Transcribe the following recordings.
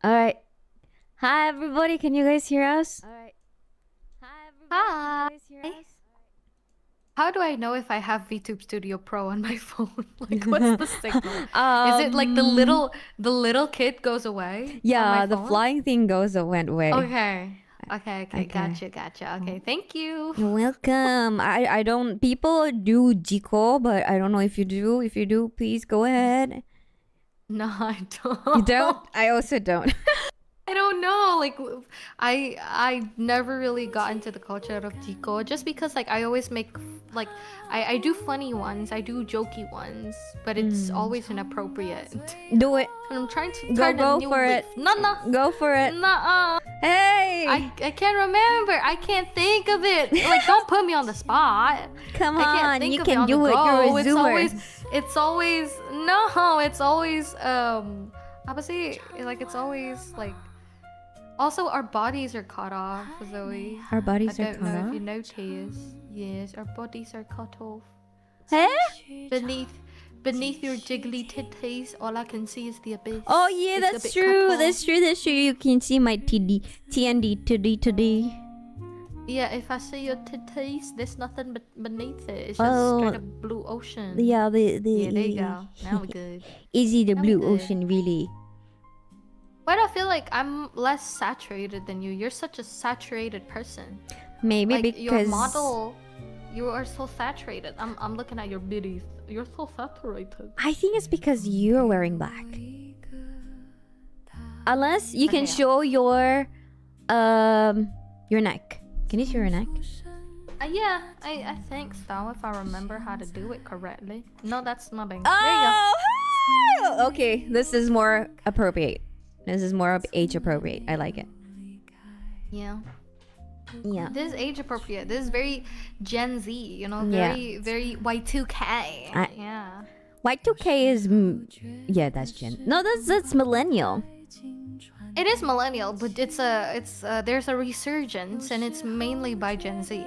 All right. Hi, everybody. Can you guys hear us? All right. Hi, everybody. Hi. Can you guys hear us? How do I know if I have VTube Studio Pro on my phone? Like, what's the signal? Is it like the Um, little kid goes away on my yeah, the phone? flying thing went away. Okay. Okay. Okay. Gotcha. Okay, thank you. You're welcome. I don't. People do Jiko, but I don't know if you do. If you do, please go ahead. No, I You don't. don't? I also don't. I don't know. Like, I never really got into the culture of Jiko just because like I always make like I do funny ones, I do jokey ones, but it's always inappropriate. Do it. And I'm trying to Go turn a new for leaf. it. No. Go for it. Nuh-uh. Hey. I can't remember. I can't think of it. Like, don't put me on the spot. Come I can't on, think you of it can on do the it. go. You're a It's zoomer. always no. It's always I would say like it's always like. Also, our bodies are cut off, Zoe. Our I bodies are don't cut know if off. you notice. Yes, our bodies are cut off. Hey? Beneath your jiggly titties, all I can see is the abyss. Oh yeah, It's a that's bit true. cut That's off. true. That's true. You can see my TND today. Yeah, if I see your titties, there's nothing but beneath it. It's just Oh, straight up blue ocean. yeah, Yeah, there you go. Now we're good. easy the Now blue we're good. ocean, really. Why do I feel like I'm less saturated than you? You're such a saturated person. Maybe Like your because model, you are so saturated. I'm looking at your biddies. You're so saturated. I think it's because you're wearing black. Unless you can Okay. show your neck. Can you show your neck? Yeah, I think so. If I remember how to do it correctly. No, that's snubbing. There you go. Oh, okay. This is more appropriate. This is more age appropriate. I like it. Yeah. Yeah. This is age appropriate. This is very Gen Z, you know, Yeah. very Y2K. Yeah. Y2K is yeah, that's Gen. No, that's millennial. It is millennial, but it's there's a resurgence and it's mainly by Gen Z.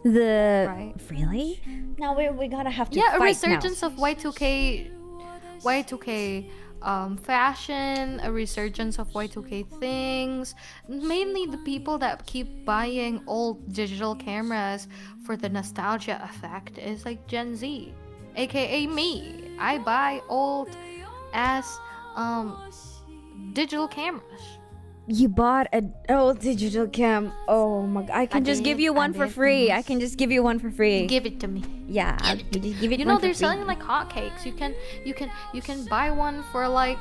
The Right. really? Now we gotta have to Yeah, a fight resurgence now. of Y2K fashion, a resurgence of Y2K things. Mainly the people that keep buying old digital cameras for the nostalgia effect is like Gen Z, aka me. I buy old ass digital cameras. You bought a old digital cam. Oh my god! I can just give did, you I one for did. free. I can just give you one for free. Give it to me. Yeah, you just give it. You know one for they're free. selling like hotcakes. You can buy one for like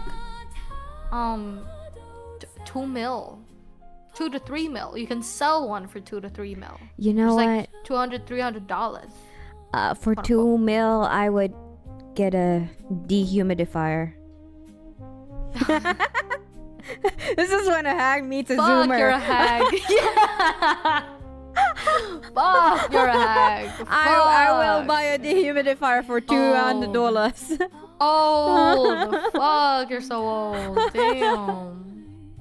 2 mil, 2 to 3 mil. You can sell one for 2 to 3 mil. You know It's what? like $200-$300. For $2 mil, I would get a dehumidifier. This is when a hag meets a Fuck, zoomer. you're a hag. Yeah. Fuck, you're a hag. I will Fuck. buy a dehumidifier for $200. Oh, fuck, you're so old. Damn.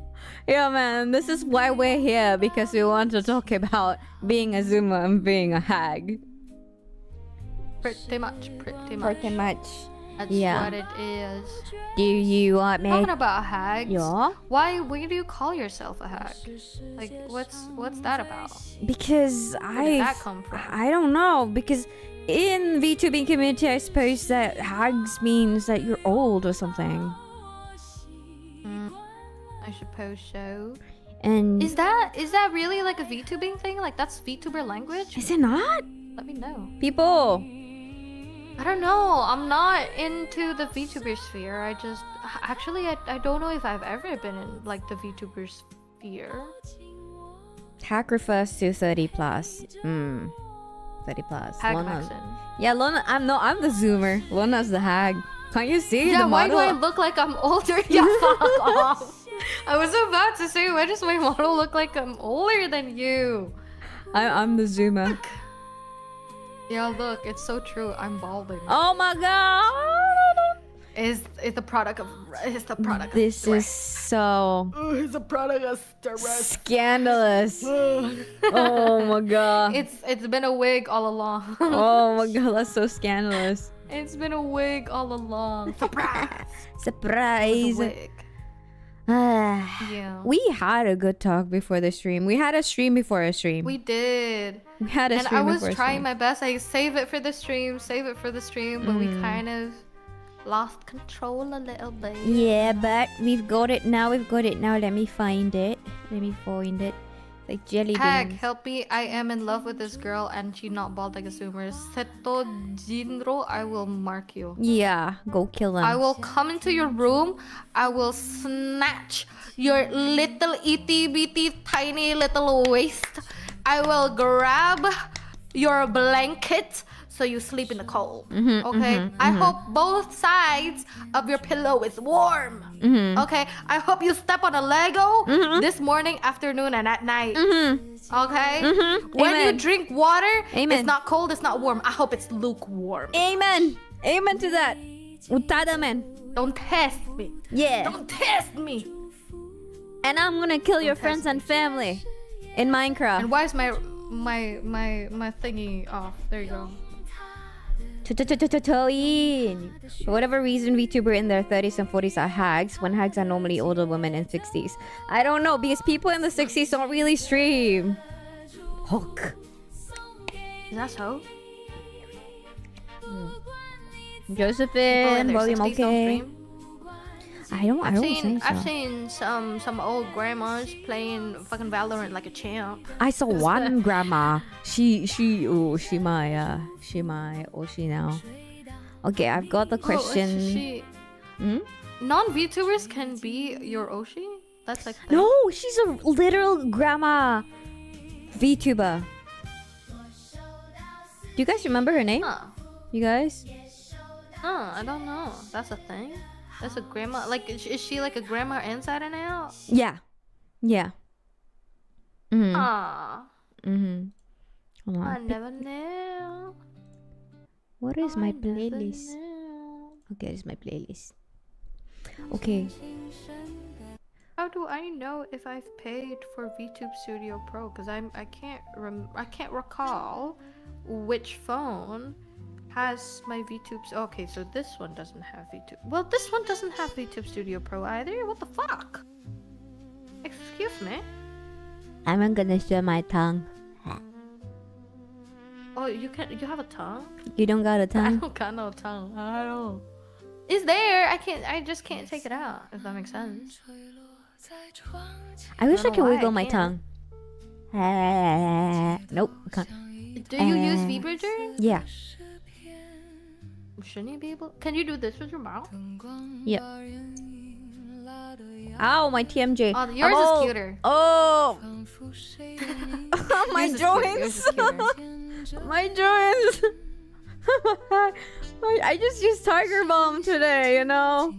Yeah, man, this is why we're here, because we want to talk about being a zoomer and being a hag. Pretty much. Pretty much. That's Yeah. what it is. Do you want me? Talking about hags. Yeah. Why do you call yourself a hag? Like, what's that about? Because Where did that come from? I don't know, because in VTubing community I suppose that hags means that you're old or something. I suppose so. And Is that really like a VTubing thing? Like that's VTuber language? is it not? Let me know. People. I don't know. I'm not into the VTuber sphere. I don't know if I've ever been in like the VTuber sphere. Hag refers to 30 plus. 30 plus. Hag Lona. Maxon. Yeah, Lona. I'm the zoomer. Lona's the hag. Can't you see Yeah, the why model? do I look like I'm older? Yeah, fuck off. I was about to say, why does my model look like I'm older than you? I'm the zoomer. Yeah, look, it's so true. I'm balding. Oh my god. Is the product of This is so it's a product of stress. scandalous. Oh my god. It's been a wig all along. Oh my god, that's so scandalous. It's been a wig all along. Surprise. It was Surprise. a wig. Yeah. We had a good talk before the stream. We had a stream before a stream. We did. We had a And stream I was before a trying stream. my best. I save it for the stream, but we kind of lost control a little bit. Yeah, but we've got it now. Let me find it. Like jelly Heck, beans. help me. I am in love with this girl and she not bald like a zoomer. Seto Jinro, I will mark you. Yeah, go kill him. I will come into your room. I will snatch your little itty bitty tiny little waist. I will grab your blanket so you sleep in the cold. Okay? I hope both sides of your pillow is warm. Okay? I hope you step on a Lego this morning, afternoon, and at night. Okay? When you Amen. drink water, Amen. it's not cold, it's not warm. I hope it's lukewarm. Amen. Amen to that. Utada man. Don't test me. Yeah. Don't test me. And I'm gonna kill your friends and family in Minecraft. And why is my thingy off? There you go. For whatever reason, VTuber in their 30s and 40s are hags, when hags are normally older women in 60s. I don't know, because people in the 60s don't really stream. Hook. Is that so? Josephine, People in volume their 60s don't okay. stream? I don't think so. I've seen some old grandmas playing fucking Valorant like a champ. I saw one grandma. She now. Okay, I've got the question. Non-VTubers can be your Oshi? That's like No, she's a literal grandma VTuber. Do you guys remember her name? Huh. You guys? I don't know. That's a thing? That's a grandma. Like, is she like a grandma inside and out? Yeah. Yeah. Mm-hmm. Ah, Mm-hmm. Hold I on. never knew. What is my I never playlist? knew. Okay, it's my playlist. Okay. How do I know if I've paid for VTube Studio Pro? Because I can't recall which phone has my VTubes. Okay, so this one doesn't have VTube. Well, this one doesn't have VTube Studio Pro either. What the fuck? Excuse me. I'm gonna show my tongue. Oh, you have a tongue? You don't got a I tongue? don't got no tongue. I don't. It's there. I just can't take it out. If that makes sense. I wish I don't know could why I wiggle my can't. tongue. Nope, I can't. Do you use VBridger? Yeah. Shouldn't you be able? Can you do this with your mouth? Yep. Ow, my TMJ. Oh, yours I'm is old. cuter. Oh. My Yours is cute, yours is joints. cuter. My joints. I just used Tiger Balm today, you know.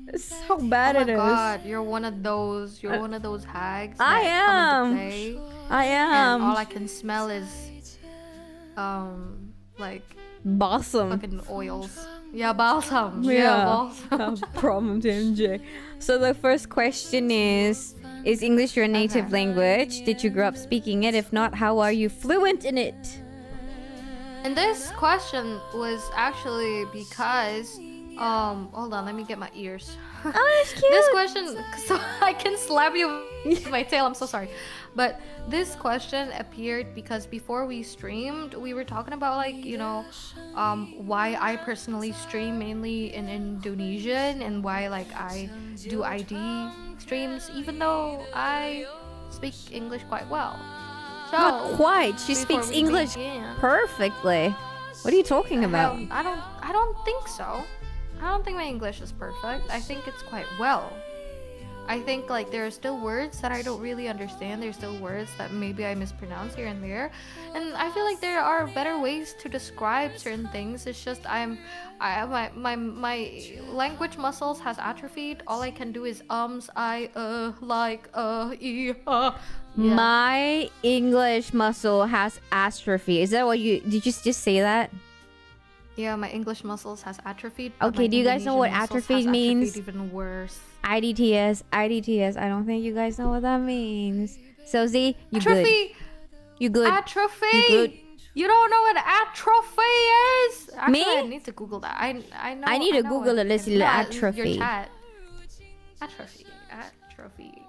It's how bad Oh it my is. god, you're one of those. You're one of those hags. I that come am. into play, I and all am. I can smell is, like Balsam. fucking oils. Yeah, balsam. Yeah. balsam. Problem to MJ. So the first question is English your native Okay. language? Did you grow up speaking it? If not, how are you fluent in it? And this question was actually because, hold on, let me get my ears. Oh, that's cute. This question, so I can slap you with my tail. I'm so sorry, but this question appeared because before we streamed, we were talking about why I personally stream mainly in Indonesian and why I do ID streams, even though I speak English quite well. So Not quite. She before speaks we English begin- perfectly. What are you talking about? I don't think so. I don't think my English is perfect. I think it's quite well. I think there are still words that I don't really understand. There's still words that maybe I mispronounce here and there. And I feel like there are better ways to describe certain things. It's just my language muscles has atrophied. All I can do is yeah. My English muscle has atrophy. Is that what did you just say that? Yeah, my English muscles has atrophied. but Okay, my do you guys know what Indonesian muscles atrophy has means? atrophied even worse. IDTS. I don't think you guys know what that means. So Z, you good. Atrophy! You good. Atrophy! You good. You don't know what atrophy is? Actually, Me? I need to Google that. I know. I need to know Google it. Let's see, No, atrophy. Your chat. Atrophy. atrophy.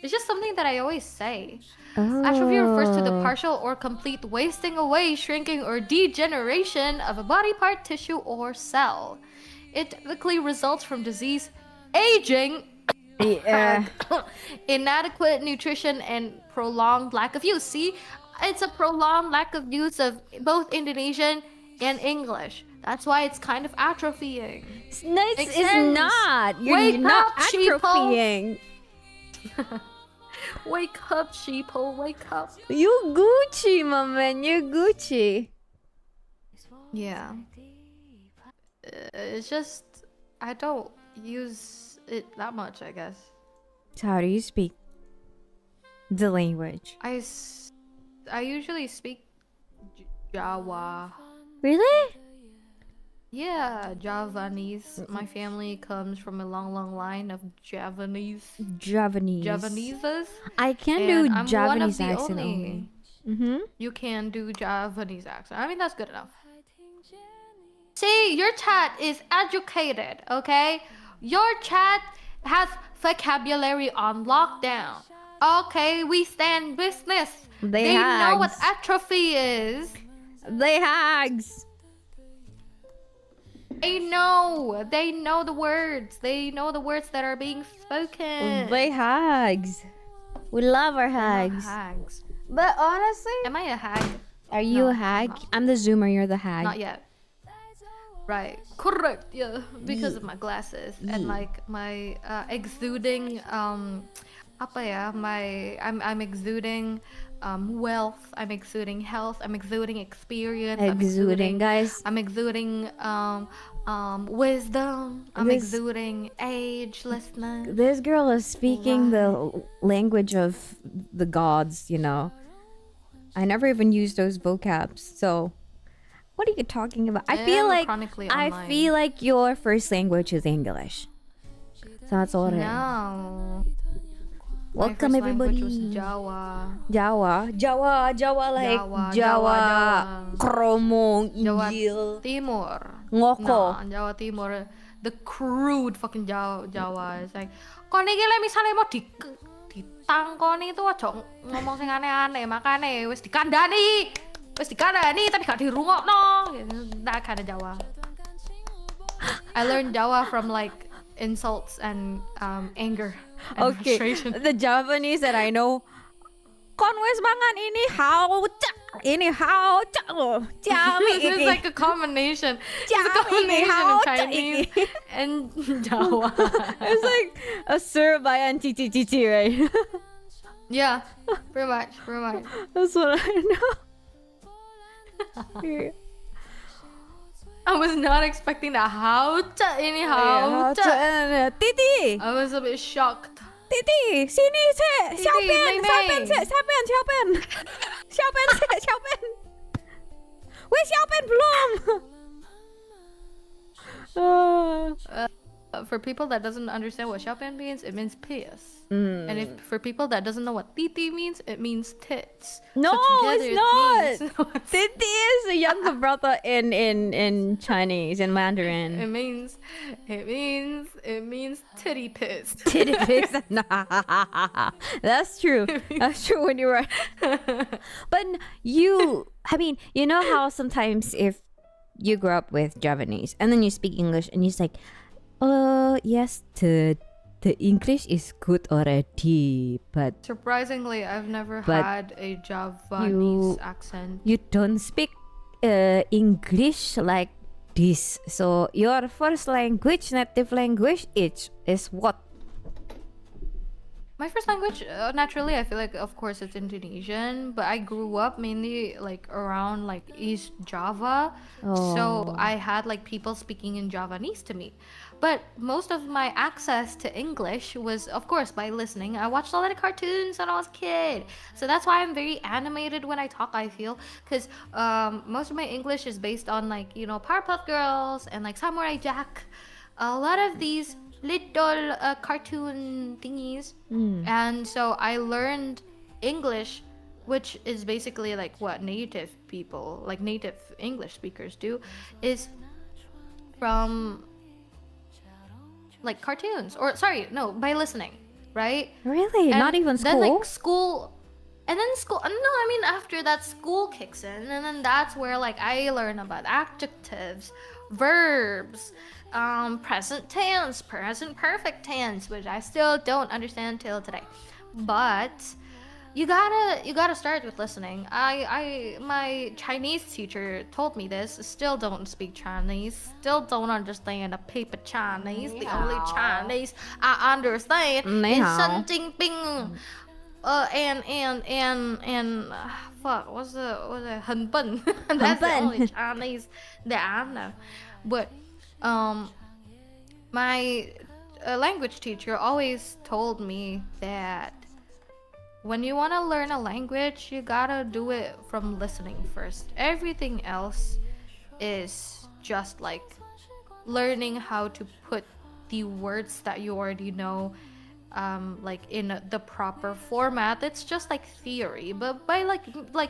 It's just something that I always say. Atrophy refers to the Oh. partial or complete wasting away, shrinking, or degeneration of a body part, tissue, or cell. It typically results from disease, aging, Yeah. inadequate nutrition, and prolonged lack of use. See, it's a prolonged lack of use of both Indonesian and English. That's why it's kind of atrophying. No, it's Makes sense. not. You're Wake not up, sheeple. atrophying. Wake up, sheeple, wake up. You Gucci, my man. You're Gucci. Yeah. It's just, I don't use it that much, I guess. So how do you speak the language? I usually speak Jawa. Really? Yeah, Javanese. My family comes from a long, long line of Javanese. Javaneses. I can And do I'm Javanese one of the accent only. Mm-hmm. You can do Javanese accent. I mean, that's good enough. See, your chat is educated, okay? Your chat has vocabulary on lockdown. Okay, we stand business. They know what hags. atrophy is. They hags. They know the words. They know the words that are being spoken. They hags. We love our hags. Hags. But honestly, Am I a hag? are you No, a hag? I'm not. I'm the zoomer, you're the hag. Not yet. Right. Correct. Yeah. Because of my glasses and like my exuding apa ya? I'm exuding wealth. I'm exuding health. I'm exuding experience. Exuding, guys. I'm exuding wisdom. I'm This- exuding agelessness. This girl is speaking the language of the gods, you know. I never even used those vocabs. So, what are you talking about? I feel am like chronically I online. feel like your first language is English. So that's all it is. No. Welcome My first language was everybody. Jawa. Jawa like Jawa, Jawa, Jawa. Kromong, Jawa Injil, Timur. Ngoko. Nah, Jawa Timur. The crude fucking Jawa. It's like, kon iki lek misale mau ditangkoni itu aja ngomong sing aneh-aneh, makane wis dikandani tapi gak dirungokno. That kind of Jawa. I learned Jawa from like insults and anger and Okay, frustration. the Javanese that I know. Kon wis mangan ini hao cak lo. Jami It's iki. like a combination. It's a Jami combination hao of cak Chinese iki. and Jawa. It's like a Serbian TTTT, right? Yeah, pretty much. That's what I know. Yeah. I was not expecting that. How ini Hao how cak. Titi, I was a bit shocked. Titi, sini sih. Titi, Siapa? Mei. Siapa? Weh, siapa belum? For people that doesn't understand what Xiaopan means, it means piss. Mm. And if for people that doesn't know what titi means, it means tits. No, together it's it not. means- Titi is a younger brother in Chinese, in Mandarin. It means titty piss. Titty pics. That's true. That's true when you're right. But I mean, you know how sometimes if you grow up with Javanese and then you speak English and you're like, yes, the English is good already, but Surprisingly, I've never But had a Javanese you- accent. you don't speak English like this. So your first language, native language, is what? My first language, naturally, I feel like, of course, it's Indonesian, but I grew up mainly like around like East Java, so Oh. I had like people speaking in Javanese to me. But most of my access to English was, of course, by listening. I watched a lot of cartoons when I was a kid, so that's why I'm very animated when I talk. I feel because most of my English is based on like Powerpuff Girls and like Samurai Jack, a lot of these little cartoon thingies. And so I learned English, which is basically like what native people, like native English speakers do, is from like cartoons, or sorry, no, by listening. right? Really? And Not even then school? like school, and then school. No, I mean after that, school kicks in, and then that's where like I learn about adjectives, verbs, present tense, present perfect tense, which I still don't understand till today. But you gotta start with listening. My Chinese teacher told me this. Still don't speak Chinese. Still don't understand the paper Chinese. The only Chinese I understand Ni is hao. Shan Jinping. Fuck, what's the 很笨? That's the 很笨。 only Chinese that I know. But my language teacher always told me that when you want to learn a language, you gotta do it from listening first. Everything else is just like learning how to put the words that you already know like in the proper format. It's just like theory, but by like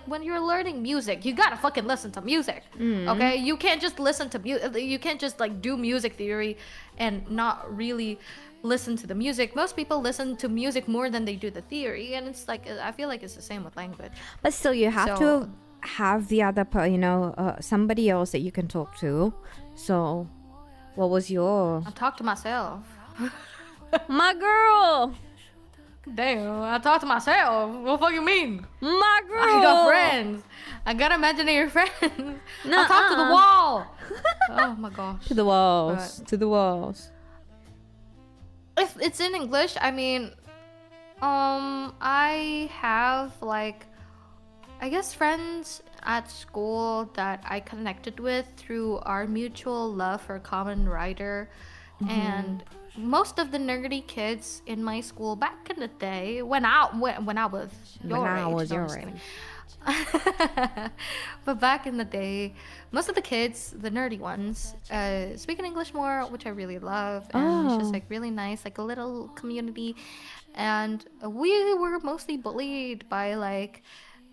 when you're learning music, you gotta fucking listen to music. Okay, you can't just listen to you can't just like do music theory and not really listen to the music. Most people listen to music more than they do the theory, and it's like I feel like it's the same with language. But still, you have to have the other, somebody else that you can talk to. So, what was your? I talk to myself. My girl. Damn, I talk to myself. What the fuck you mean? My girl. I got friends. I got imaginary friends. I talk to the wall. Oh my gosh. To the walls. To the walls. If it's in English, I mean, I have like, I guess friends at school that I connected with through our mutual love for common writer, and most of the nerdy kids in my school back in the day, when I was your age. But back in the day, most of the kids, the nerdy ones, speak in English more, which I really love, and it's just like really nice, like a little community. And we were mostly bullied by like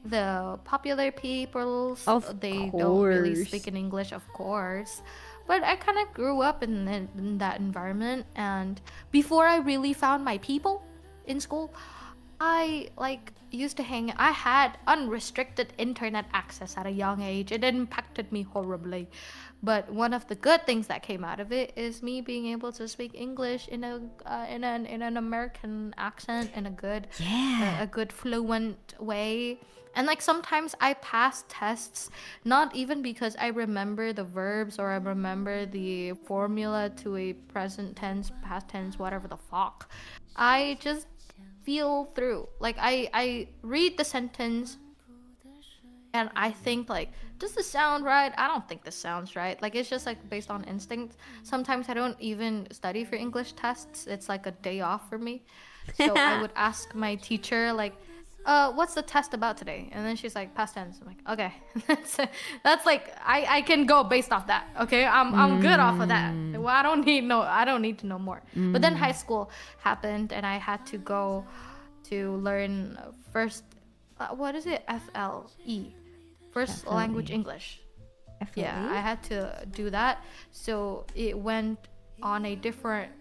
the popular people. They don't really speak in English, of course. But I kind of grew up in that environment, and before I really found my people in school, I like used to hang. I had unrestricted internet access at a young age. It impacted me horribly, but one of the good things that came out of it is me being able to speak English in an American accent, in a good fluent way. And like sometimes I pass tests not even because I remember the verbs or I remember the formula to a present tense, past tense, whatever the fuck. I just feel through. Like I read the sentence and I think like, does this sound right? I don't think this sounds right. Like it's just like based on instinct. Sometimes I don't even study for English tests. It's like a day off for me. So I would ask my teacher like, what's the test about today? And then she's like, past tense. I'm like, okay. That's like I can go based off that. Okay, I'm good off of that. Well, I don't need to know more. But then high school happened and I had to go to learn first what is it? FLE. First FLE. Language English. FLE? Yeah, I had to do that. So it went on a different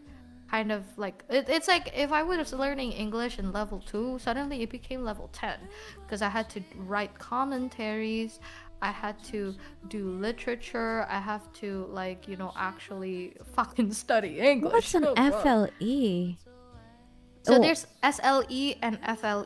kind of like it's like if I was learning English in level 2, suddenly it became level 10 because I had to write commentaries, I had to do literature, I have to like actually fucking study English. What's an FLE? So there's SLE and FLE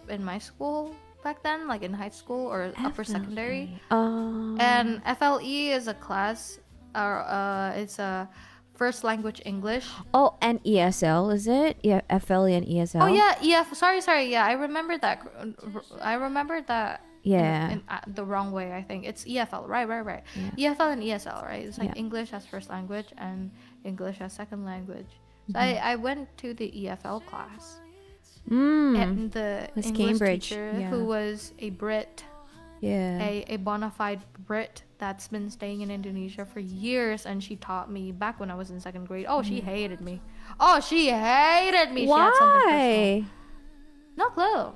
in my school back then, like in high school or upper secondary. And FLE is a class or it's a first language English. Oh, and ESL, is it? Yeah, FLE and ESL. Oh yeah. Sorry. Yeah, I remember that. Yeah. In the wrong way. I think it's EFL. Right. Yeah. EFL and ESL. Right. It's like Yeah. English as first language and English as second language. So I went to the EFL class. And the Miss English Cambridge, teacher yeah. who was a Brit. Yeah. A bona fide Brit that's been staying in Indonesia for years, and she taught me back when I was in second grade. Oh, she hated me. She had something personal. Why? No clue.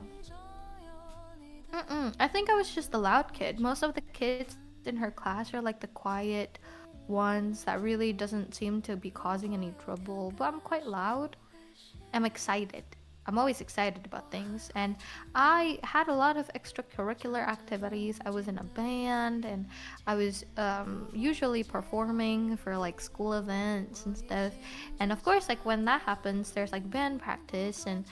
I think I was just the loud kid. Most of the kids in her class are like the quiet ones that really doesn't seem to be causing any trouble. But I'm quite loud. I'm excited. I'm always excited about things, and I had a lot of extracurricular activities. I was in a band, and I was usually performing for like school events and stuff. And of course, like when that happens, there's like band practice, and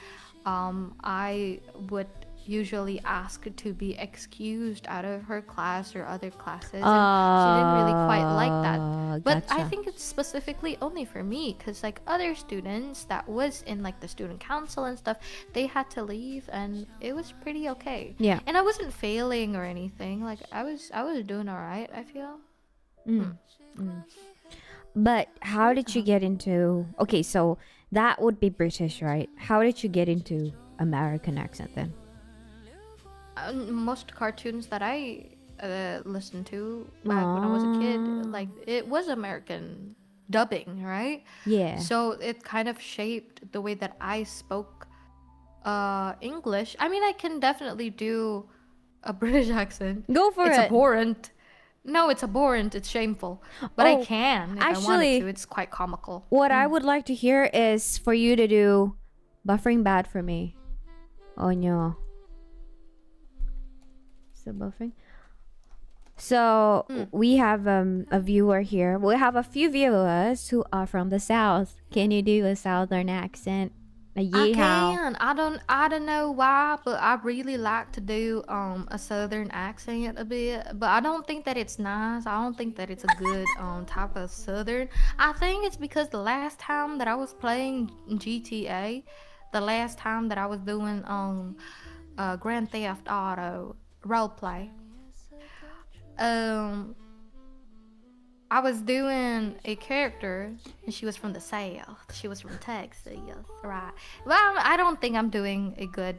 I would usually ask to be excused out of her class or other classes, and she didn't really quite like that. But I Gotcha. think it's specifically only for me, because like other students that was in like the student council and stuff, they had to leave, and it was pretty okay. Yeah. And I wasn't failing or anything. Like I was doing all right, I feel. But how did you get into? Okay, so that would be British, right? How did you get into American accent then? Most cartoons that I listened to back when I was a kid, like it was American dubbing, right? Yeah. So it kind of shaped the way that I spoke English. I mean, I can definitely do a British accent. Go for It's it. abhorrent. No, it's abhorrent. It's shameful. But I Oh, can if I actually, wanted to. It's quite comical. What I would like to hear is for you to do buffering bad for me. Oh no. So buffering. So we have a viewer here. We have a few viewers who are from the south. Can you do a southern accent? A I yeehaw. can. I don't know why, but I really like to do a southern accent a bit. But I don't think that it's nice. I don't think that it's a good type of southern. I think it's because the last time that I was playing GTA, the last time that I was doing Grand Theft Auto roleplay, I was doing a character, and she was from the south. She was from Texas, right? Well, I don't think I'm doing a good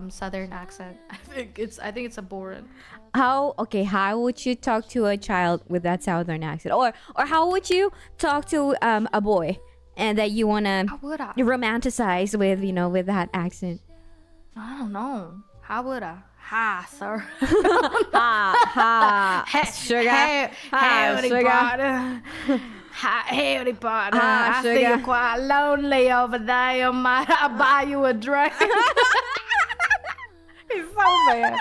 southern accent. I think it's abhorrent. How would you talk to a child with that southern accent? Or how would you talk to a boy and that you wanna How would I? romanticize with, with that accent? I don't know. How would I? Hi, sir. Ha sugar. Howdy, sugar. partner. Howdy, partner. Ah, I see sugar. you're quite lonely over there. Might I buy you a drink? It's so bad.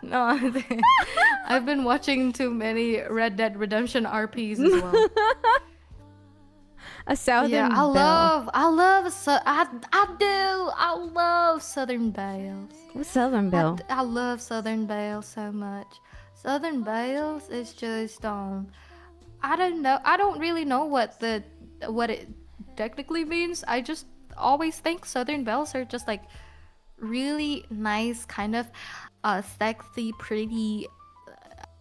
No, I've been watching too many Red Dead Redemption RPs as well. A southern Yeah, belle. I love Southern Bells. What's southern belle? I love Southern Bells so much. Southern Bells is just I don't know. I don't really know what it technically means. I just always think Southern Bells are just like really nice, kind of sexy, pretty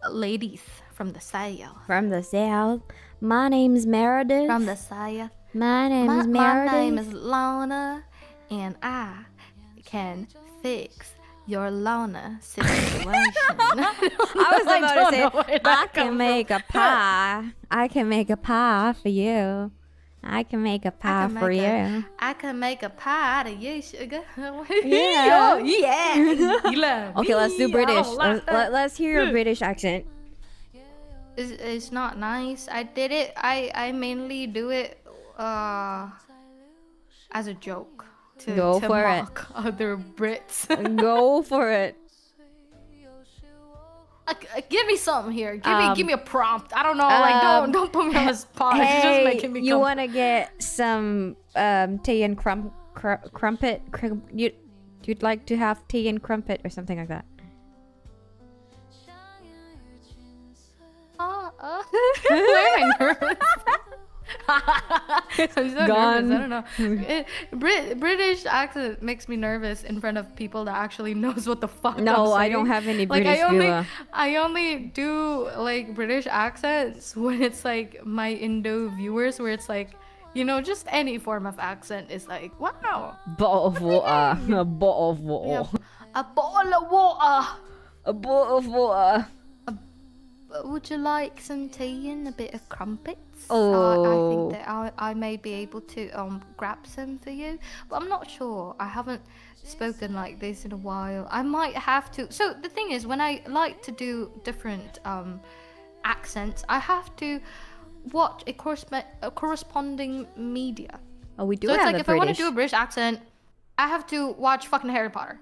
ladies from the south. From the south. My name's Meredith. From the south. My name's My Meredith. name is Lona, and I can fix your Lona situation. I was about to say, I can make a pie. I can make a pie for you. I can make a pie for you. I can make a pie out of you, sugar. Yeah. Yeah. Okay, let's do British. Like that. Let's hear your British accent. It's not nice. I did it. I mainly do it as a joke to Go for it. mock other Brits. Go for it. Give me something here. Give me a prompt. I don't know. Don't put me on the spot. It's just Hey, making me. you want to get some tea and crumpet? You'd like to have tea and crumpet or something like that? Why am I nervous? I'm so Gone. nervous. I don't know. British accent makes me nervous in front of people that actually knows what the fuck. No, I'm I don't saying. have any Like British viewer. I only do like British accents when it's like my Indo viewers, where it's like, just any form of accent is like, wow. Bottle of water. A bottle of water. Yeah, a bottle of water. A bottle of water. Would you like some tea and a bit of crumpets? Oh. I think that I may be able to grab some for you, but I'm not sure. I haven't spoken like this in a while. I might have to. So the thing is, when I like to do different accents, I have to watch a corresponding media. Oh, we do So it's have like a if I want to British. do a British accent, I have to watch fucking Harry Potter.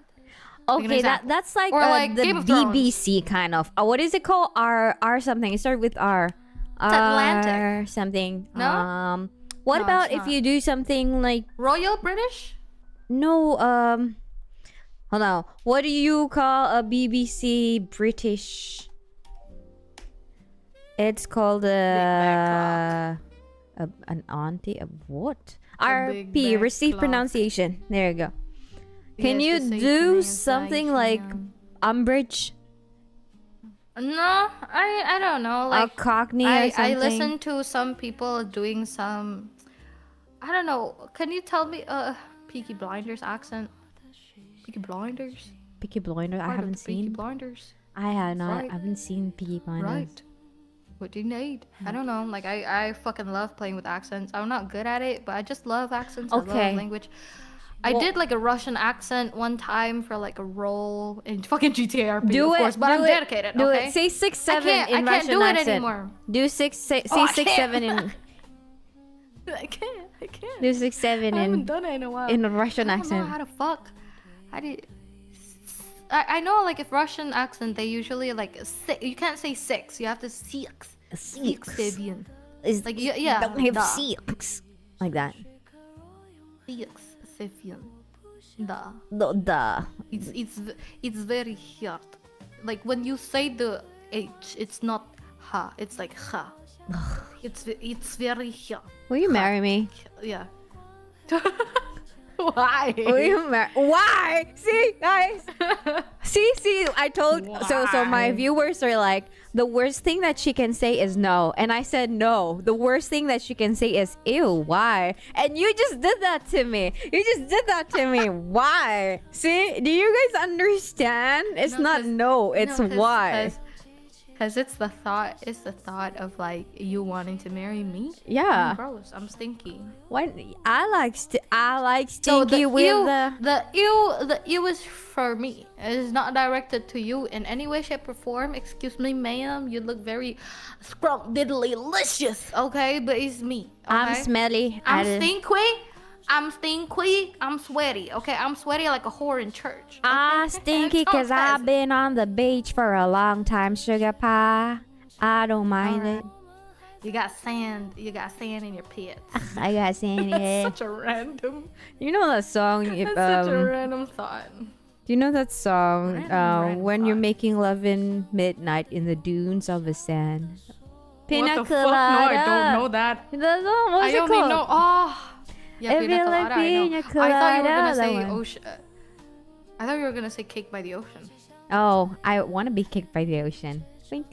Okay, that's like, Or like the Game of Thrones. BBC kind of. What is it called? R something. It started with R. It's Atlantic. R something. No? What No, about it's if not. you do something like Royal British? no? Hold on. What do you call a BBC British? It's called an auntie. What? big RP. back Receive clock. pronunciation. There you go. Can Yes, you the do safe something like pronunciation. umbrage? No, I don't know. Like A cockney or I something? listen to some people doing some. I don't know. Can you tell me Peaky Blinders accent? Peaky Blinders. Peaky Blinders. I Part of haven't Peaky seen. Blinders. I have not. Right. I haven't seen Peaky Blinders. Right. What do you need? I don't know. Like I fucking love playing with accents. I'm not good at it, but I just love accents. I Okay. love language. I did like a Russian accent one time for like a role in fucking GTA RP, Do of it. course, but do I'm it, dedicated. Do Okay. it. Say 6, 7 I in can't Russian do it accent. anymore. Do 6, say Oh, I 6, can't. 7 in. I can't. Do 6, 7 I haven't in done it in a while. in a Russian I don't know accent. how to fuck. How do you... I know like if Russian accent they usually like you can't say 6. You have to 6. 6. 7. Is Like yeah. don't have da. 6 like that. 6. 7. Da. The It's very hard. Like when you say the H, it's not ha. It's like ha. It's very hard. Will you marry me? Yeah. Why? Will you marry? Why? See, guys. See. I told. So my Why? viewers are like, the worst thing that she can say is no, and I said no. The worst thing that she can say is ew. Why? And you just did that to me. You just did that to me. Why? See? Do you guys understand? It's No, not 'cause- no. It's why. Because it's the thought of like you wanting to marry me. Yeah. Gross. I'm stinky. What? I like So stinky with the. the ew is for me. It is not directed to you in any way, shape, or form. Excuse me, ma'am. You look very scrumptiddly-licious. Okay, but it's me. Okay? I'm smelly. I'm stinky. I'm sweaty. Okay, I'm sweaty like a whore in church. I'm stinky because I've been on the beach for a long time, sugar pie. I don't mind it. You got sand. You got sand in your pits. I got sand here. Such a random. You know that song? That's such a random thought. Do you know that song? Random When you're thought. making love in midnight in the dunes of the sand. What the fuck? No, I don't know that. The song, what's I it only called? know. Oh, yeah, It pina feel like colada. I know. pina I thought you were colada, gonna that say one. ocean. I thought you were gonna say cake by the ocean. Oh, I want to be kicked by the ocean. Wink.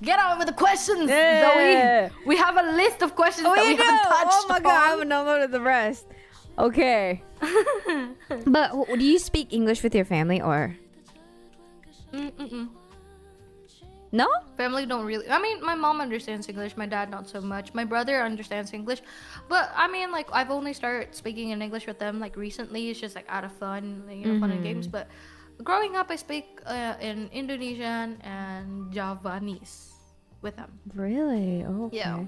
Get on with the questions, Yeah. Zoe. We have a list of questions that we haven't touched Oh my god, I upon. haven't downloaded the rest. Okay. But do you speak English with your family or no? Family don't really. I mean, my mom understands English. My dad not so much. My brother understands English, but I mean, like I've only started speaking in English with them like recently. It's just like out of fun, fun and games. But growing up, I speak in Indonesian and Javanese with them. Really? Oh, okay. Yeah.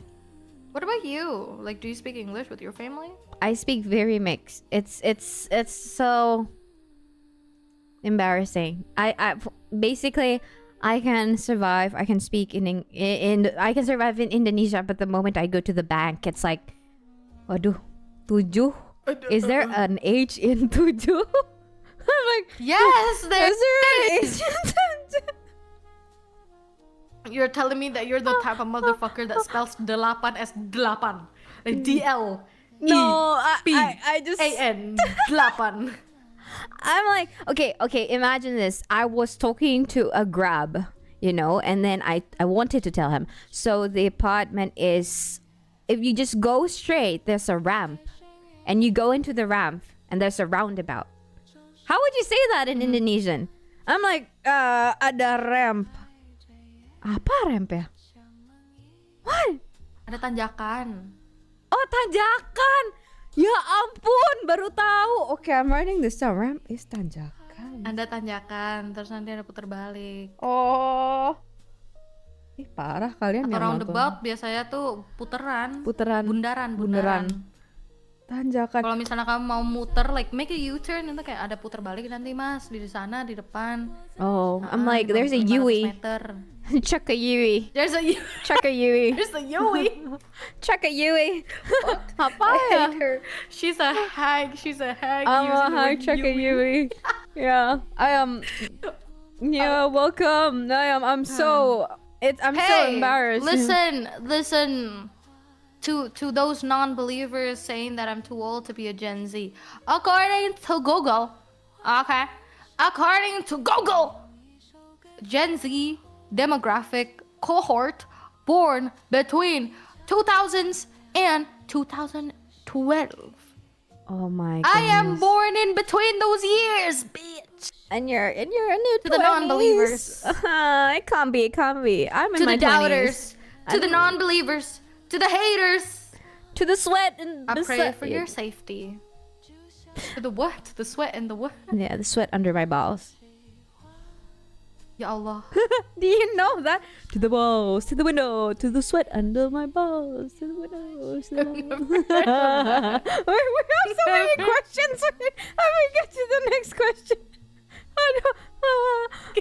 What about you? Like, do you speak English with your family? I speak very mixed. It's so embarrassing. I basically I can survive. I can speak in I can survive in Indonesia, but the moment I go to the bank, it's like, waduh, tujuh. Is there an H in tujuh? I'm like, Yes, there is there an is. H in tujuh? You're telling me that you're the type of motherfucker that spells delapan as delapan, like DL. No, I just A-N, delapan. I'm like, okay, imagine this. I was talking to a Grab, and then I wanted to tell him. So the apartment is, if you just go straight, there's a ramp. And you go into the ramp, and there's a roundabout. How would you say that in Indonesian? I'm like, ada ramp. Apa ramp ya? What? Ada tanjakan. Oh, tanjakan. Ya ampun, baru tahu. Okay, I'm writing this down. Ramp is tanjakan. Ada tanjakan, terus nanti ada putar balik. Oh. Ih, parah kalian Atau ya. roundabout biasanya tuh puteran. Bundaran. Bundaran. Tanjakan. Kalau misalnya kamu mau muter, like make a U-turn, itu kayak ada putar balik nanti mas di sana di depan. Oh, I'm like, Di there's a 500 Yui. meter. Chuck a Yui. There's a Chuck a Yui. there's a Yui. Chuck a Yui. Apa I ya? hate her. She's a hag. She's a hag. I'm using a the hag. word Chuck a Yui. Yeah, I am. Yeah, welcome. I'm so. I'm so Hey, embarrassed. listen. To those non-believers saying that I'm too old to be a Gen Z. According to Google, okay? According to Google, Gen Z demographic cohort born between 2000s and 2012. Oh my. I am goodness. born in between those years, bitch. And you're in your To the 20s. non-believers. It can't be. I'm in To my the 20s. doubters. To the non-believers. To the haters. To the sweat and I the pray sweat. for your safety. To the what? To the sweat and the what? Yeah, the sweat under my balls. Ya Allah. Do you know that? To the balls, to the window, to the sweat under my balls, to the windows. To the we have so many questions. How do we get to the next question? Oh no.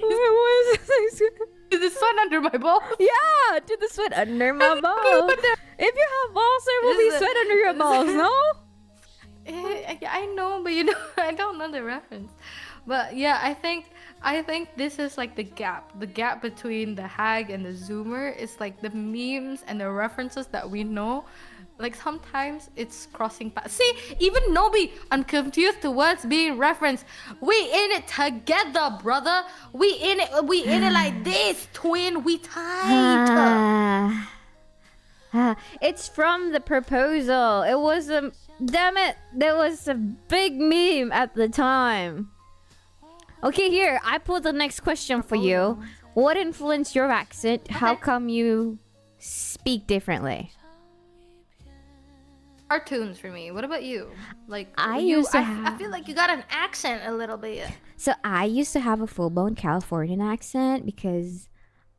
What was the next one? To the sun under my balls. Yeah, to the sweat under my balls. If you have balls, there will be Is it- sweat under your balls, no? I know, but you know, I don't know the reference. But yeah, I think this is like the gap between the hag and the zoomer. Is like the memes and the references that we know. Like sometimes it's crossing paths. See, even Nobi, I'm confused to what's being referenced. We in it together, brother. We in it like this, twin. We tight. It's from the proposal. It was a damn it. There was a big meme at the time. Okay, here I put the next question for you. What influenced your accent? How come you speak differently? Cartoons for me. What about you? Like I you, used to I feel like you got an accent a little bit. So I used to have a full-blown Californian accent because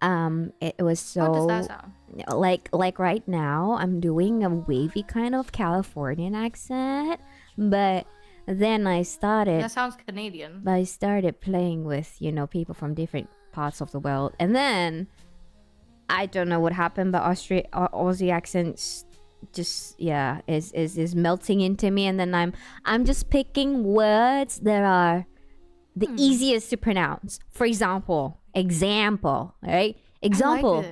it was so How does that sound? like right now I'm doing a wavy kind of Californian accent, but then I started That sounds Canadian. playing with, people from different parts of the world, and then I don't know what happened, but Aussie accents just is melting into me, and then I'm just picking words that are the easiest to pronounce. For example, right? Example,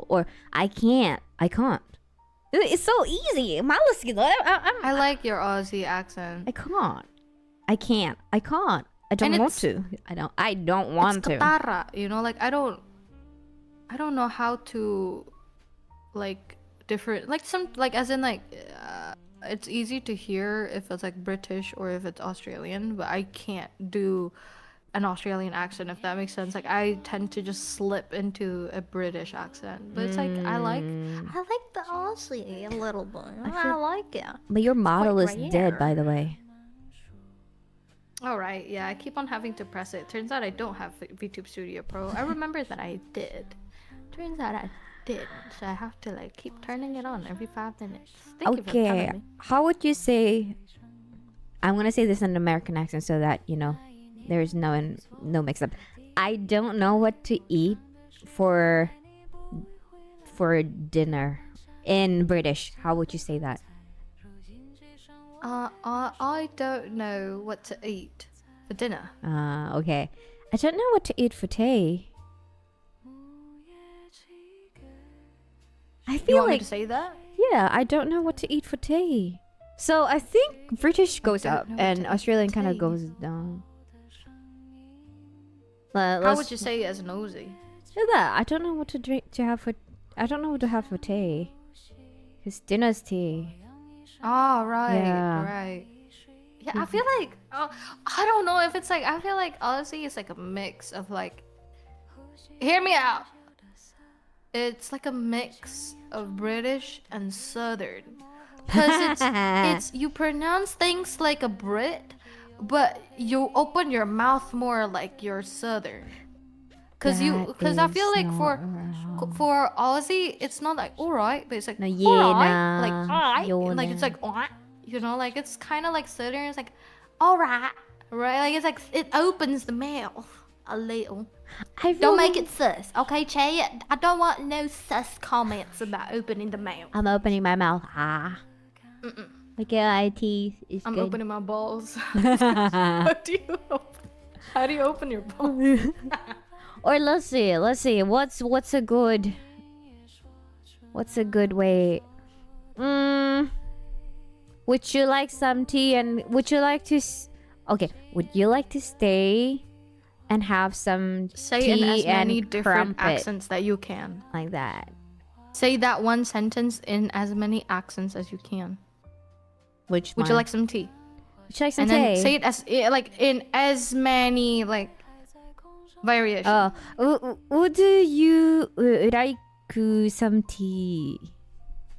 or I can't. It's so easy. Malas gitu. I like your Aussie accent. I can't. I don't want to. I don't want It's to. katara, like I don't know how to like different like some like as in like it's easy to hear if it's like British or if it's Australian, but I can't do an Australian accent, if that makes sense. Like I tend to just slip into a British accent, but it's like I like the Aussie a little bit. I like it. But your model is quite dead, rare. by the way. All right, yeah, I keep on having to press it. Turns out I don't have VTube Studio Pro. I remember that I did. Turns out I didn't, so I have to like keep turning it on every 5 minutes. Thank you for Okay, telling me. how would you say? I'm gonna say this in an American accent so that there's no mix up. I don't know what to eat for dinner in British. How would you say that? I don't know what to eat for dinner. Okay. I don't know what to eat for tea. I You feel want me like to say that? yeah, I don't know what to eat for tea. So I think British goes don't up know what to and eat Australian for kind of tea. goes down. How would you say it as an Aussie? That I don't know what to drink to have for. I don't know what to have for tea. Cause dinner's tea. Oh, right, Yeah. right. Yeah, I feel like I don't know if it's like I feel like Aussie is like a mix of like. Hear me out. It's like a mix of British and Southern, cause it's you pronounce things like a Brit, but you open your mouth more like you're Southern. because I feel like for around. for Aussie, it's not like alright, but it's like No, alright, like yeah, alright, yo, like it's nah. like alright, you know, like it's kind of like Southern. It's like alright, right? Like it's like it opens the mouth a little. I Don't make feel- it sus, okay, Che? I don't want no sus comments about opening the mouth. I'm opening my mouth. Okay, IT is I'm good. opening my balls. How do you open your balls? Or let's see. What's a good way? Would you like some tea and would you like to? Okay, would you like to stay and have some Say tea in as many and different crumpet accents that you can. like that? Say that one sentence in as many accents as you can. Which Would one? you like some tea? Would you like some And tea? then say it as like in as many like variations. Would you like some tea?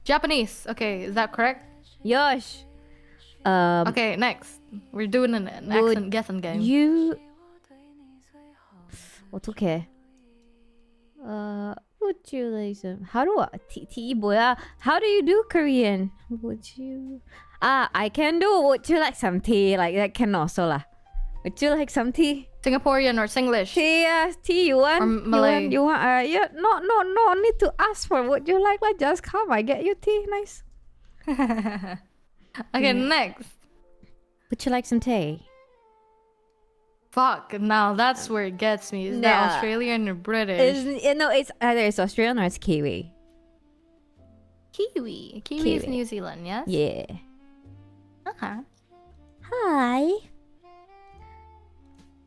Japanese. Okay, is that correct? Yosh. Okay, next. We're doing an accent guessing game. You 어떡해? Would you like some? How do I? tea 뭐야? How do you do Korean? Would you? I can do. Would you like some tea? Like that can also lah. Would you like some tea? Singaporean or Singlish? Tea you want? Or Malay? You want? Yeah. No. Need to ask for. Would you like? Like just come. I get you tea. Nice. Okay, next. Would you like some tea? Fuck, now that's where it gets me. Is that Nah. Australian or British? No, it's either it's Australian or it's Kiwi. Kiwi. Kiwi is Kiwi. New Zealand, yes? Yeah. Okay. Hi.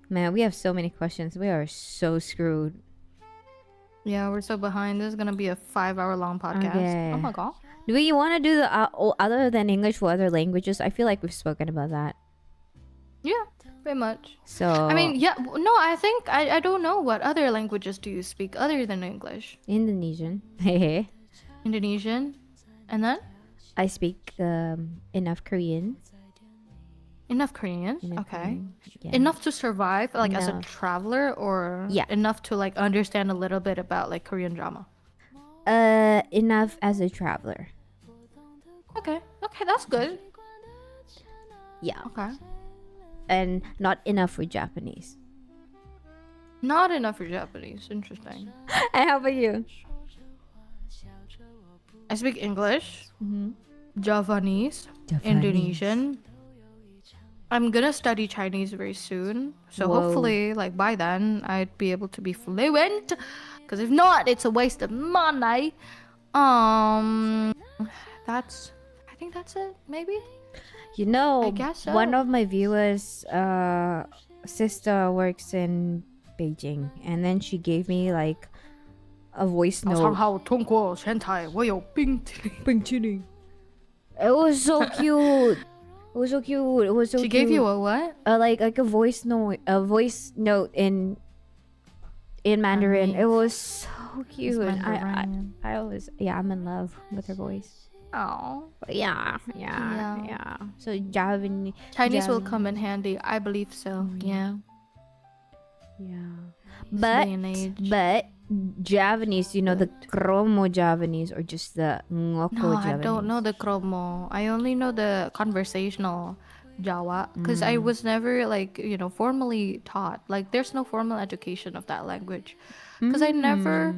Man, we have so many questions. We are so screwed. Yeah, we're so behind. This is gonna be a 5-hour long podcast. Okay. Oh my god. Do we want to do the other than English for other languages? I feel like we've spoken about that. Yeah, pretty much. So I mean, yeah, no, I think I don't know what other languages do you speak other than English. Indonesian. Hehe. Indonesian, and then I speak enough Korean. enough Korean. Enough Okay. Korean. Yeah. Enough to survive, like as a Enough. traveler, or Yeah. enough to like understand a little bit about like Korean drama. Enough as a traveler. Okay. Okay, that's good. Yeah. Okay. And not enough for Japanese. Not enough for Japanese. Interesting. And how about you? I speak English, Mm-hmm. Javanese, Indonesian. I'm gonna study Chinese very soon, so Whoa. hopefully, like by then, I'd be able to be fluent. Because if not, it's a waste of money. That's. I think that's it. Maybe. You know, I guess so. one of my viewers' sister works in Beijing, and then she gave me like a voice note. 号通过前台，我有冰淇淋。 It was so cute. It was so cute. It was so She cute. gave you a what? like a voice note, in Mandarin. It was so cute. Mandarin. I always, yeah, I'm in love with her voice. Oh. But yeah. So Javanese. Chinese will come in handy. I believe so. Yeah. Yeah. This But day and age. Javanese, you know, the Chromo Javanese or just the Ngoko No, Javanese? I don't know the Kromo. I only know the conversational Jawa because I was never like, formally taught. Like there's no formal education of that language because I never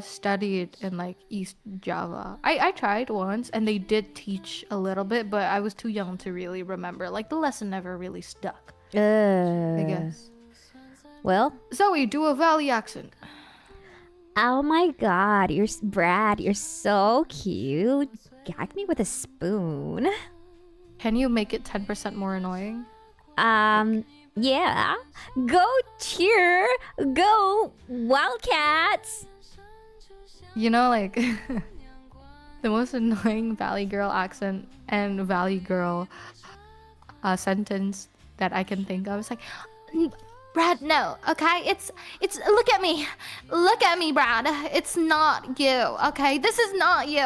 studied in like East Java. I tried once and they did teach a little bit, but I was too young to really remember. Like the lesson never really stuck, I guess. Well, Zoe, do a Valley accent. oh my god, Brad, you're so cute. Gag me with a spoon. Can you make it 10% more annoying? Yeah. Go cheer. Go Wildcats. You know, like the most annoying Valley Girl accent and Valley Girl sentence that I can think of is like, Brad, no, okay? It's look at me, Brad. It's not you, okay? This is not you.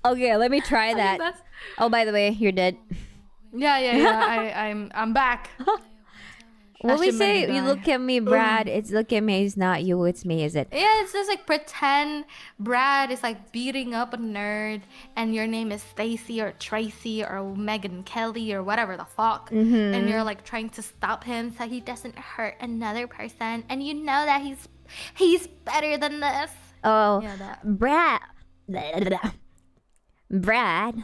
Okay, let me try that. That's- Oh, by the way, you're dead. yeah. I'm back. What we Fashion say? Monday You guy. look at me, Brad. It's look at me. It's not you. It's me. Is it? Yeah, it's just like pretend Brad is like beating up a nerd and your name is Stacy or Tracy or Megan Kelly or whatever the fuck. And you're like trying to stop him so he doesn't hurt another person, and you know that he's better than this. Oh, Yeah, that. Brad. Brad,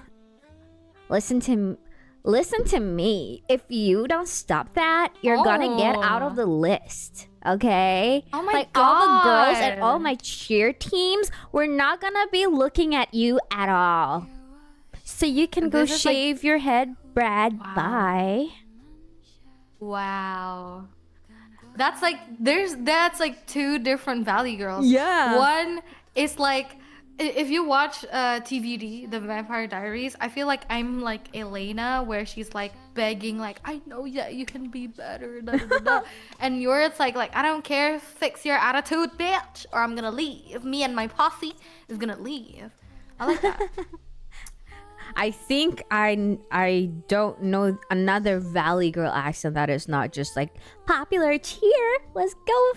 listen to me. If you don't stop that, you're gonna get out of the list. Okay? Oh my like all the girls God. and all my cheer teams, we're not gonna be looking at you at all. So you can go This is like- shave your head, Brad. Wow. Bye. Wow. That's like two different Valley girls. Yeah. One is like if you watch TVD, The Vampire Diaries, I feel like I'm like Elena, where she's like begging, like, I know that you can be better, da, da, da, da. And yours like I don't care, fix your attitude, bitch, or I'm gonna leave. Me and my posse is gonna leave. I like that. I think I don't know another Valley girl accent that is not just like popular cheer. Let's go.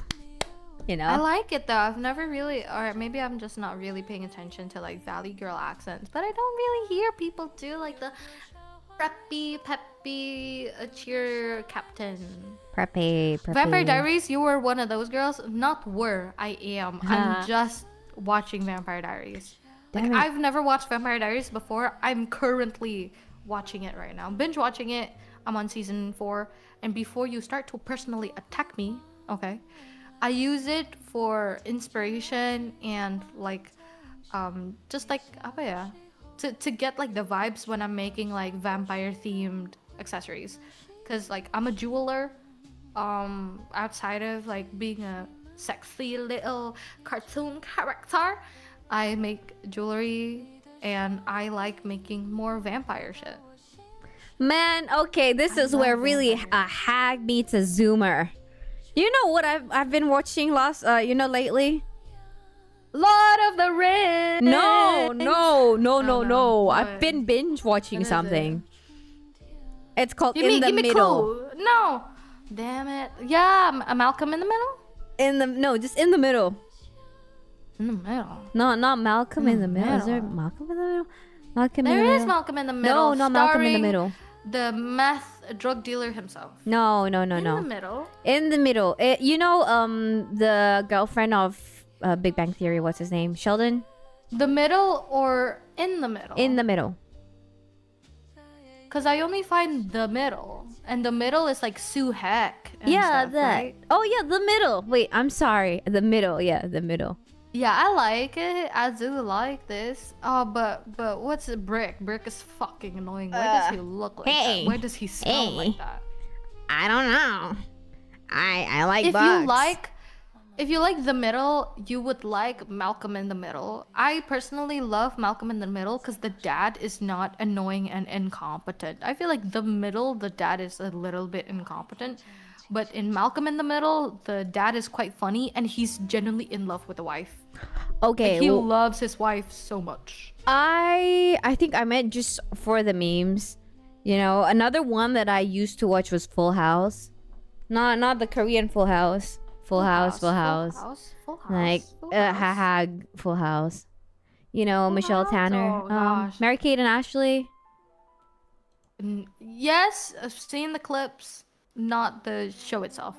You know. I like it though. I've never really, or maybe I'm just not really paying attention to like Valley girl accents, but I don't really hear people do like the preppy, peppy cheer captain. Preppy. Vampire Diaries, you were one of those girls. Not were, I am. I'm just watching Vampire Diaries. Like, Damn it. I've never watched Vampire Diaries before. I'm currently watching it right now. Binge watching it. I'm on season 4. And before you start to personally attack me, okay, I use it for inspiration and like, just like, apa ya? To get like the vibes when I'm making like vampire themed accessories. Cause like I'm a jeweler, outside of like being a sexy little cartoon character, I make jewelry and I like making more vampire shit. Man, okay, this is where really a hag meets a zoomer. You know what I've been watching lately? Lord of the Rings. No. What? I've been binge watching What is it. It's called Give In the me Middle. clue. No. Damn it. Yeah, Malcolm in the Middle? Just in the middle. In the middle. No, not Malcolm in the middle. Is there middle. Malcolm in the middle? Malcolm in There the is middle. Malcolm in the Middle. No, not Malcolm in the starring middle. The meth drug dealer himself. No. In the middle. In the middle. The girlfriend of Big Bang Theory. What's his name? Sheldon. The middle or in the middle? In the middle. Because I only find the middle. And the middle is like Sue Heck. And Yeah, stuff, that. right? Oh yeah, the middle. Wait, I'm sorry. The middle. Yeah, the middle. Yeah, I like it. I do like this. Oh, but what's it? Brick? Brick is fucking annoying. Why does he look like hey, that? Why does he smell hey. like that? I don't know. I like If bugs. if you like the middle, you would like Malcolm in the Middle. I personally love Malcolm in the Middle because the dad is not annoying and incompetent. I feel like the middle, the dad is a little bit incompetent. But in Malcolm in the Middle, the dad is quite funny and he's genuinely in love with the wife. Okay, He well, loves his wife so much. I think I meant just for the memes. You know, another one that I used to watch was Full House. Not the Korean Full House. Full House. Full House. Like Full House. HAG Full House. You know, Michelle House? Tanner. Oh, gosh. Mary Kate and Ashley. Yes, I've seen the clips, not the show itself.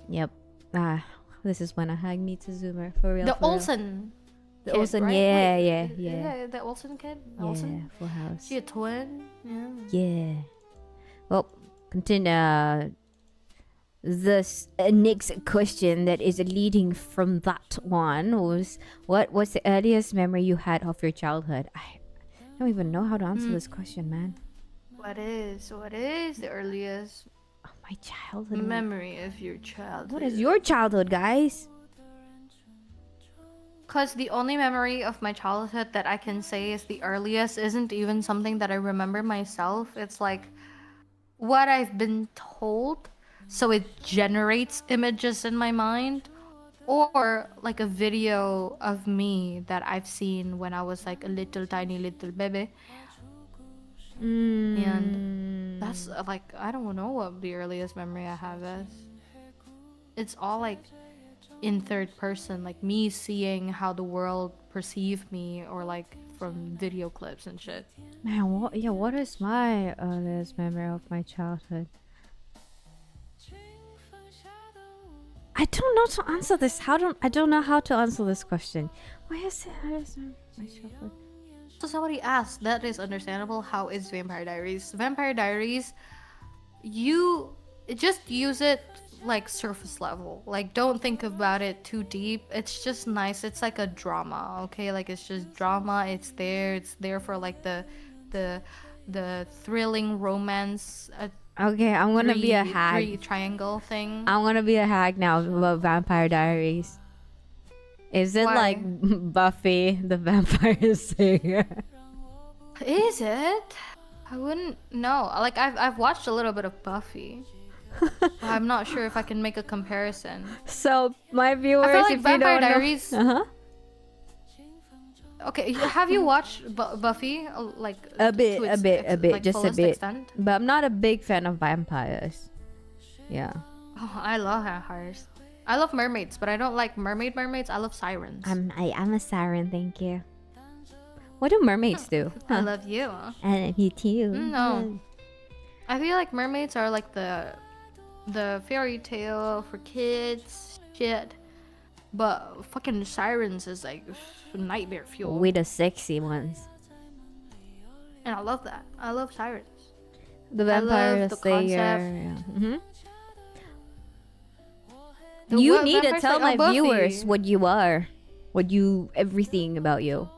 Yep. This is when a hag meets a zoomer for real. The for real. Olsen. The kid, Olsen, right? yeah. Yeah, the Olsen kid. Yeah, Olsen. Full House. She a twin. Yeah. Yeah. Well, continue. This next question that is leading from that one was, what was the earliest memory you had of your childhood? I don't even know how to answer this question, man. What is the earliest Oh, my childhood. memory of your childhood? What is your childhood, guys? Because the only memory of my childhood that I can say is the earliest isn't even something that I remember myself. It's like what I've been told. So it generates images in my mind. Or like a video of me that I've seen when I was like a tiny little baby. And that's like, I don't know what the earliest memory I have is. it's all like in third person, like me seeing how the world perceive me, or like from video clips and shit. Man, what is my earliest memory of my childhood? I don't know to answer this. I don't know how to answer this question. Why is it earliest memory of my childhood? So somebody asked, that is understandable. How is Vampire Diaries? Vampire Diaries, you just use it like surface level. Like, don't think about it too deep. It's just nice. It's like a drama, okay? Like, it's just drama. It's there for like the thrilling romance. Okay, I'm gonna be a hag. Three triangle thing. I'm gonna be a hag now about Vampire Diaries. Is it Why? like Buffy the Vampire Slayer? Is it? I wouldn't know. Like, I've watched a little bit of Buffy. I'm not sure if I can make a comparison. So my viewers, I feel like if Vampire you don't Diaries. know, Okay, have you watched Buffy? Like a bit, like, just a fullest bit. extent? But I'm not a big fan of vampires. Yeah. Oh, I love vampires. I love mermaids, but I don't like mermaids. I love sirens. I'm a siren, thank you. What do mermaids do? I love you. I love you too. No. I feel like mermaids are like the fairy tale for kids shit. But fucking sirens is like nightmare fuel. We the sexy ones. And I love that. I love sirens. The I love Vampire the Slayer. concept. Yeah. The Need to Vampire tell Slayer- my Buffy. viewers what you are. Everything about you.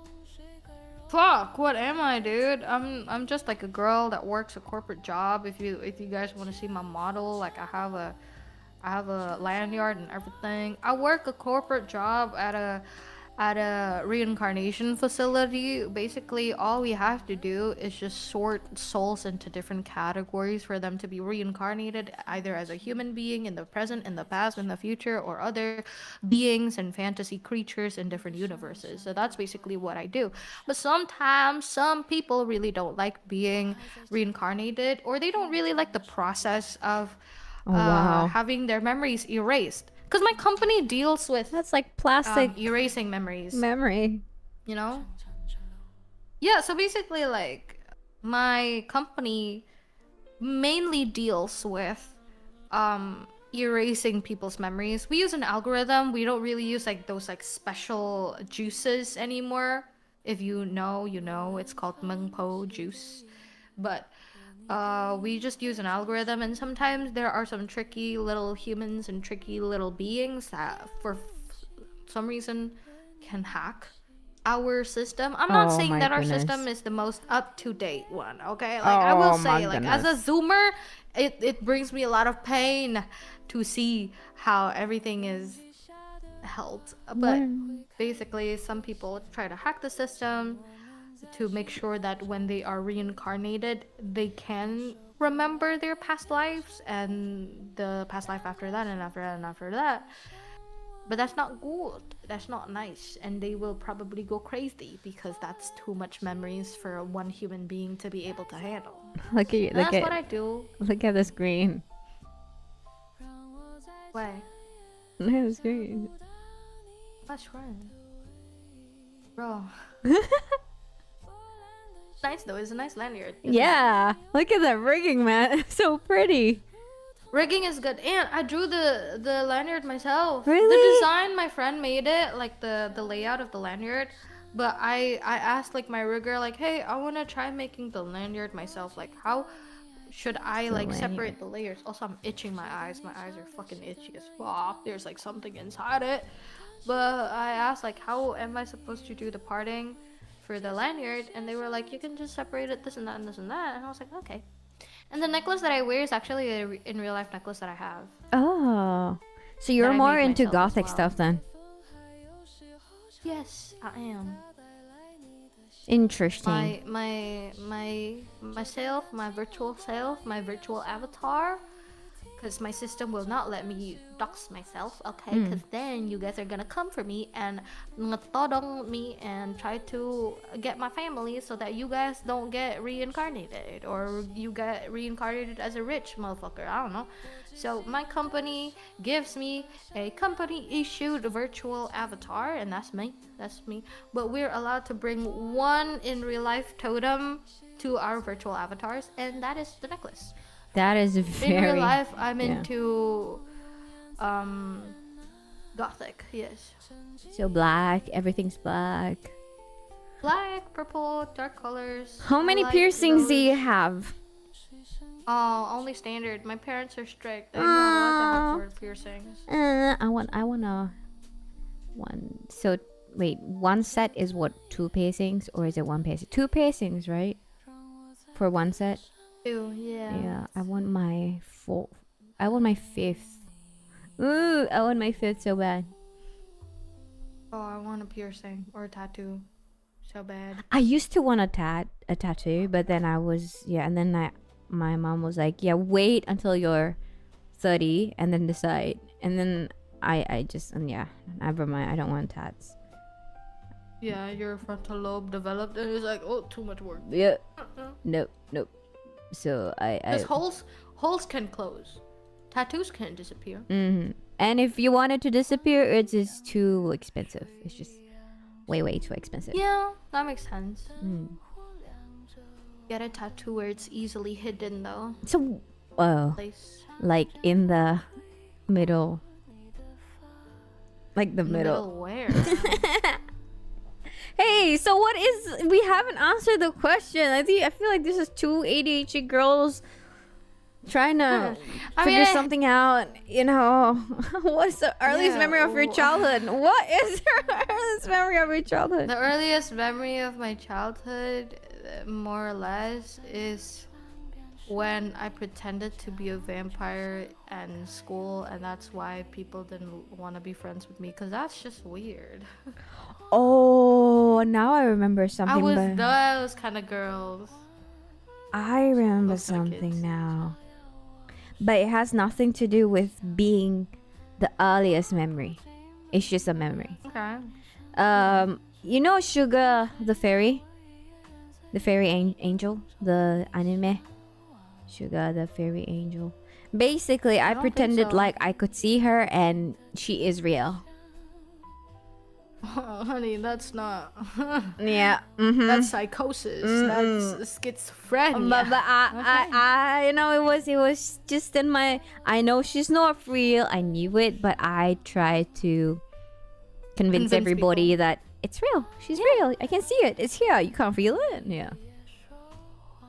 Fuck, what am I, dude? I'm just like a girl that works a corporate job. If you guys want to see my model, like I have a lanyard and everything. I work a corporate job at a reincarnation facility. Basically, all we have to do is just sort souls into different categories for them to be reincarnated either as a human being in the present, in the past, in the future, or other beings and fantasy creatures in different universes. So that's basically what I do. But sometimes some people really don't like being reincarnated, or they don't really like the process of Wow. having their memories erased. Because my company deals with That's like plastic erasing memories, memory. you know? Yeah, so basically, like, my company mainly deals with erasing people's memories. We use an algorithm. We don't really use like those like special juices anymore. If you know, you know. It's called Mengpo juice. But we just use an algorithm, and sometimes there are some tricky little humans and tricky little beings that for some reason can hack our system. I'm not Oh saying my that our goodness. system is the most up-to-date one, okay? Like, I will Oh my say, like, as a goodness. zoomer, it brings me a lot of pain to see how everything is held. But basically, some people try to hack the system to make sure that when they are reincarnated, they can remember their past lives and the past life after that and after that and after that. But that's not good. That's not nice. And they will probably go crazy because that's too much memories for one human being to be able to handle. Look at And that's what I do. look at the screen. Why? Look at the screen. That's right. Bro. Nice though. It's a nice lanyard. isn't it? Yeah. Look at that rigging, man. It's so pretty. Rigging is good, and I drew the lanyard myself. Really? The design, my friend made it, like the layout of the lanyard. But I asked like my rigger, like, hey, I want to try making the lanyard myself. Like, how should I like separate the layers? Also, I'm itching my eyes. My eyes are fucking itchy as fuck. There's like something inside it. But I asked like, how am I supposed to do the parting for the lanyard? And they were like, you can just separate it this and that and this and that. And I was like, okay. And the necklace that I wear is actually a in real life necklace that I have. Oh. So you're That I more made into myself as gothic well. stuff then. Yes, I am. Interesting. My myself, my virtual self, my virtual avatar because my system will not let me dox myself, okay? Because then you guys are gonna come for me and ngetodong me and try to get my family so that you guys don't get reincarnated, or you get reincarnated as a rich motherfucker. I don't know. So my company gives me a company issued virtual avatar, and that's me. But we're allowed to bring one in real life totem to our virtual avatars, and that is the necklace. That is very... In real life, I'm yeah. into gothic, yes. So black, everything's black. Black, purple, dark colors. How many piercings do you have? Oh, only standard. My parents are strict. They're not allowed to have piercings. I want a one. So wait, one set is what, 2 piercings, or is it 1 piercing? 2 piercings, right? For one set. 2, yeah. Yeah, I want my 5th. Ooh, I want my 5th so bad. Oh, I want a piercing or a tattoo, so bad. I used to want a tattoo, but then my mom was like, yeah, wait until you're 30 and then decide. And then I just, never mind, I don't want tats. Yeah, your frontal lobe developed and it's like, oh, too much work. Yeah. Nope. So because holes can close, tattoos can't disappear. And if you want it to disappear, it's just too expensive. It's just way too expensive. Yeah, that makes sense. Get a tattoo where it's easily hidden though. So Place. like in the middle, like the middle. Where? Hey, so what is... We haven't answered the question. I feel like this is 2 ADHD girls trying to figure something out. You know, what's the earliest memory of your childhood? What is your earliest memory of your childhood? The earliest memory of my childhood, more or less, is when I pretended to be a vampire in school, and that's why people didn't want to be friends with me, because that's just weird. Oh, now I remember something. I was those kind of girls. I remember Those kind of something kids. now. But it has nothing to do with being the earliest memory. It's just a memory. Okay. You know Sugar the fairy? The fairy angel? The anime? Sugar the fairy angel. Basically, I don't think pretended so. like I could see her and she is real. Oh, honey, that's not. Yeah. That's psychosis. That's schizophrenia. But I you know, it was just in my... I know she's not real. I knew it, but I tried to convince everybody people. that it's real. She's real. I can see it. It's here. You can't feel it. Yeah.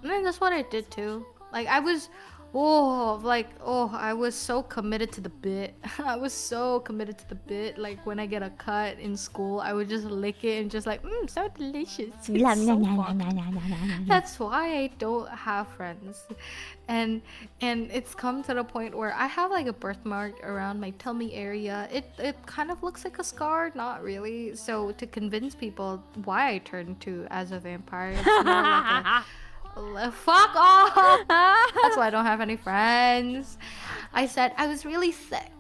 I mean, that's what I did too. Like I was so committed to the bit. I was so committed to the bit. Like when I get a cut in school, I would just lick it and just like, so delicious. It's so fun. That's why I don't have friends. And it's come to the point where I have like a birthmark around my tummy area. It kind of looks like a scar, not really. So to convince people why I turned to as a vampire, it's more like a fuck off. That's why I don't have any friends. I said I was really sick,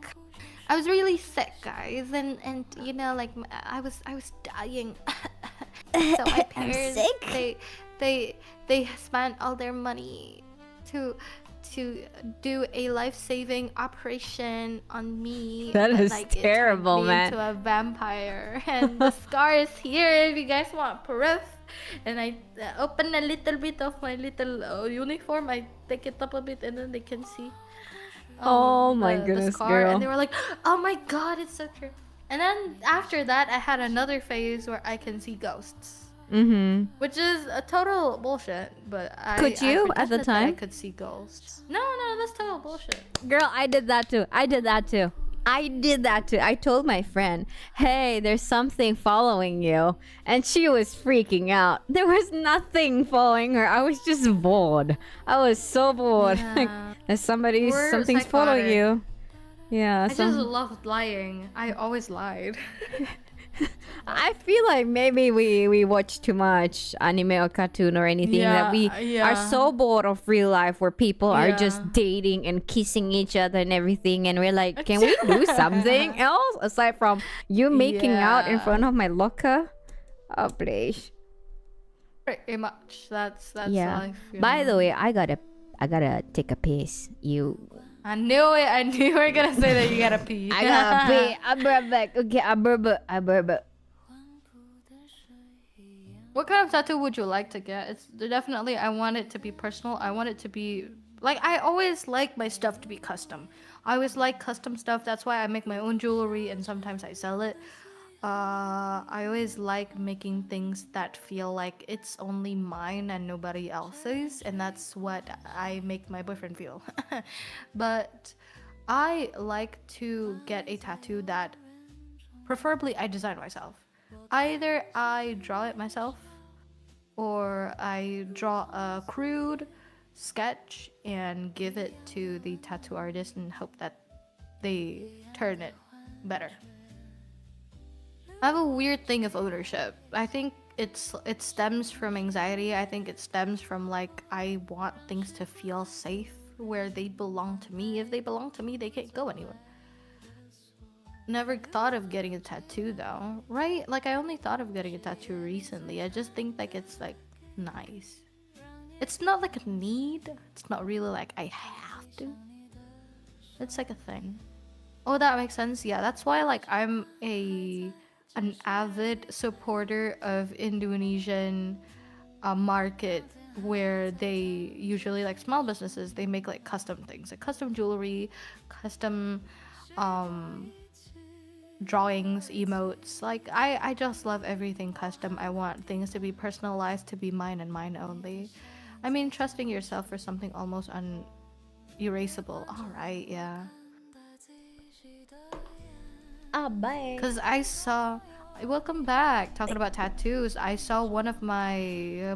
guys, and you know, like I was dying. So my parents, they spent all their money to do a life-saving operation on me. That is like, terrible, it turned me man. into a vampire, and the scar is here if you guys want proof. And I open a little bit of my little uniform. I take it up a bit, and then they can see. Oh my the goodness, scar, girl. And they were like, "Oh my god, it's so true." And then after that, I had another phase where I can see ghosts. Which is a total bullshit. But Could you I at the pretended that time? I could see ghosts. No, that's total bullshit. Girl, I did that too. I told my friend, hey, there's something following you. And she was freaking out. There was nothing following her. I was just bored. I was so bored. Yeah. Like, there's something's psychotic. following you. Yeah. I just loved lying. I always lied. I feel like maybe we watch too much anime or cartoon or anything that we are so bored of real life where people are just dating and kissing each other and everything, and we're like, can we do something else aside from you making out in front of my locker? Oh please. Pretty much. That's Yeah. life. By the way, I gotta take a piss. I knew it. I knew you were gonna say that you gotta pee. I gotta pee. I'll be right back. Okay, I'll be right back. What kind of tattoo would you like to get? It's definitely, I want it to be personal. I want it to be like, I always like my stuff to be custom. I always like custom stuff. That's why I make my own jewelry and sometimes I sell it. I always like making things that feel like it's only mine and nobody else's, and that's what I make my boyfriend feel. But I like to get a tattoo that preferably I design myself. Either I draw it myself or I draw a crude sketch and give it to the tattoo artist and hope that they turn it better. I have a weird thing of ownership. I think it stems from anxiety. I think it stems from like, I want things to feel safe where they belong to me. If they belong to me, they can't go anywhere. Never thought of getting a tattoo though, right? Like, I only thought of getting a tattoo recently. I just think like it's like nice. It's not like a need. It's not really like I have to. It's like a thing. Oh, that makes sense. Yeah, that's why like I'm an avid supporter of Indonesian market, where they usually, like, small businesses, they make like custom things, like custom jewelry, custom drawings, emotes. Like, I just love everything custom. I want things to be personalized, to be mine and mine only. I mean, trusting yourself for something almost unerasable. All right, yeah. Bye. Because I saw, welcome back, talking about tattoos. I saw one of my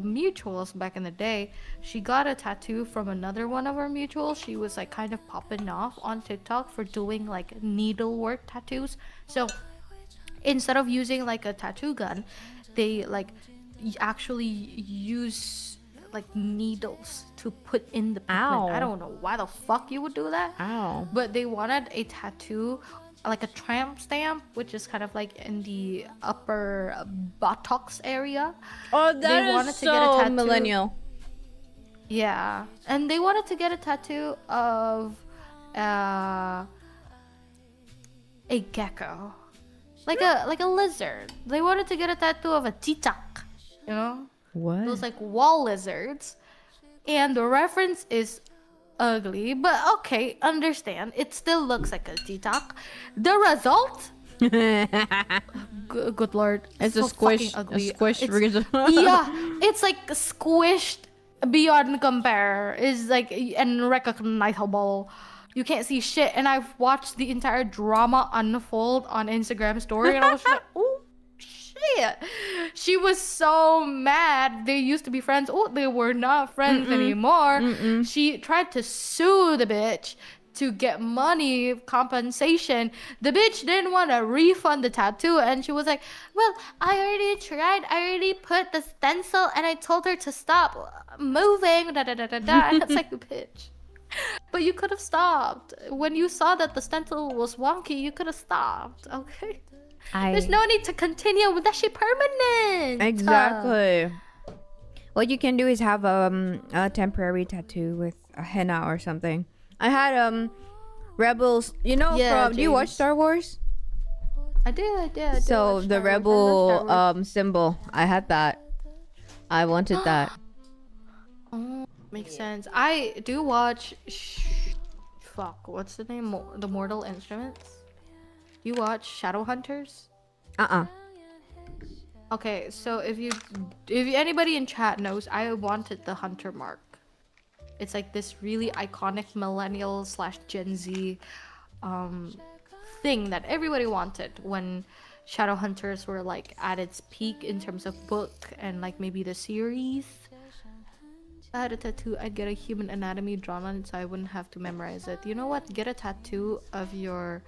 mutuals back in the day. She got a tattoo from another one of our mutuals. She was like kind of popping off on TikTok for doing like needlework tattoos. So instead of using like a tattoo gun, they like actually use like needles to put in the pigment. Ow. I don't know why the fuck you would do that. Ow. But they wanted a tattoo, like a tramp stamp, which is kind of like in the upper buttocks area. Oh, They wanted is to get a so tattoo. millennial. Yeah, and they wanted to get a tattoo of a gecko, like a lizard. They wanted to get a tattoo of a cicak, you know, What? those like wall lizards. And the reference is ugly, but okay, understand. It still looks like a cicak. The result, good lord, It's so a squish. fucking ugly. A squish. Yeah, it's like squished beyond compare. Is like unrecognizable. You can't see shit. And I've watched the entire drama unfold on Instagram story, and I was just like, oh shit. She was so mad. They used to be friends. Oh, they were not friends anymore. She tried to sue the bitch to get money compensation. The bitch didn't want to refund the tattoo, and she was like, well, I already tried. I already put the stencil and I told her to stop moving, da da da da da. And it's like, bitch, but you could have stopped when you saw that the stencil was wonky. You could have stopped. Okay, there's no need to continue with that shit permanent. Exactly. What you can do is have a temporary tattoo with a henna or something. I had Rebels, you know, Yeah, from, do you watch James. Star Wars? I did. So watch the Star Wars. I love rebel Star Wars. symbol, I had that. I wanted that. Oh, makes sense. I do watch. Fuck, what's the name? The Mortal Instruments. You watch Shadowhunters? Okay, so if anybody in chat knows, I wanted the Hunter mark. It's like this really iconic millennial / Gen Z thing that everybody wanted when Shadowhunters were like at its peak in terms of book and like maybe the series. If I had a tattoo, I'd get a human anatomy drawn on it so I wouldn't have to memorize it. You know what? Get a tattoo of your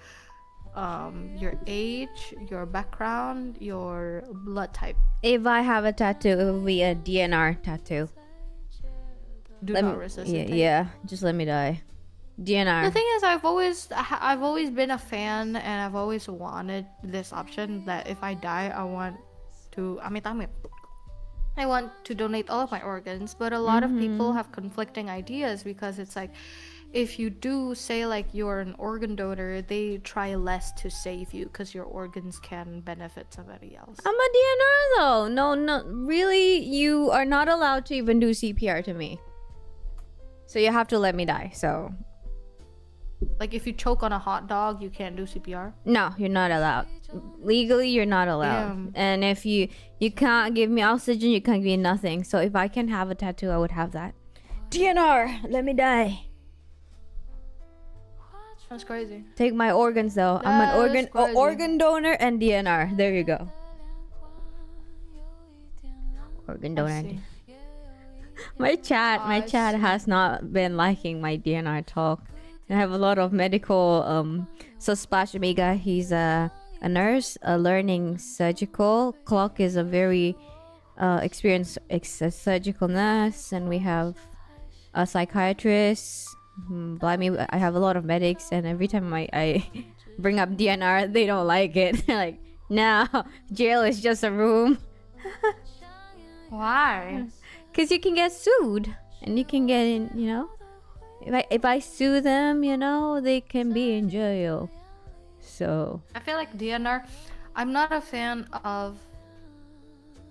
your age, your background, your blood type. If I have a tattoo, it will be a DNR tattoo. Do Let not me, resuscitate. yeah, just let me die. DNR. The thing is, I've always been a fan, and I've always wanted this option that if I die, I want to I want to donate all of my organs. But a lot of people have conflicting ideas, because it's like, if you do say like you're an organ donor, they try less to save you because your organs can benefit somebody else. I'm a DNR though. No, really, you are not allowed to even do CPR to me. So you have to let me die. So Like if you choke on a hot dog, you can't do CPR. no, you're not allowed. Legally, you're not allowed. Damn. And if you can't give me oxygen, you can't give me nothing. So if I can have a tattoo, I would have that. DNR, let me die. That's crazy. Take my organs though. I'm an That's crazy. organ donor and DNR. There you go. Organ donor. I and see. My chat I see. has not been liking my DNR talk. I have a lot of medical so Splash Amiga, he's a nurse, a learning surgical. Clock is a very experienced surgical nurse, and we have a psychiatrist. Blimey, I have a lot of medics, and every time I bring up DNR, they don't like it. Like, no, jail is just a room. Why? Because you can get sued, and you can get in, you know. If I sue them, you know, they can be in jail. So I feel like DNR, I'm not a fan of,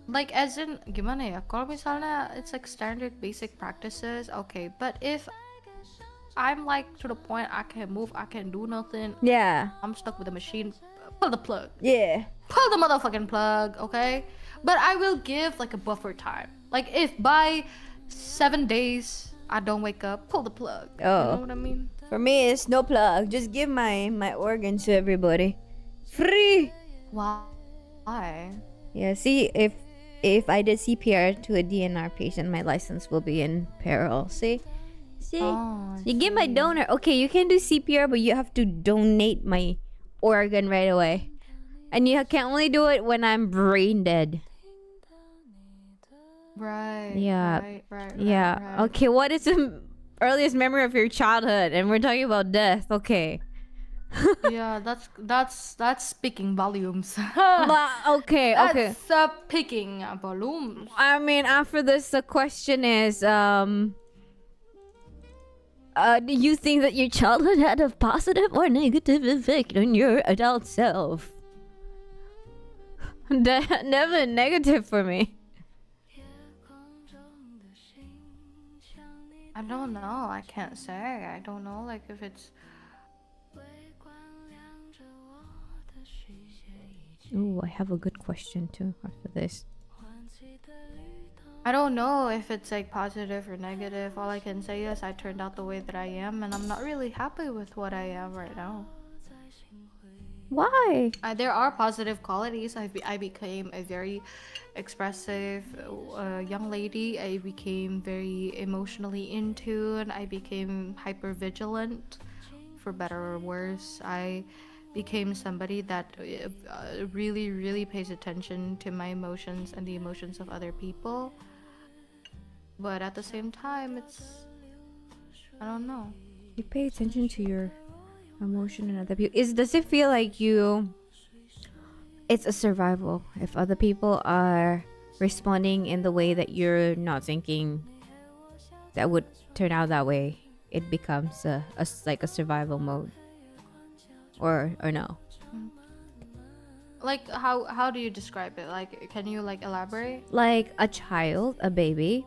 like, as in, gimana ya, kalau misalnya it's like standard basic practices, okay, but if I'm like to the point I can't move, I can't do nothing, yeah, I'm stuck with a machine, pull the plug. yeah. Pull the motherfucking plug, okay? But I will give like a buffer time. Like if by 7 days I don't wake up, pull the plug. You know what I mean? For me, it's no plug. Just give my organs to everybody, free. Why? Yeah. See, if I did CPR to a DNR patient, my license will be in peril. See. Oh, You give my donor. Okay, you can do CPR, but you have to donate my organ right away. And you can only do it when I'm brain dead. right. Yeah. Right. Yeah. Right. Okay, what is the earliest memory of your childhood? And we're talking about death. Okay. Yeah, that's speaking volumes. Okay. That's speaking volumes. I mean, after this, the question is, do you think that your childhood had a positive or negative effect on your adult self? Never negative for me. I don't know. I can't say. I don't know. Like if it's. Ooh, I have a good question too after this. I don't know if it's like positive or negative. All I can say is I turned out the way that I am, and I'm not really happy with what I am right now. Why? There are positive qualities. I became a very expressive young lady. I became very emotionally in tune. I became hyper vigilant, for better or worse. I became somebody that really, really pays attention to my emotions and the emotions of other people. But at the same time, I don't know. You pay attention to your emotion and other people. Does it feel like it's a survival if other people are responding in the way that you're not thinking that would turn out that way? It becomes like a survival mode, or no? Like how do you describe it? Like, can you like elaborate? Like a child, a baby.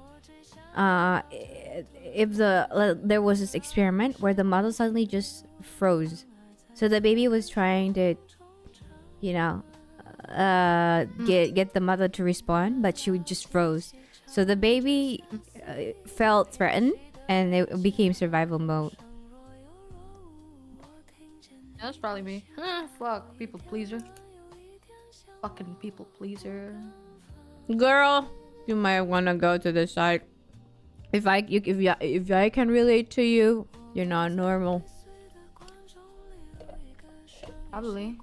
If there was this experiment where the mother suddenly just froze, so the baby was trying to, you know, get the mother to respond, but she just froze. So the baby felt threatened, and it became survival mode. That's probably me. Fuck, people pleaser. Fucking people pleaser. Girl, you might wanna go to the side. If I can relate to you, you're not normal. Probably.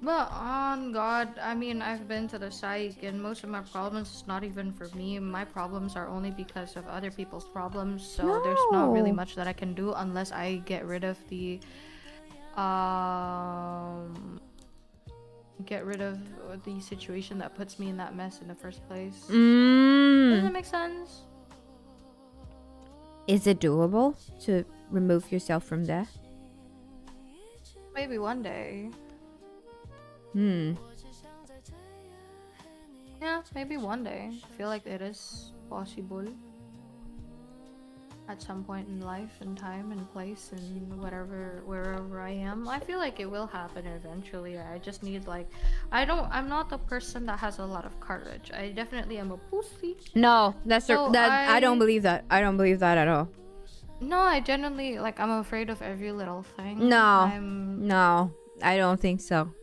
But on God, I mean, I've been to the psych, and most of my problems is not even for me. My problems are only because of other people's problems. So there's not really No. much that I can do unless I get rid of um the situation that puts me in that mess in the first place. Does that make sense? Is it doable to remove yourself from there? Maybe one day. Yeah, maybe one day. I feel like it is possible. At some point in life and time and place and wherever I am. I feel like it will happen eventually. I just need like I'm not the person that has a lot of courage. I definitely am a pussy. No, that's So I don't believe that. I don't believe that at all. No, I genuinely like I'm afraid of every little thing. No, I don't think so.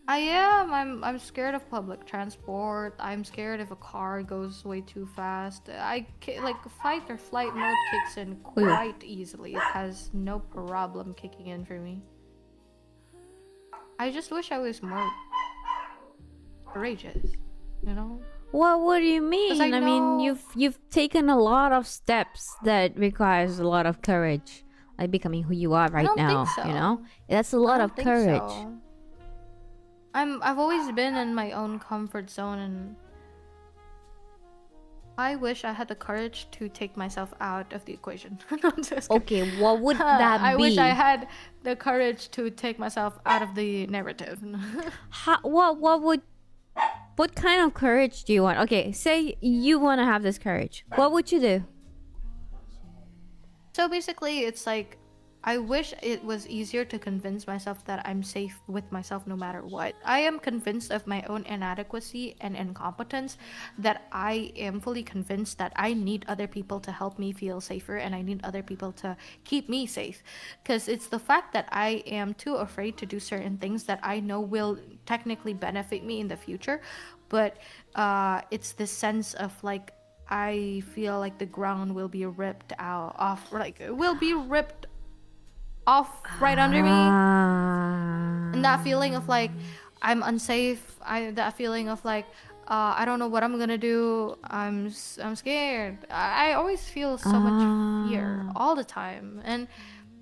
I am. I'm scared of public transport. I'm scared if a car goes way too fast. Like fight or flight mode kicks in quite easily. It has no problem kicking in for me. I just wish I was more courageous, you know? What do you mean? I mean, you've taken a lot of steps that requires a lot of courage, like becoming who you are right now. Think so. You know, that's a lot of courage. So. I've always been in my own comfort zone, and I wish I had the courage to take myself out of the equation. Okay, what would that be? I wish I had the courage to take myself out of the narrative. What kind of courage do you want? Okay, say you want to have this courage. What would you do? So basically, it's like I wish it was easier to convince myself that I'm safe with myself no matter what. I am convinced of my own inadequacy and incompetence, that I am fully convinced that I need other people to help me feel safer, and I need other people to keep me safe. Because it's the fact that I am too afraid to do certain things that I know will technically benefit me in the future. But it's this sense of like, I feel like the ground will be ripped off, like it will be ripped off right under me, and that feeling of like I'm unsafe, that feeling of like I don't know what I'm gonna do, I'm scared. I always feel so much fear all the time. And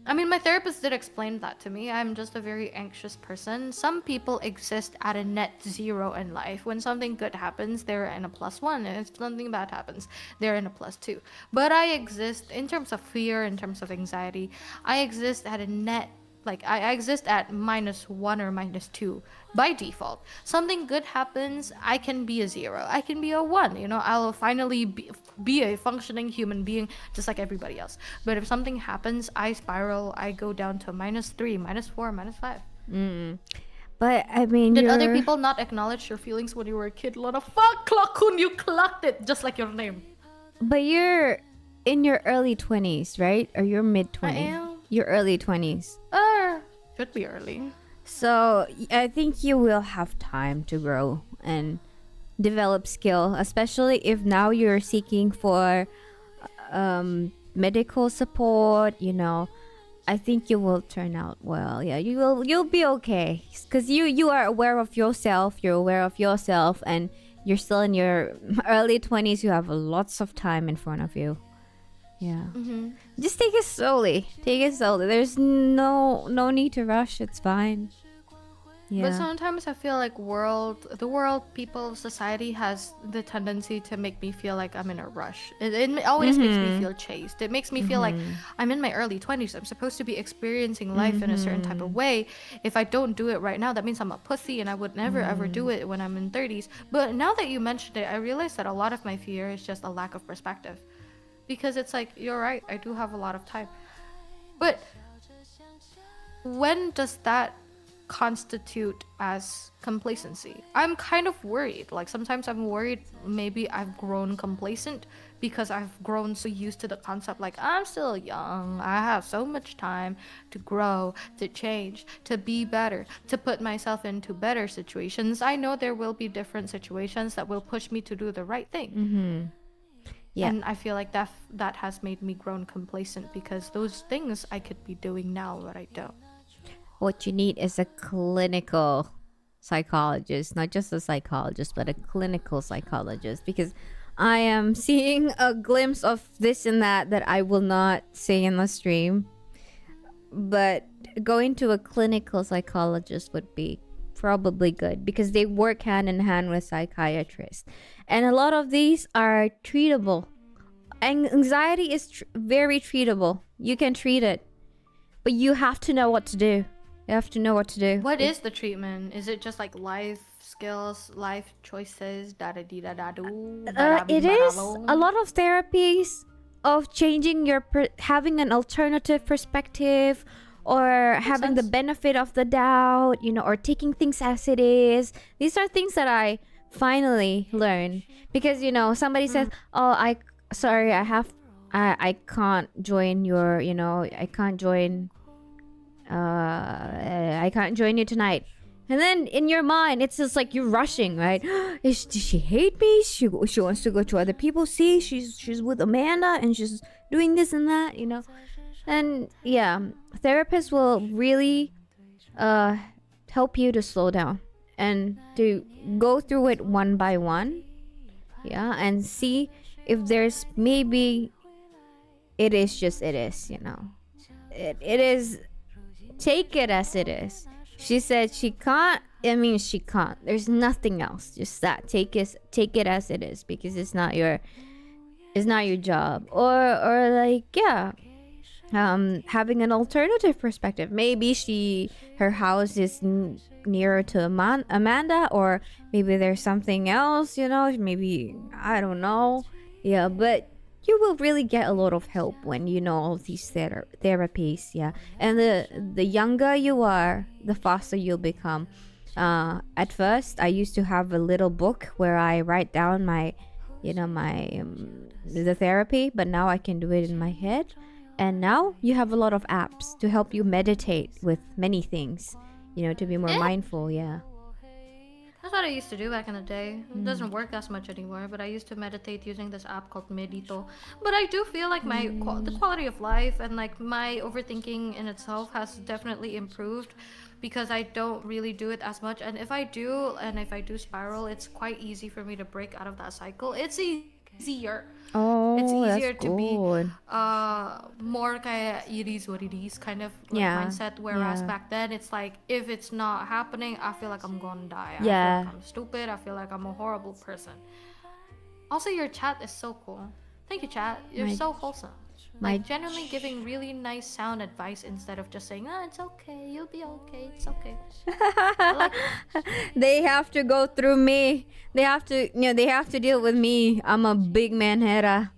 I mean, my therapist did explain that to me. I'm just a very anxious person. Some people exist at a net zero in life. When something good happens, they're in a +1. And if something bad happens, they're in a +2. But I exist, in terms of fear, in terms of anxiety, I exist at a net, like I exist at -1 or -2 by default. Something good happens, I can be a 0. I can be a 1. You know, I'll finally be a functioning human being just like everybody else. But if something happens, I spiral. I go down to -3, -4, -5. But I mean, did other people not acknowledge your feelings when you were a kid? Lona, fuck, Clockun, you clocked it just like your name. But you're in your early 20s, right? Or your mid 20s? I am. Your early 20s. Should be early. So I think you will have time to grow and develop skill, especially if now you're seeking for medical support. You know, I think you will turn out well. Yeah, you'll be okay, because you are aware of yourself. You're aware of yourself, and you're still in your early 20s. You have lots of time in front of you. Yeah. Just take it slowly. There's no need to rush. It's fine. Yeah. But sometimes I feel like the world, people, society has the tendency to make me feel like I'm in a rush. It always makes me feel chased. It makes me feel like I'm in my early 20s. I'm supposed to be experiencing life in a certain type of way. If I don't do it right now, that means I'm a pussy, and I would never ever do it when I'm in 30s. But now that you mentioned it, I realize that a lot of my fear is just a lack of perspective. Because it's like, you're right, I do have a lot of time. But when does that constitute as complacency? I'm kind of worried. Like, sometimes I'm worried maybe I've grown complacent because I've grown so used to the concept like, I'm still young, I have so much time to grow, to change, to be better, to put myself into better situations. I know there will be different situations that will push me to do the right thing. Yeah. And I feel like that has made me grown complacent, because those things I could be doing now, but I don't. what you need is a clinical psychologist, not just a psychologist, but a clinical psychologist, because I am seeing a glimpse of this and that I will not say in the stream. But going to a clinical psychologist would be probably good because they work hand in hand with psychiatrists. And a lot of these are treatable. Anxiety is very treatable. You can treat it. But you have to know what to do. You have to know what to do. What is the treatment? Is it just like life skills, life choices, It is a lot of therapies of changing your having an alternative perspective, or having the benefit of the doubt, you know, or taking things as it is. These are things that I finally learned because, you know, somebody says, "Oh, I can't join your, you know, I can't join you tonight." And then in your mind, it's just like you're rushing, right? Does she hate me? She wants to go to other people. See, she's with Amanda and she's doing this and that, you know. And yeah, therapists will really help you to slow down and to go through it one by one. Yeah, and see if there's maybe it is, you know. It is, take it as it is. She said she can't. She can't. There's nothing else. Just that. Take it as it is because it's not your job. Or like, yeah, having an alternative perspective. Maybe her house is nearer to Amanda, or maybe there's something else. You know, maybe I don't know. Yeah, but you will really get a lot of help when you know all these therapies. Yeah, and the younger you are, the faster you'll become. At first, I used to have a little book where I write down my the therapy, but now I can do it in my head. And now you have a lot of apps to help you meditate with many things, you know, to be more mindful. Yeah. That's what I used to do back in the day. It doesn't work as much anymore, but I used to meditate using this app called Medito. But I do feel like the quality of life and like my overthinking in itself has definitely improved because I don't really do it as much. And if I do spiral, it's quite easy for me to break out of that cycle. It's easier. Oh, it's easier that's to be good. more kaya it is what it is kind of like mindset, whereas back then it's like if it's not happening I feel like I'm gonna die. I feel like I'm stupid. I feel like I'm a horrible person. Also, your chat is so cool. Thank you, chat. You're so wholesome. Like genuinely giving really nice sound advice instead of just saying, it's okay, you'll be okay, it's okay. I like it. They have to go through me. They have to deal with me. I'm a big manhera.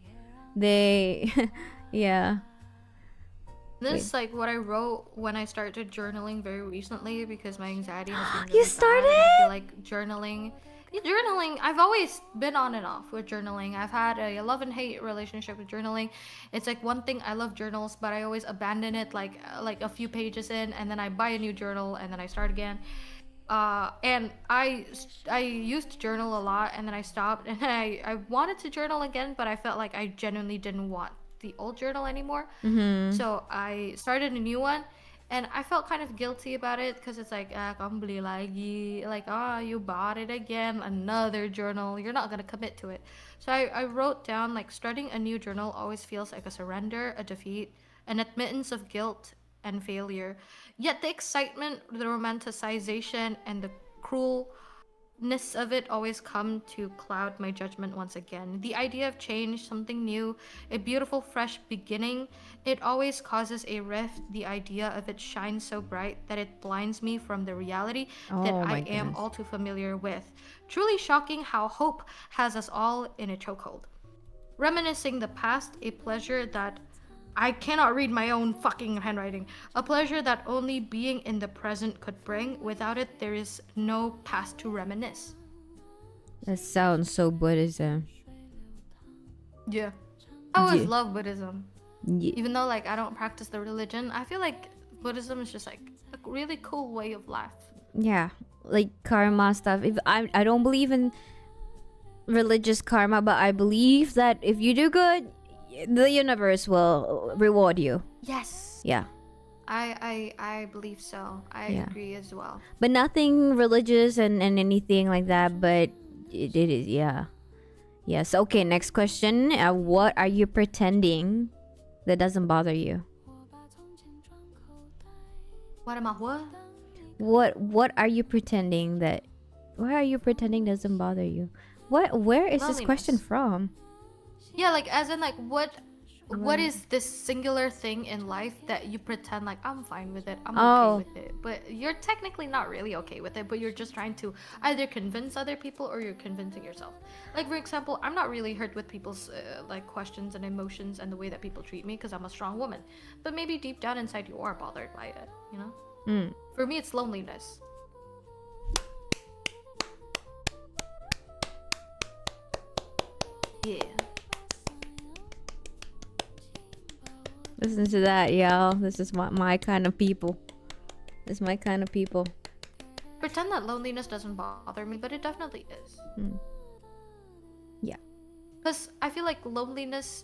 They yeah. This is like what I wrote when I started journaling very recently because my anxiety has been really You bad, started? and I feel like journaling, I've always been on and off with journaling. I've had a love and hate relationship with journaling. It's like one thing, I love journals, but I always abandon it like a few pages in, and then I buy a new journal and then I start again. And I used to journal a lot and then I stopped, and I wanted to journal again, but I felt like I genuinely didn't want the old journal anymore. So I started a new one. And I felt kind of guilty about it because it's like, kamu beli lagi, like, you bought it again, another journal, you're not going to commit to it. So I wrote down, like, starting a new journal always feels like a surrender, a defeat, an admittance of guilt and failure. Yet the excitement, the romanticization, and the cruelness of it always come to cloud my judgment once again. The idea of change, something new, a beautiful fresh beginning, it always causes a rift. The idea of it shines so bright that it blinds me from the reality that I am all too familiar with. Truly shocking how hope has us all in a chokehold. Reminiscing the past, a pleasure that I cannot read my own fucking handwriting. A pleasure that only being in the present could bring. Without it, there is no past to reminisce. That sounds so Buddhism. Yeah. I always love Buddhism. Yeah. Even though like I don't practice the religion, I feel like Buddhism is just like a really cool way of life. Yeah, like karma stuff. If I don't believe in religious karma, but I believe that if you do good, the universe will reward you. Yes. Yeah, I believe so. I Yeah. agree as well. But nothing religious and anything like that. But it is, yeah. Yes. Okay. Next question. What are you pretending that doesn't bother you? What am I? What? What are you pretending that? What are you pretending doesn't bother you? What? Where is this question Loneliness. from? Yeah, like as in like what is this singular thing in life that you pretend like I'm fine with it, I'm okay Oh, with it, but you're technically not really okay with it, but you're just trying to either convince other people or you're convincing yourself. Like for example, I'm not really hurt with people's like questions and emotions and the way that people treat me because I'm a strong woman, but maybe deep down inside you are bothered by it, you know? mm. For me, it's loneliness. Yeah. Listen to that, y'all. This is my kind of people. This is my kind of people. Pretend that loneliness doesn't bother me, but it definitely is. Mm. Yeah. Because I feel like loneliness,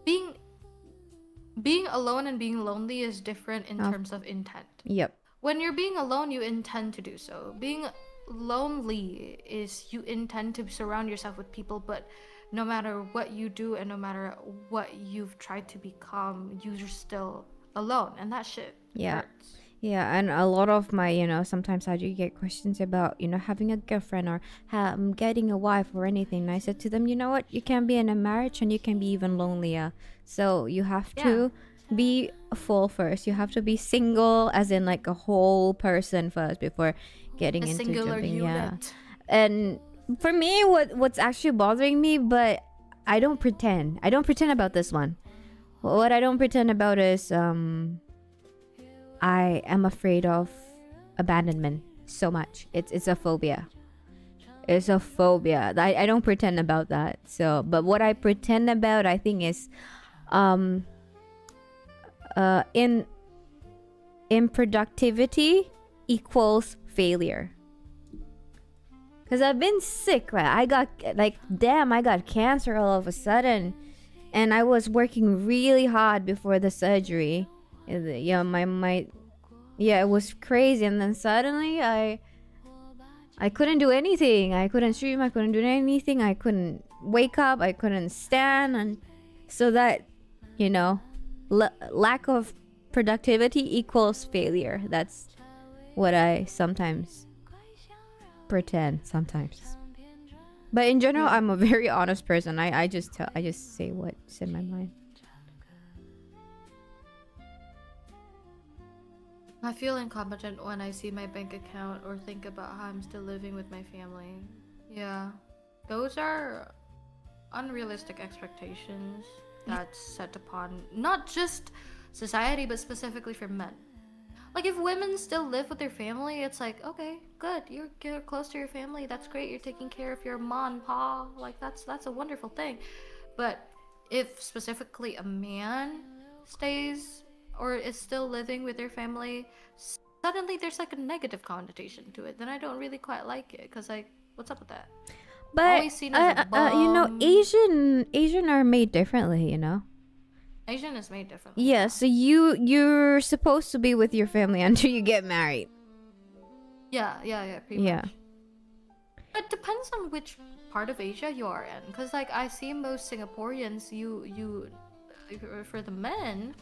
being alone and being lonely is different in terms of intent. Yep. When you're being alone, you intend to do so. Being lonely is you intend to surround yourself with people, but no matter what you do and no matter what you've tried to become, you're still alone, and that shit hurts. Yeah, and a lot of my, sometimes I do get questions about, having a girlfriend or getting a wife or anything. And I said to them, you know what? You can be in a marriage and you can be even lonelier. So you have to be full first. You have to be single, as in like a whole person first before getting A into singular jumping. unit. Yeah. And for me, what's actually bothering me, but I don't pretend. I don't pretend about this one. What I don't pretend about is I am afraid of abandonment so much. It's a phobia. It's a phobia. I don't pretend about that. So, but what I pretend about, I think, is improductivity equals failure. Because I've been sick, right? I got I got cancer all of a sudden, and I was working really hard before the surgery. Yeah, it was crazy, and then suddenly I couldn't do anything. I couldn't stream. I couldn't do anything. I couldn't wake up. I couldn't stand, and so that, lack of productivity equals failure. That's what I sometimes pretend sometimes. But in general, I'm a very honest person. I just say what's in my mind. I feel incompetent when I see my bank account or think about how I'm still living with my family. Yeah. Those are unrealistic expectations that's set upon not just society, but specifically for men. Like, if women still live with their family, it's like, okay, good, you're close to your family, that's great, you're taking care of your ma and pa, like, that's a wonderful thing. But if specifically a man stays or is still living with their family, suddenly there's like a negative connotation to it, then I don't really quite like it, because like, what's up with that? But Always seen as a bum. Asian are made differently, Asian is made differently. Yeah, so you're supposed to be with your family until you get married. Yeah, pretty much. It depends on which part of Asia you are in, because like I see most Singaporeans, you for the men,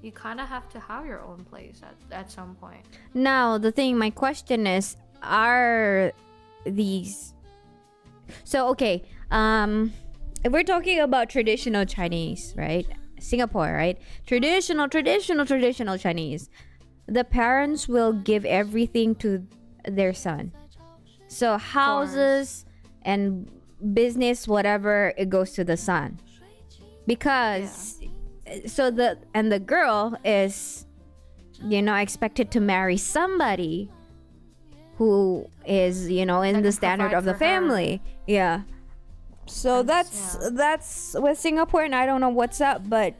you kind of have to have your own place at some point. Now, my question is, are these... So, okay, if we're talking about traditional Chinese, right? Singapore, right? Traditional Chinese. The parents will give everything to their son. So houses and business, whatever, it goes to the son. Because the girl is, expected to marry somebody who is, in the standard of the family. Yeah. So that's with Singapore, and I don't know what's up, but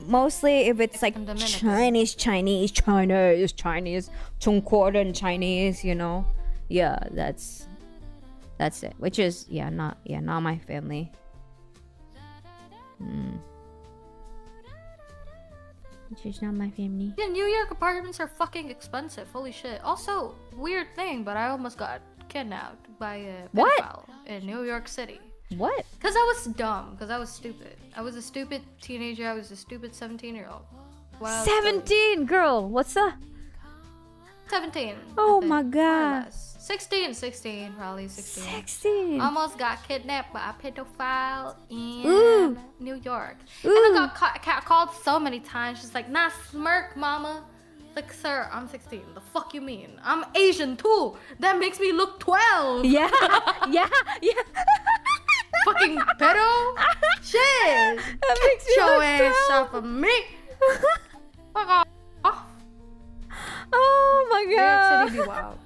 mostly if it's like Chinese, Chongquan Chinese, yeah, that's it. Which is not my family. She's not my family. Yeah, New York apartments are fucking expensive. Holy shit. Also, weird thing, but I almost got kidnapped by a What? pedophile in New York City. What? Because I was dumb. Because I was stupid. I was a stupid teenager. I was a stupid 17-year-old. 17, girl. What's up? 17. Oh I think, my more or god. less. 16, probably 16. 16. Almost got kidnapped by a pedophile in Ooh. New York. Ooh. And I got called so many times. She's like, nah, smirk, mama. Like, sir, I'm 16. The fuck you mean? I'm Asian too. That makes me look 12. Yeah. Yeah. Yeah. Fucking pedo. Shit. That makes me Show look ass 12. off of me. Fuck off. Oh my New York god. City be wild.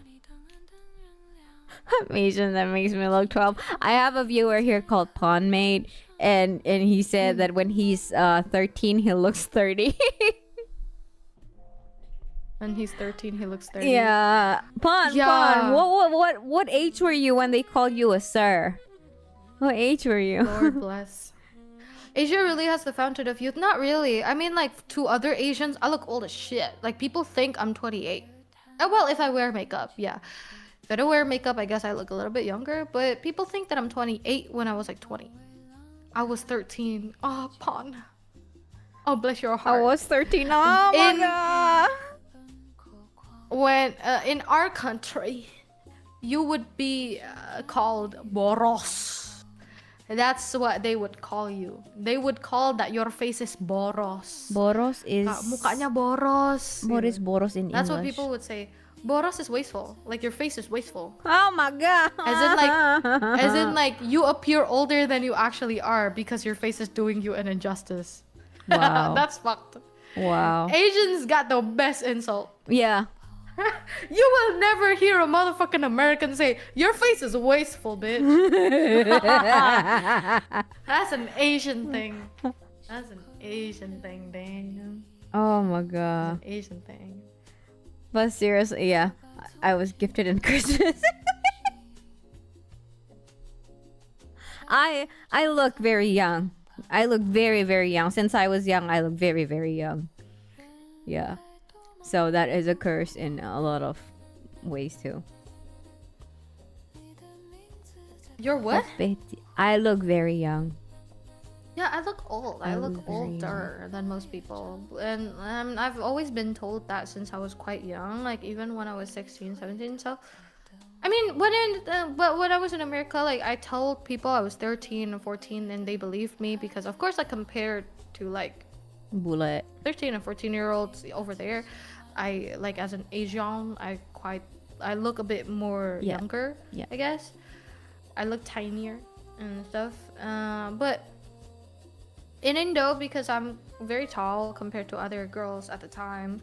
I'm Asian, that makes me look 12. I have a viewer here called Pawnmate, and he said that when he's 13 he looks 30. When he's 13, he looks 30. Yeah. Pawn. What age were you when they called you a sir? What age were you? Lord bless. Asia really has the fountain of youth. Not really. I mean, like, to other Asians, I look old as shit. Like, people think I'm 28. Well, if I wear makeup, yeah. If I don't wear makeup, I guess I look a little bit younger. But people think that I'm 28 when I was like 20. I was 13. Oh, Pawn. Oh, bless your I heart. was 13. Oh my In- god. When, in our country, you would be called boros. That's what they would call you. They would call that your face is boros. Boros is... Mukanya boros. What is boros in That's what English? people would say. Boros is wasteful. Like your face is wasteful. Oh my god. As in like you appear older than you actually are because your face is doing you an injustice. Wow. That's fucked. Wow. Asians got the best insult. Yeah. You will never hear a motherfucking American say, your face is wasteful, bitch. That's an Asian thing. That's an Asian thing, damn. Oh my god. Asian thing. But seriously, yeah. I was gifted in Christmas. I look very young. I look very, very young. Since I was young, I look very, very young. Yeah. So that is a curse in a lot of ways too. You're what? I look very young. Yeah, I look old. I look look very older than most people. And I've always been told that since I was quite young, like even when I was 16, 17. So, I mean, when I was in America, like I told people I was 13 or 14 and they believed me because of course, like compared to like Bullet. 13 and 14-year-olds over there, I like as an Asian, I look a bit more Yeah. younger, Yeah. I guess. I look tinier and stuff. But in Indo, because I'm very tall compared to other girls at the time,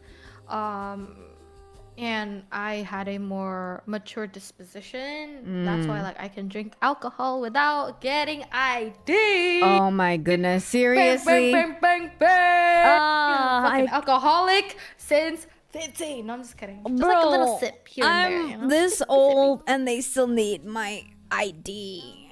and I had a more mature disposition. That's why like I can drink alcohol without getting ID. Oh my goodness. Seriously? Bang, bang, bang, bang. Ah, Fucking I- alcoholic since 15. No, I'm just kidding. Just Bro, like a little sip here and I'm there. You know? this old and they still need my ID.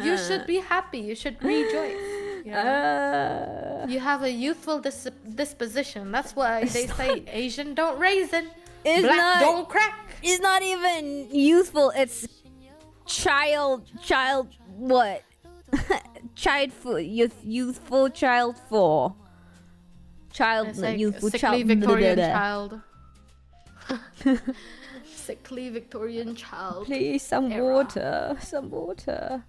You should be happy. You should rejoice. You know? You have a youthful disposition. That's why they say Asian don't raisin, It's black not- don't crack. It's not even youthful. It's child what? Childful, youthful, childful. It's like Youthful sickly child. Victorian child. Sickly Victorian child. Please, some Era. water. Some water.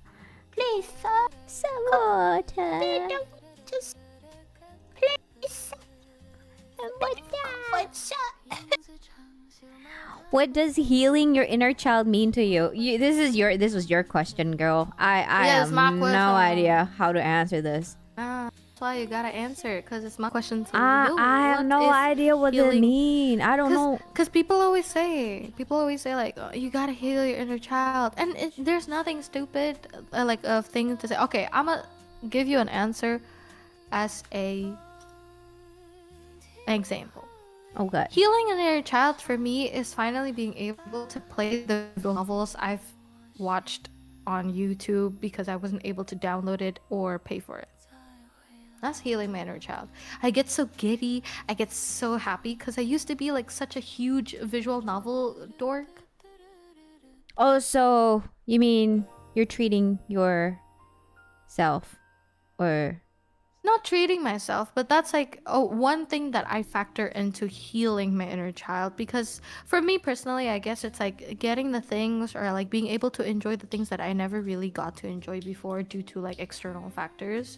Please, sir. Some water. Just please. What does healing your inner child mean to you? This was your question, girl. I Yeah, it's have my no question. idea how to answer this. That's why you gotta answer it, cause it's my question to you. I have What no is idea what healing? it mean. I don't know. Cause people always say like, oh, you gotta heal your inner child, and there's nothing stupid like of thing to say. Okay, I'ma give you an answer as an example. Okay. Healing an inner child for me is finally being able to play the visual novels I've watched on YouTube because I wasn't able to download it or pay for it. That's healing my inner child. I get so giddy. I get so happy because I used to be like such a huge visual novel dork. Oh, so you mean you're treating yourself, or Not treating myself, but that's like one thing that I factor into healing my inner child. Because for me personally, I guess it's like getting the things or like being able to enjoy the things that I never really got to enjoy before due to like external factors.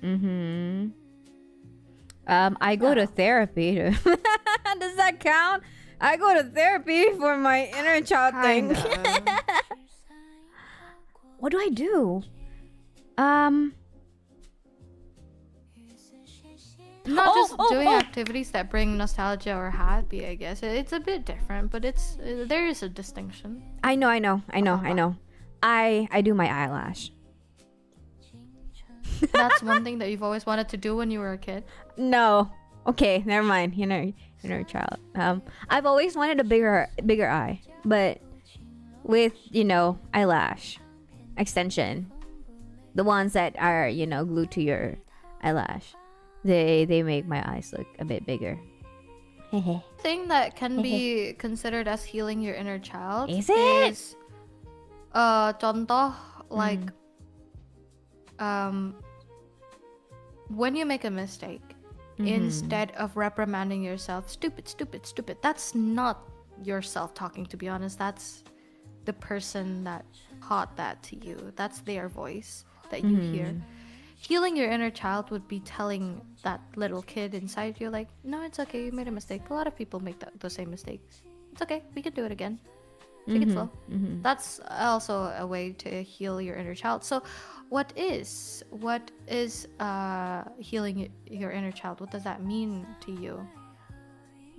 I go to therapy. Does that count? I go to therapy for my inner child thing. Kinda. What do I do? Not just doing activities that bring nostalgia or happy, I guess. It's a bit different, but there is a distinction. I know. I do my eyelash. That's one thing that you've always wanted to do when you were a kid. No. Okay, never mind. Inner child. I've always wanted a bigger eye, but with eyelash extension, the ones that are glued to your eyelash, they make my eyes look a bit bigger. Thing that can be considered as healing your inner child Is it? Contoh like when you make a mistake, instead of reprimanding yourself, stupid, that's not yourself talking, to be honest. That's the person that taught that to you. That's their voice that you hear. Healing your inner child would be telling that little kid inside you, like, no, it's okay, you made a mistake. A lot of people make those same mistakes. It's okay, we can do it again. Take it slow. That's also a way to heal your inner child. So what is healing your inner child? What does that mean to you?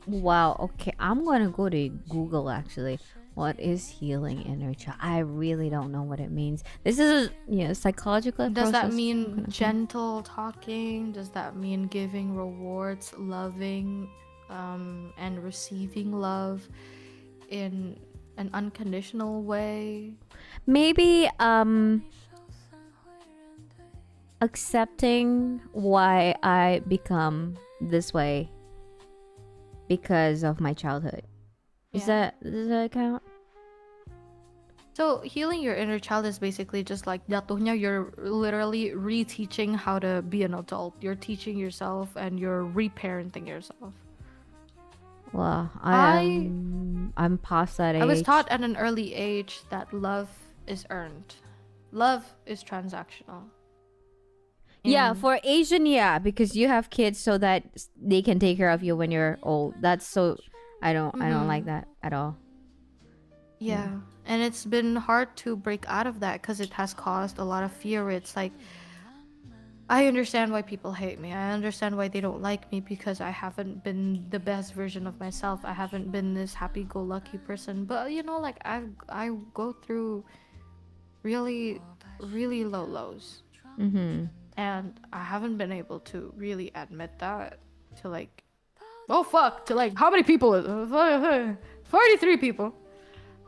Wow. Okay, I'm gonna go to Google actually. What is healing inner child? I really don't know what it means. This is a psychological Does process. that mean gentle talking? Does that mean giving rewards, loving, and receiving love in an unconditional way? Maybe accepting why I become this way because of my childhood. Does that count? So healing your inner child is basically just like jatuhnya you're literally reteaching how to be an adult. You're teaching yourself and you're reparenting yourself. Well, I'm past that age. I was taught at an early age that love is earned. Love is transactional. Yeah, for Asian, because you have kids so that they can take care of you when you're old. That's so I don't like that at all. Yeah. And it's been hard to break out of that because it has caused a lot of fear. It's like, I understand why people hate me. I understand why they don't like me because I haven't been the best version of myself. I haven't been this happy-go-lucky person. But like I go through really, really low lows. And I haven't been able to really admit that to like, oh fuck, to like how many people? 43 people.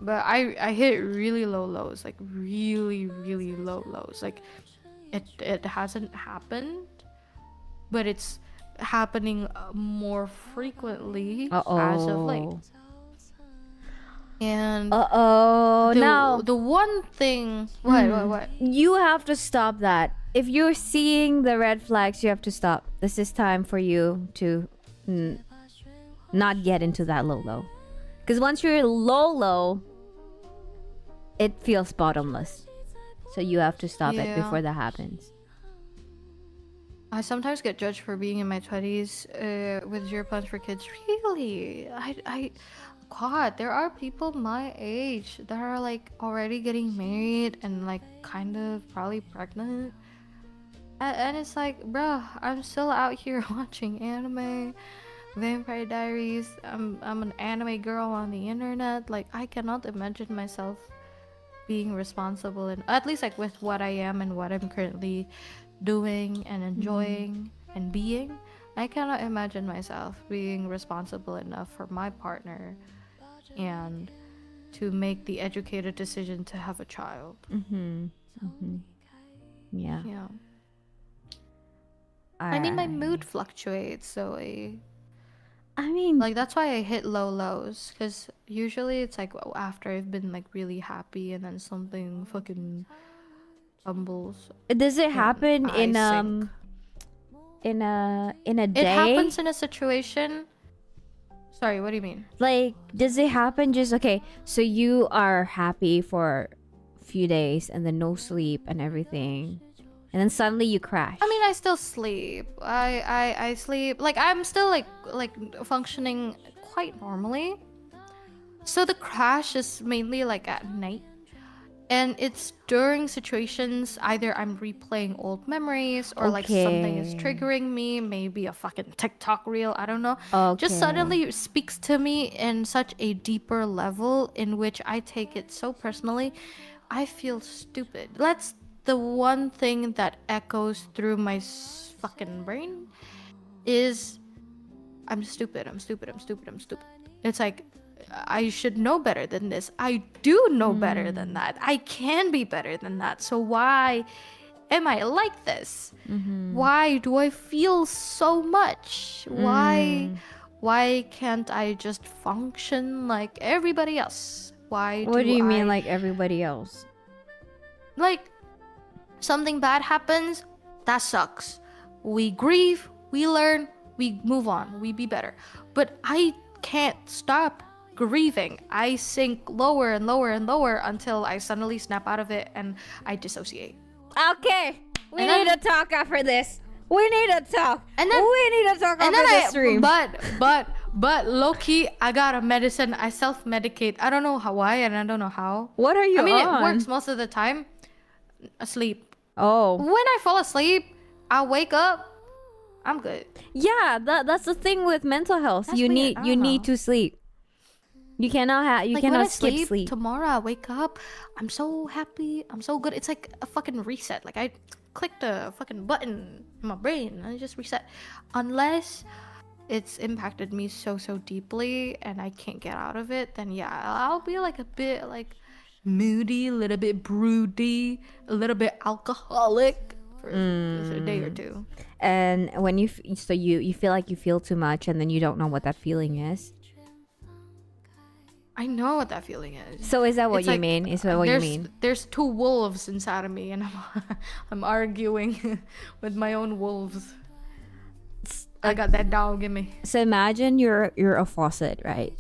But I hit really low lows, like really, really low lows. Like it hasn't happened, but it's happening more frequently as of late. And now the one thing, what? You have to stop that. If you're seeing the red flags, you have to stop. This is time for you to not get into that low. Because once you're low, it feels bottomless. So you have to stop it before that happens. I sometimes get judged for being in my 20s with 0 plans for kids. Really? God, there are people my age that are like already getting married and like kind of probably pregnant. And it's like, bruh, I'm still out here watching anime, Vampire Diaries. I'm an anime girl on the internet. Like, I cannot imagine myself being responsible, and at least like with what I am and what I'm currently doing and enjoying and being. I cannot imagine myself being responsible enough for my partner and to make the educated decision to have a child. Yeah. I mean, my mood fluctuates, so I mean, like that's why I hit low lows, because usually it's like after I've been like really happy and then something fucking tumbles. does it and happen I sink. in a It day? happens in a situation. Sorry, what do you mean? Like, does it happen just okay? So you are happy for a few days and then no sleep and everything, and then suddenly you crash. I mean, I still sleep. I sleep. Like I'm still like functioning quite normally. So the crash is mainly like at night. And it's during situations either I'm replaying old memories or like something is Okay. triggering me, maybe a fucking TikTok reel, I don't know. Just Okay. suddenly speaks to me in such a deeper level in which I take it so personally. I feel stupid. That's the one thing that echoes through my fucking brain is I'm stupid, I'm stupid, I'm stupid, I'm stupid. It's like I should know better than this. I do know better than that. I can be better than that. So why am I like this? Why do I feel so much? Why can't I just function like everybody else? Why What do you I mean, like everybody else? like something bad happens? That sucks. We grieve, we learn, we move on, we be better. But I can't stop grieving. I sink lower and lower and lower until I suddenly snap out of it and I dissociate. Okay, we And need then- to talk after this. We need to talk. And then- we need to talk And after then this stream. but low key, I got a medicine. I self medicate. I don't know why, and I don't know how. What are you I mean, on? it works most of the time. Asleep. Oh, When I fall asleep, I wake up. I'm good. yeah. That's the thing with mental health. That's you weird. I need don't know. to sleep. You cannot have. You Like when cannot I skip sleep. tomorrow, I wake up. I'm so happy. I'm so good. It's like a fucking reset. Like I clicked a fucking button in my brain and I just reset. Unless it's impacted me so deeply and I can't get out of it, then yeah, I'll be like a bit like moody, a little bit broody, a little bit alcoholic for a day or two. And when you so you feel like you feel too much, and then you don't know what that feeling is. I know what that feeling is. So is that what It's you like, mean? Is that what you mean? There's two wolves inside of me, and I'm arguing with my own wolves. I got that dog in me. So imagine you're a faucet, right?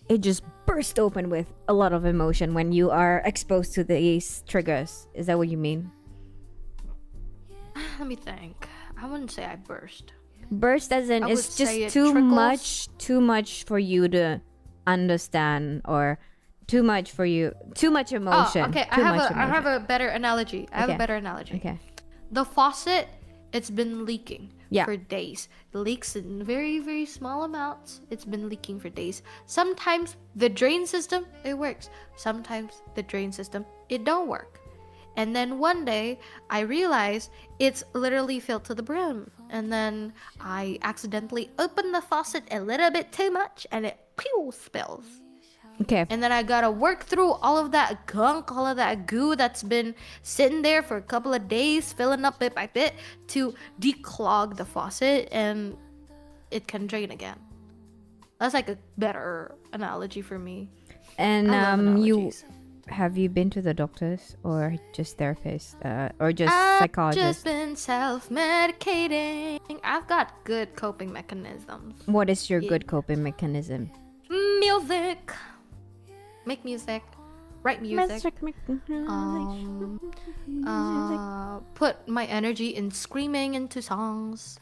It just burst open with a lot of emotion when you are exposed to these triggers. Is that what you mean? Let me think. I wouldn't say I burst. Burst as in I it's would just say it too trickles. much for you to understand, or too much emotion. Oh, okay. Too I much have emotion. a better analogy. I have Okay. a better analogy. Okay. The faucet, it's been leaking Yeah. for days. It leaks in very small amounts. It's been leaking for days. Sometimes the drain system, it works. Sometimes the drain system, it don't work. And then one day I realize it's literally filled to the brim. And then I accidentally open the faucet a little bit too much and it pew spills. Okay. And then I gotta work through all of that gunk, all of that goo that's been sitting there for a couple of days, filling up bit by bit to declog the faucet and it can drain again. That's like a better analogy for me. And I love you analogies. have you been to the doctors or just therapists or just I've psychologists? just been self-medicating. I've got good coping mechanisms. What is your good coping mechanism? Music. Make music. Write music. Put my energy in screaming into songs.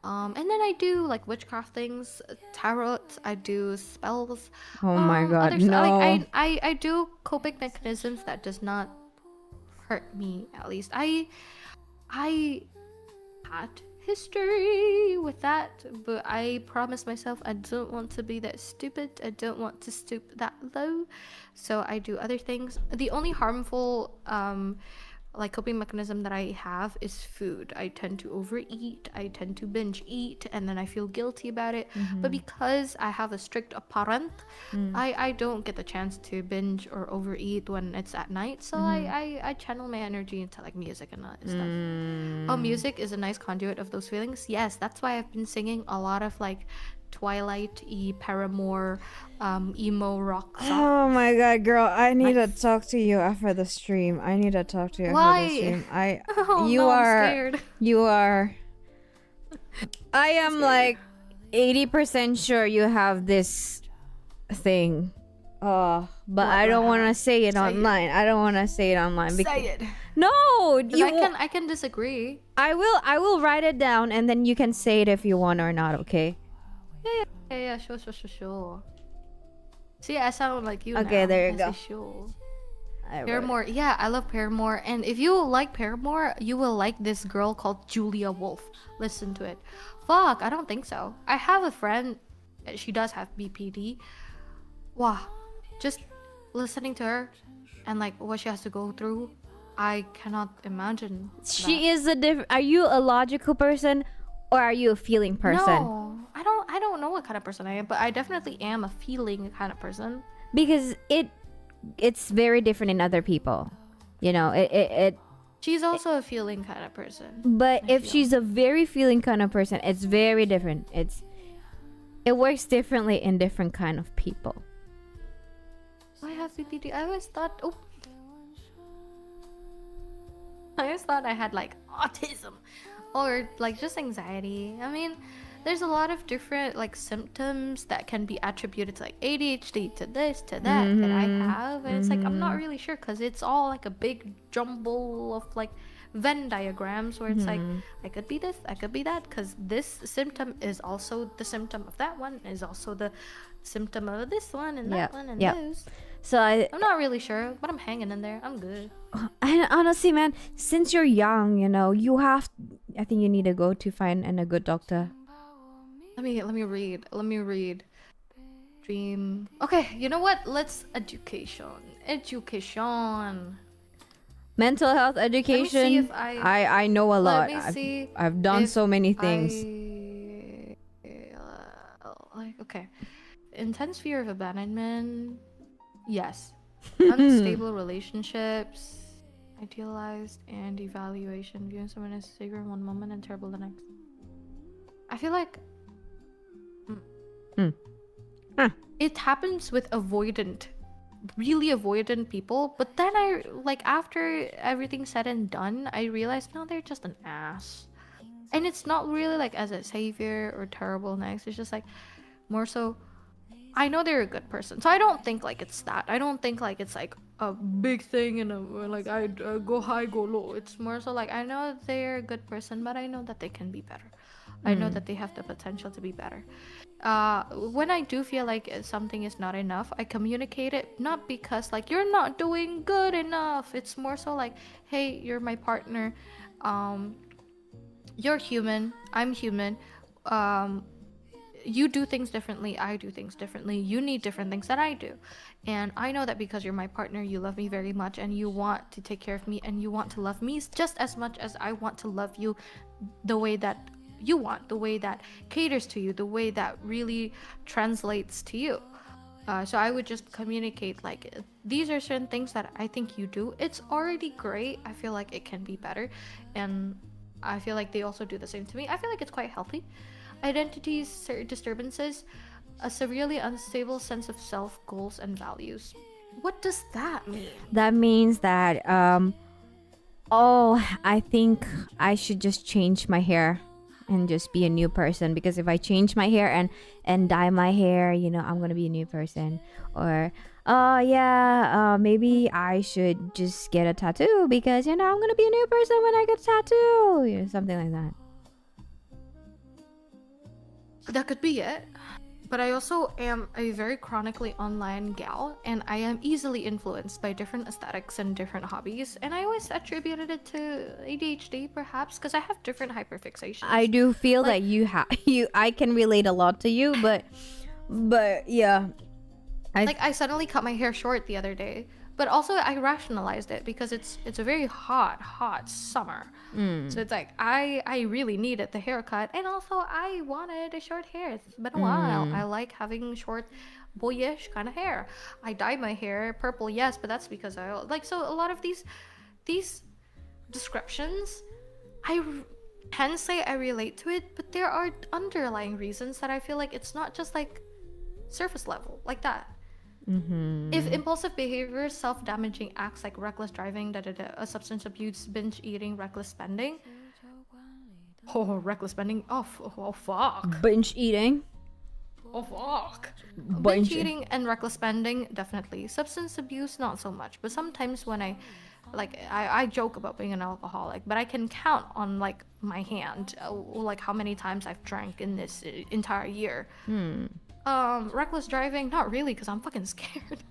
And then I do like witchcraft things, tarot. I do spells. Oh my god, other stuff. no. Like I do coping mechanisms that does not hurt me. At least I had history with that, but I promised myself I don't want to be that stupid. I don't want to stoop that low. So I do other things. The only harmful like coping mechanism that I have is food. I tend to overeat, I tend to binge eat, and then I feel guilty about it. But because I have a strict parent, I don't get the chance to binge or overeat when it's at night. So I channel my energy into like music and stuff. Oh, music is a nice conduit of those feelings. Yes, that's why I've been singing a lot of like Twilight-y, Paramore, emo rock songs. Oh my god, girl! I need to talk to you after the stream. I need to talk to you after the stream. I'm scared. You are. I am like 80% sure you have this thing. But I don't want to say it online. I don't want to say it online. Say it. No, I can disagree. I will write it down, and then you can say it if you want or not. Okay. Yeah, sure. See, I sound like you. Okay, now. there you go. Sure. Paramore, yeah, I love Paramore, and if you like Paramore, you will like this girl called Julia Wolf. Listen to it. Fuck, I don't think so. I have a friend, she does have BPD. Wow, just listening to her and like what she has to go through, I cannot imagine. She is a different. Are you a logical person, or are you a feeling person? No, I don't know what kind of person I am, but I definitely am a feeling kind of person. Because it's very different in other people, you know. She's also a feeling kind of person. But if she's a very feeling kind of person, it's very different. It works differently in different kind of people. I have BPD. I always thought I had like autism or like just anxiety. I mean, there's a lot of different like symptoms that can be attributed to like ADHD, to this, to that I have, and it's like I'm not really sure because it's all like a big jumble of like Venn diagrams where it's like I could be this, I could be that, because this symptom is also the symptom of that one, is also the symptom of this one and that one and those. So I'm not really sure, but I'm hanging in there. I'm good. And honestly, man, since you're young, you know, I think you need to go to find a good doctor. Let me read. Dream. Okay, you know what? Let's education. Mental health education. Let me see if I know a lot. I've done so many things. Okay. Intense fear of abandonment. Yes. Unstable relationships. Idealized and evaluation. Viewing someone as sacred one moment and terrible the next. I feel like it happens with really avoidant people, but then I like after everything's said and done, I realized no, they're just an ass. And it's not really like as a savior or terrible next. It's just like more so I know they're a good person, so I don't think like it's that. I don't think like it's like a big thing and like I go high, go low. It's more so like I know they're a good person, but I know that they can be better. I know that they have the potential to be better. When I do feel like something is not enough, I communicate it, not because like you're not doing good enough. It's more so like, hey, you're my partner. You're human. I'm human. You do things differently. I do things differently. You need different things that I do. And I know that because you're my partner, you love me very much and you want to take care of me and you want to love me just as much as I want to love you the way that you want, the way that caters to you, the way that really translates to you. So I would just communicate like these are certain things that I think you do. It's already great. I feel like it can be better, and I feel like they also do the same to me. I feel like it's quite healthy. Identity disturbances, a severely unstable sense of self, goals, and values. What does that mean? That means that I think I should just change my hair and just be a new person, because if I change my hair and dye my hair, you know, I'm gonna be a new person. Or maybe I should just get a tattoo because, you know, I'm gonna be a new person when I get a tattoo, you know, something like that. That could be it. But I also am a very chronically online gal, and I am easily influenced by different aesthetics and different hobbies, and I always attributed it to ADHD perhaps because I have different hyperfixations. I do feel like I can relate a lot to you, but yeah. I suddenly cut my hair short the other day. But also I rationalized it because it's a very hot summer. So it's like I really needed the haircut, and also I wanted a short hair. It's been a while. I like having short boyish kind of hair. I dyed my hair purple, yes, but that's because I like, so a lot of these descriptions can say I relate to it, but there are underlying reasons that I feel like it's not just like surface level like that. If impulsive behavior, self-damaging acts like reckless driving, a substance abuse, binge eating, reckless spending. Oh, reckless spending. Oh fuck. Binge eating. Oh fuck. Binge Binge eating and reckless spending, definitely. Substance abuse, not so much. But sometimes when I joke about being an alcoholic, but I can count on like my hand, like how many times I've drank in this entire year. Reckless driving, not really, because I'm fucking scared.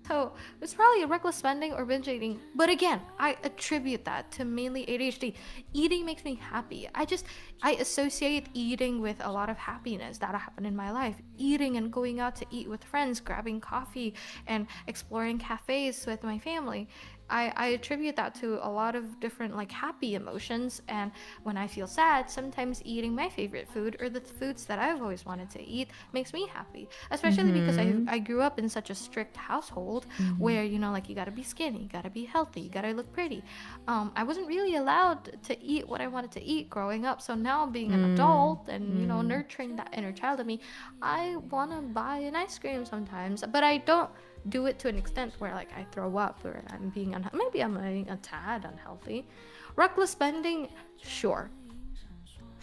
So it's probably a reckless spending or binge eating. But again, I attribute that to mainly ADHD. Eating makes me happy. I associate eating with a lot of happiness that happened in my life. Eating and going out to eat with friends, grabbing coffee and exploring cafes with my family. I attribute that to a lot of different like happy emotions, and when I feel sad, sometimes eating my favorite food or the foods that I've always wanted to eat makes me happy, especially because I grew up in such a strict household where, you know, like you gotta be skinny, you gotta be healthy, you gotta look pretty. I wasn't really allowed to eat what I wanted to eat growing up, so now being an adult and, you know, nurturing that inner child in me, I want to buy an ice cream sometimes, but I don't do it to an extent where like I throw up or I'm being maybe I'm being a tad unhealthy. Reckless spending, sure.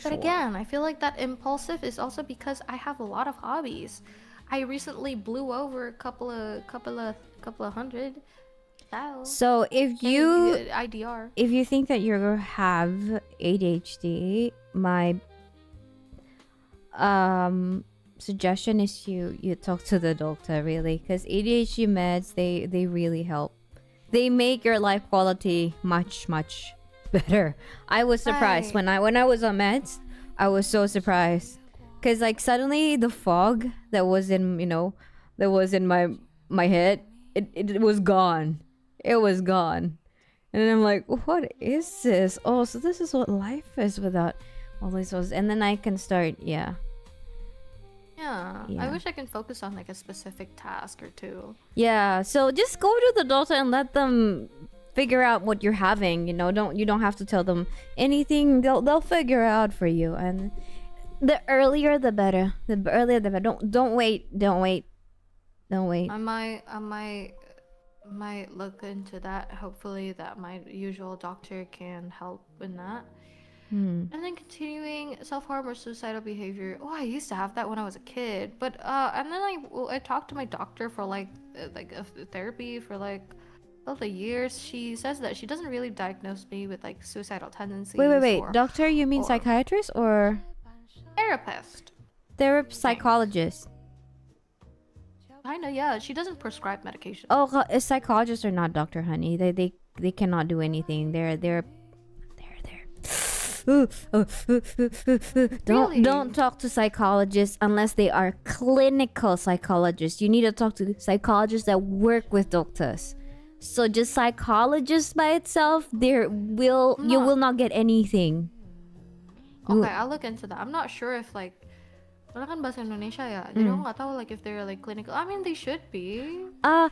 But again, I feel like that impulsive is also because I have a lot of hobbies. I recently blew over a couple of hundred. So if you IDR. if you think that you have ADHD, my suggestion is you talk to the doctor, really, because ADHD meds, they really help. They make your life quality much better. I was surprised when I was on meds. I was so surprised because like suddenly the fog that was in my head, it was gone. It was gone, and I'm like, what is this? Oh, so this is what life is without all these. And then I can start, yeah. I wish I can focus on like a specific task or two. Yeah, so just go to the doctor and let them figure out what you're having. You don't have to tell them anything. They'll figure out for you. And the earlier the better. The earlier the better. Don't wait. I might look into that. Hopefully that my usual doctor can help in that. And then continuing self-harm or suicidal behavior. Oh, I used to have that when I was a kid, but and then I talked to my doctor for like therapy for like all the years. She says that she doesn't really diagnose me with like suicidal tendencies. Wait. Doctor, you mean psychiatrist or therapist? Psychologist. Kinda, yeah. She doesn't prescribe medication. Oh, psychologists are not doctor, honey. They cannot do anything. They're Don't talk to psychologists unless they are clinical psychologists. You need to talk to psychologists that work with doctors. So just psychologists by itself, you will not get anything. Okay, I'll look into that. I'm not sure if like wala kan bahasa Indonesia ya. They don't tahu like if they're like clinical. I mean, they should be.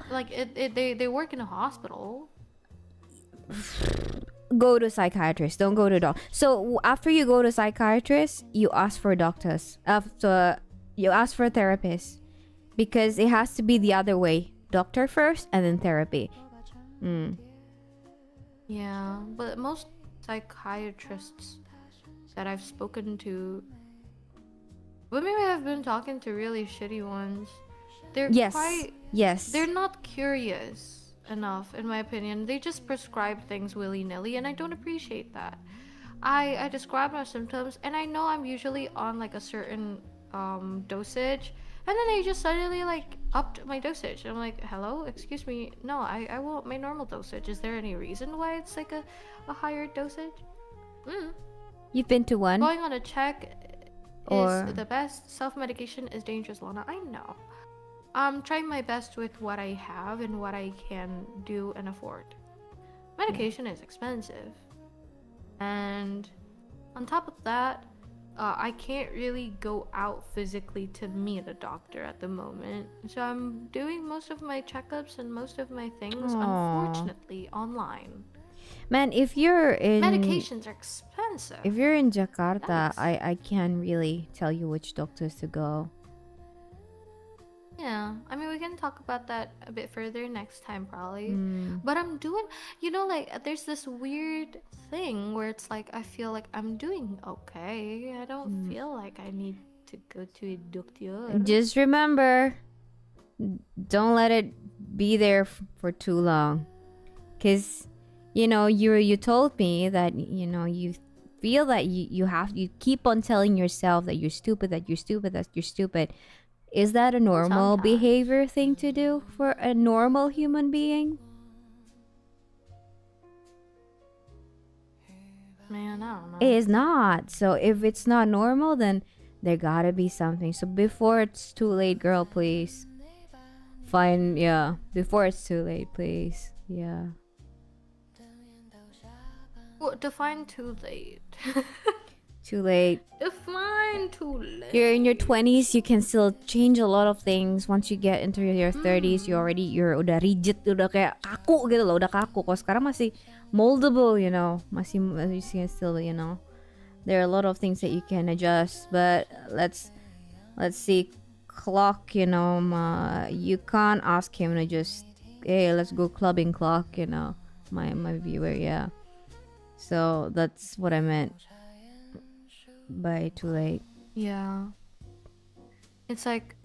Like they work in a hospital. Go to psychiatrist. Don't go to doctor. So after you go to psychiatrist, you ask for doctors. After you ask for a therapist, because it has to be the other way. Doctor first, and then therapy. Yeah, but most psychiatrists that I've spoken to, but maybe I've been talking to really shitty ones. They're They're not curious enough, in my opinion. They just prescribe things willy-nilly, and I don't appreciate that. I describe my symptoms, and I know I'm usually on like a certain dosage, and then they just suddenly like upped my dosage. I'm like, hello, excuse me, no, I want my normal dosage. Is there any reason why it's like a higher dosage? You've been to one? Going on a check is the best. Self-medication is dangerous, Lona. I know. I'm trying my best with what I have and what I can do and afford. Medication is expensive, and on top of that, I can't really go out physically to meet a doctor at the moment. So I'm doing most of my checkups and most of my things, Aw. unfortunately, online. Man, if you're in Medications are expensive. if you're in Jakarta, That's- I can't really tell you which doctors to go. Yeah, I mean, we can talk about that a bit further next time, probably. Mm. But I'm doing, like, there's this weird thing where it's like, I feel like I'm doing okay. I don't feel like I need to go to a doctor. Just remember, don't let it be there for too long, cause you told me that you feel that you keep on telling yourself that you're stupid, that you're stupid, that you're stupid. Is that a normal Sometimes. behavior thing to do for a normal human being? Man, I don't know. It is not. So if it's not normal, then there gotta be something. So before it's too late, girl, please. Before it's too late, please. Yeah. Well, define too late. Too late. Define too late. You're in your 20s, you can still change a lot of things. Once you get into your 30s, you're udah rigid, udah kayak kaku gitu loh, udah kaku. Kok sekarang masih moldable, masih you can still, there are a lot of things that you can adjust. But let's see, Clock, you can't ask him to just, hey, let's go clubbing, Clock, my viewer, yeah. So that's what I meant by too late. Yeah. It's like,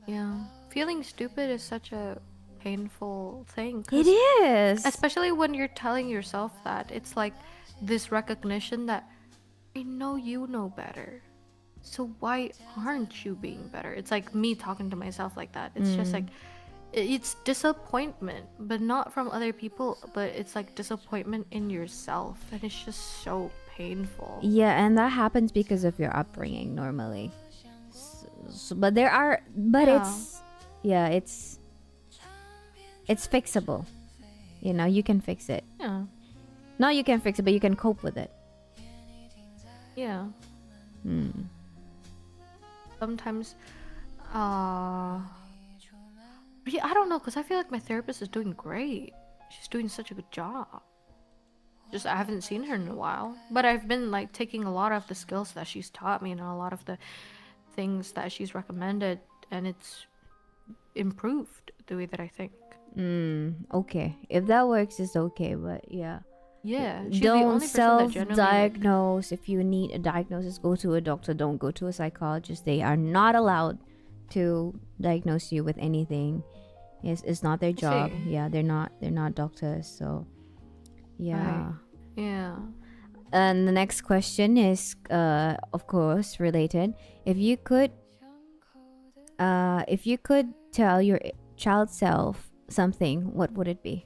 yeah. Feeling stupid is such a painful thing. 'Cause It is. especially when you're telling yourself that. It's like this recognition that I know you know better. So why aren't you being better? It's like me talking to myself like that. It's just like, it's disappointment, but not from other people, but it's like disappointment in yourself. And it's just so painful. Yeah, and that happens because of your upbringing normally. But there are, but Yeah. it's fixable. You can fix it. Yeah. No, you can fix it, but you can cope with it. Yeah. Sometimes, yeah, I don't know, because I feel like my therapist is doing great. She's doing such a good job. Just I haven't seen her in a while, but I've been like taking a lot of the skills that she's taught me and a lot of the things that she's recommended, and it's improved the way that I think. Okay, if that works, it's okay. But yeah, Yeah, she's the don't only person that genuinely, like, self-diagnose. If you need a diagnosis, go to a doctor. Don't go to a psychologist. They are not allowed to diagnose you with anything. It's not their job. see. Yeah, they're not doctors. So yeah. Right. Yeah. And the next question is of course related. If you could tell your child self something, what would it be?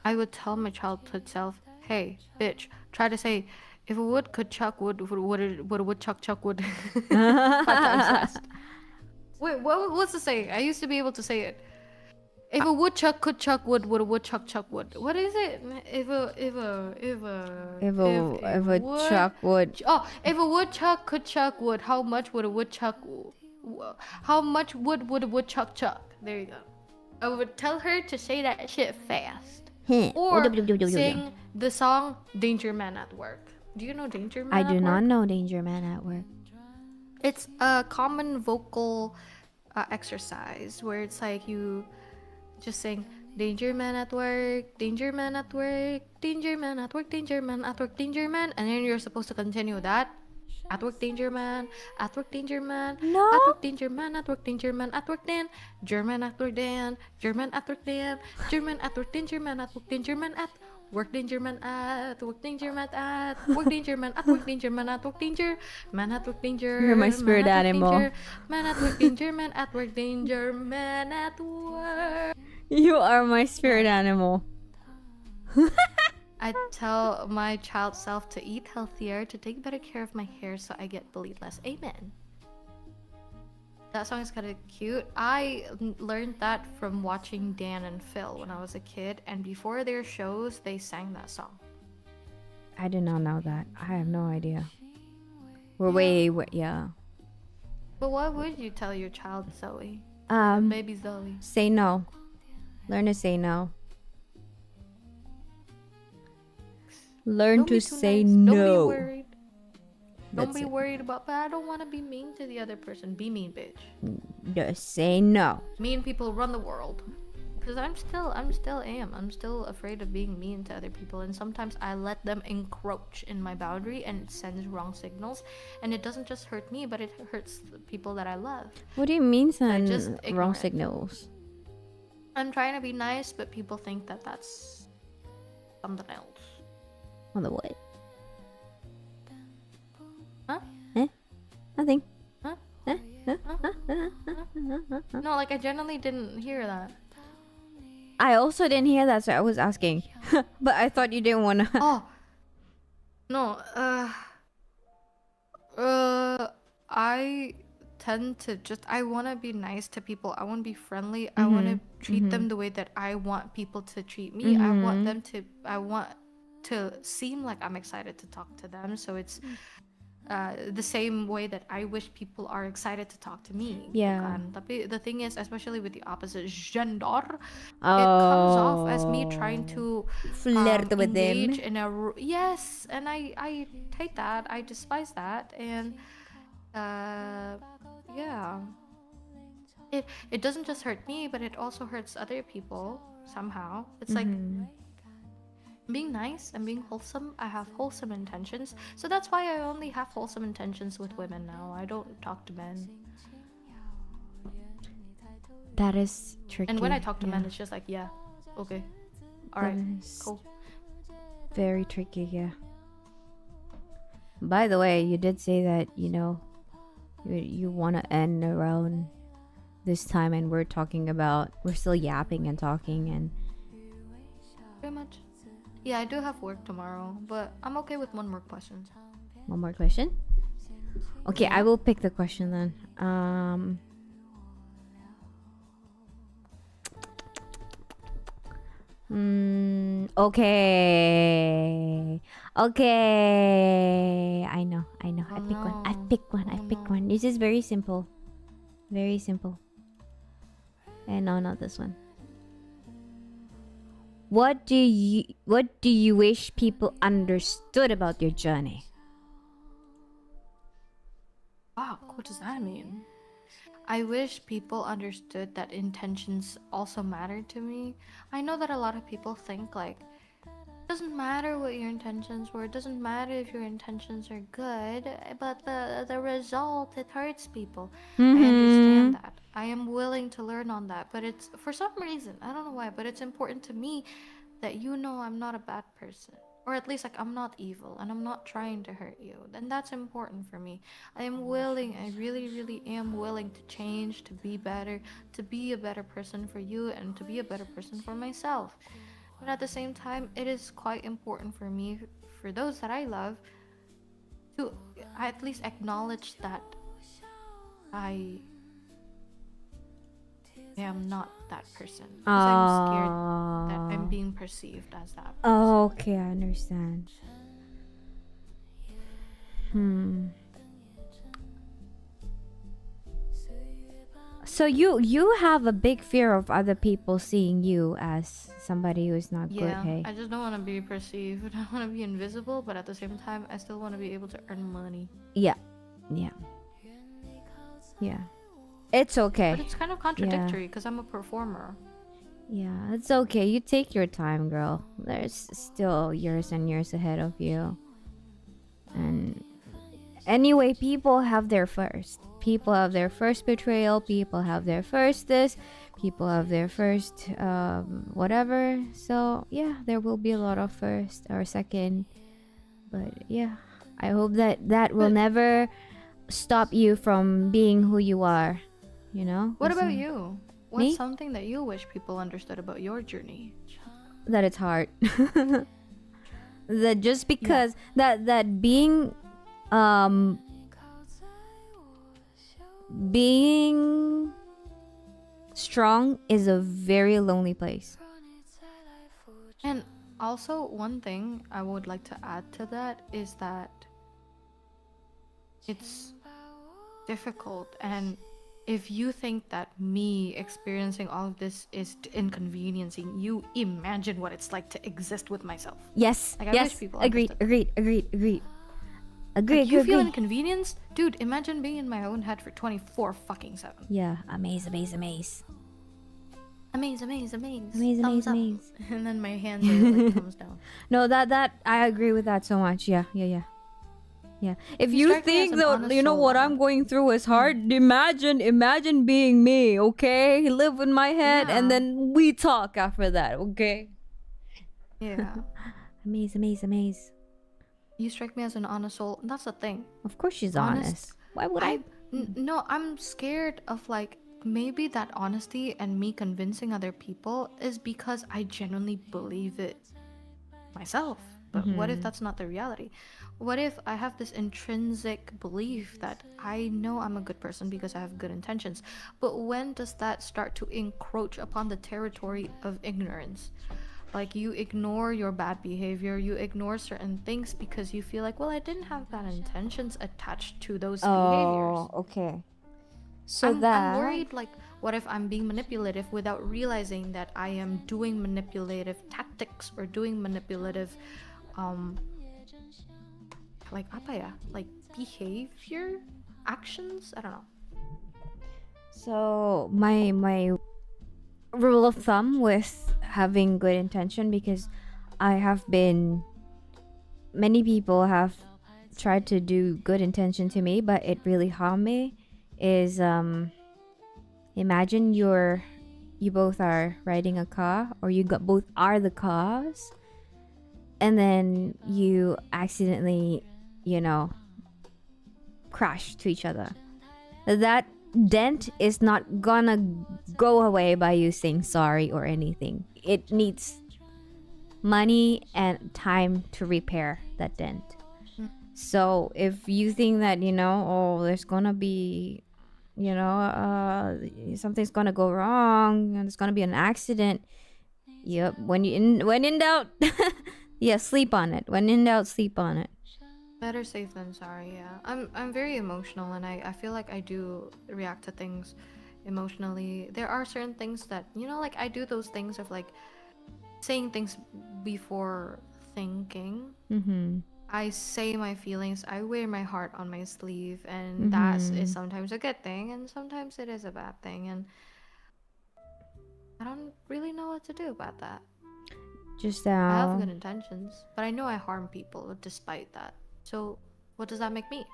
I would tell my childhood self, "Hey, bitch, try to say, if a wood could chuck wood, would a woodchuck chuck wood?" 5 times fast. Wait, what's the saying? I used to be able to say it. If a woodchuck could chuck wood, would a woodchuck chuck wood? What is it? If a Chuck would. Oh, if a woodchuck could chuck wood, how much would a woodchuck? How much wood would a woodchuck chuck? There you go. I would tell her to say that shit fast, or sing the song "Danger Man at Work." Do you know Danger Man? I at do not Work? know Danger Man at Work. It's a common vocal exercise where it's like you just sing "Danger Man at Work, Danger Man at Work, Danger Man at Work, Danger Man at Work, Danger Man," and then you're supposed to continue that. At work, danger man. At work, danger man. No. At work, danger man. At work, danger man. At work, Dan. German at work, Dan. German at work, Dan. German at work, danger man. At work, danger man. At work, danger man. At work, danger man. At work, danger man. At work, danger man. At work, danger man. At work, danger. You're my spirit animal. Man at work, danger man. At work, danger man. At work. You are my spirit animal. I tell my child self to eat healthier, to take better care of my hair so I get bullied less. Amen. That song is kind of cute. I learned that from watching Dan and Phil when I was a kid, and before their shows, they sang that song. I did not know that. I have no idea. We're yeah. But what would you tell your child, Zoe? Baby Zoe. Say no. Learn to say no. Learn Don't to be too say nice. no. Don't be worried. Don't That's be it. worried about, but I don't want to be mean to the other person. Be mean, bitch. Just say no. Mean people run the world. Because I'm still afraid of being mean to other people, and sometimes I let them encroach in my boundary, and it sends wrong signals, and it doesn't just hurt me, but it hurts the people that I love. What do you mean send just ignore wrong it. signals? I'm trying to be nice, but people think that that's something else. On the what? Huh? Nothing. Huh? Eh? No, like I genuinely didn't hear that. I also didn't hear that, so I was asking. But I thought you didn't want to. Oh. No, I tend to I want to be nice to people. I want to be friendly. I want to treat them the way that I want people to treat me. I want to seem like I'm excited to talk to them. So it's the same way that I wish people are excited to talk to me. Yeah. Bukan? Tapi the thing is, especially with the opposite gender, it comes off as me trying to flirt with them. engage in a yes, and I hate that. I despise that, and yeah, it doesn't just hurt me, but it also hurts other people somehow. It's like being nice and being wholesome. I have wholesome intentions, so that's why I only have wholesome intentions with women now. I don't talk to men, That is tricky. and when I talk to men, it's just like, yeah, okay, all right, is cool. very tricky, yeah. By the way, you did say that, you want to end around this time, and we're still yapping and talking, and Pretty much. Yeah, I do have work tomorrow, but I'm okay with one more question. one more question. Okay, I will pick the question then. Okay. I know. I pick one. This is very simple. Very simple. And no, not this one. What do you wish people understood about your journey? Wow, what does that mean? I wish people understood that intentions also matter to me. I know that a lot of people think like it doesn't matter what your intentions were, it doesn't matter if your intentions are good, but the result, it hurts people. I understand that. I am willing to learn on that, but it's for some reason, I don't know why, but it's important to me that I'm not a bad person. Or at least like I'm not evil and I'm not trying to hurt you. Then that's important for me. I really, really am willing to change, to be better, to be a better person for you and to be a better person for myself. But at the same time, it is quite important for me, for those that I love, to at least acknowledge that I am not that person. Because I'm scared that I'm being perceived as that person. Okay, I understand. So you have a big fear of other people seeing you as somebody who's not good, hey? I just don't want to be perceived. I want to be invisible, but at the same time, I still want to be able to earn money. Yeah. It's okay. But it's kind of contradictory because I'm a performer. Yeah, it's okay. You take your time, girl. There's still years and years ahead of you. And anyway, people have their first. People have their first betrayal. People have their first this. People have their first whatever. So yeah, there will be a lot of first or second. But yeah, I hope that will never stop you from being who you are. What about you? What's Me? something that you wish people understood about your journey? That it's hard. That just because that being being strong is a very lonely place. And also, one thing I would like to add to that is that it's difficult. And if you think that me experiencing all of this is inconveniencing you, imagine what it's like to exist with myself. Yes, Like, I yes, wish people agreed, understood. agreed. Like, you feel Agree. inconvenienced? Dude, imagine being in my own head for 24 fucking 7. Yeah, amaze. Amaze. Amaze, Thumbs up. amaze. And then my hands are like thumbs down. No, that I agree with that so much. Yeah. If You you strike me as think an that honest you know soul, what Lana. I'm going through is hard, imagine being me, okay? Live in my head and Yeah. then we talk after that, okay? Yeah. Amaze. You strike me as an honest soul. That's the thing. Of course she's Honest. honest. Why would I? No, I'm scared of like maybe that honesty and me convincing other people is because I genuinely believe it myself. But what if that's not the reality? What if I have this intrinsic belief that I know I'm a good person because I have good intentions? But when does that start to encroach upon the territory of ignorance? Like, you ignore your bad behavior, you ignore certain things because you feel like, well, I didn't have bad intentions attached to those behaviors. Oh, okay. So I'm worried, like, what if I'm being manipulative without realizing that I am doing manipulative tactics or doing manipulative, like, apa ya? Like, behavior? Actions? I don't know. So my rule of thumb with having good intention, because many people have tried to do good intention to me, but it really harmed me, is imagine you both are riding a car, or both are the cars, and then you accidentally, crash to each other. That dent is not gonna go away by you saying sorry or anything. It needs money and time to repair that dent. So if you think that there's gonna be something's gonna go wrong and there's gonna be an accident, yep, when in doubt yeah, sleep on it. When in doubt, sleep on it. Better safe than sorry, yeah. I'm very emotional, and I feel like I do react to things emotionally. There are certain things that, like, I do those things of, like, saying things before thinking. I say my feelings, I wear my heart on my sleeve, and that is sometimes a good thing, and sometimes it is a bad thing, and I don't really know what to do about that. Just I have good intentions, but I know I harm people despite that. So, what does that make me?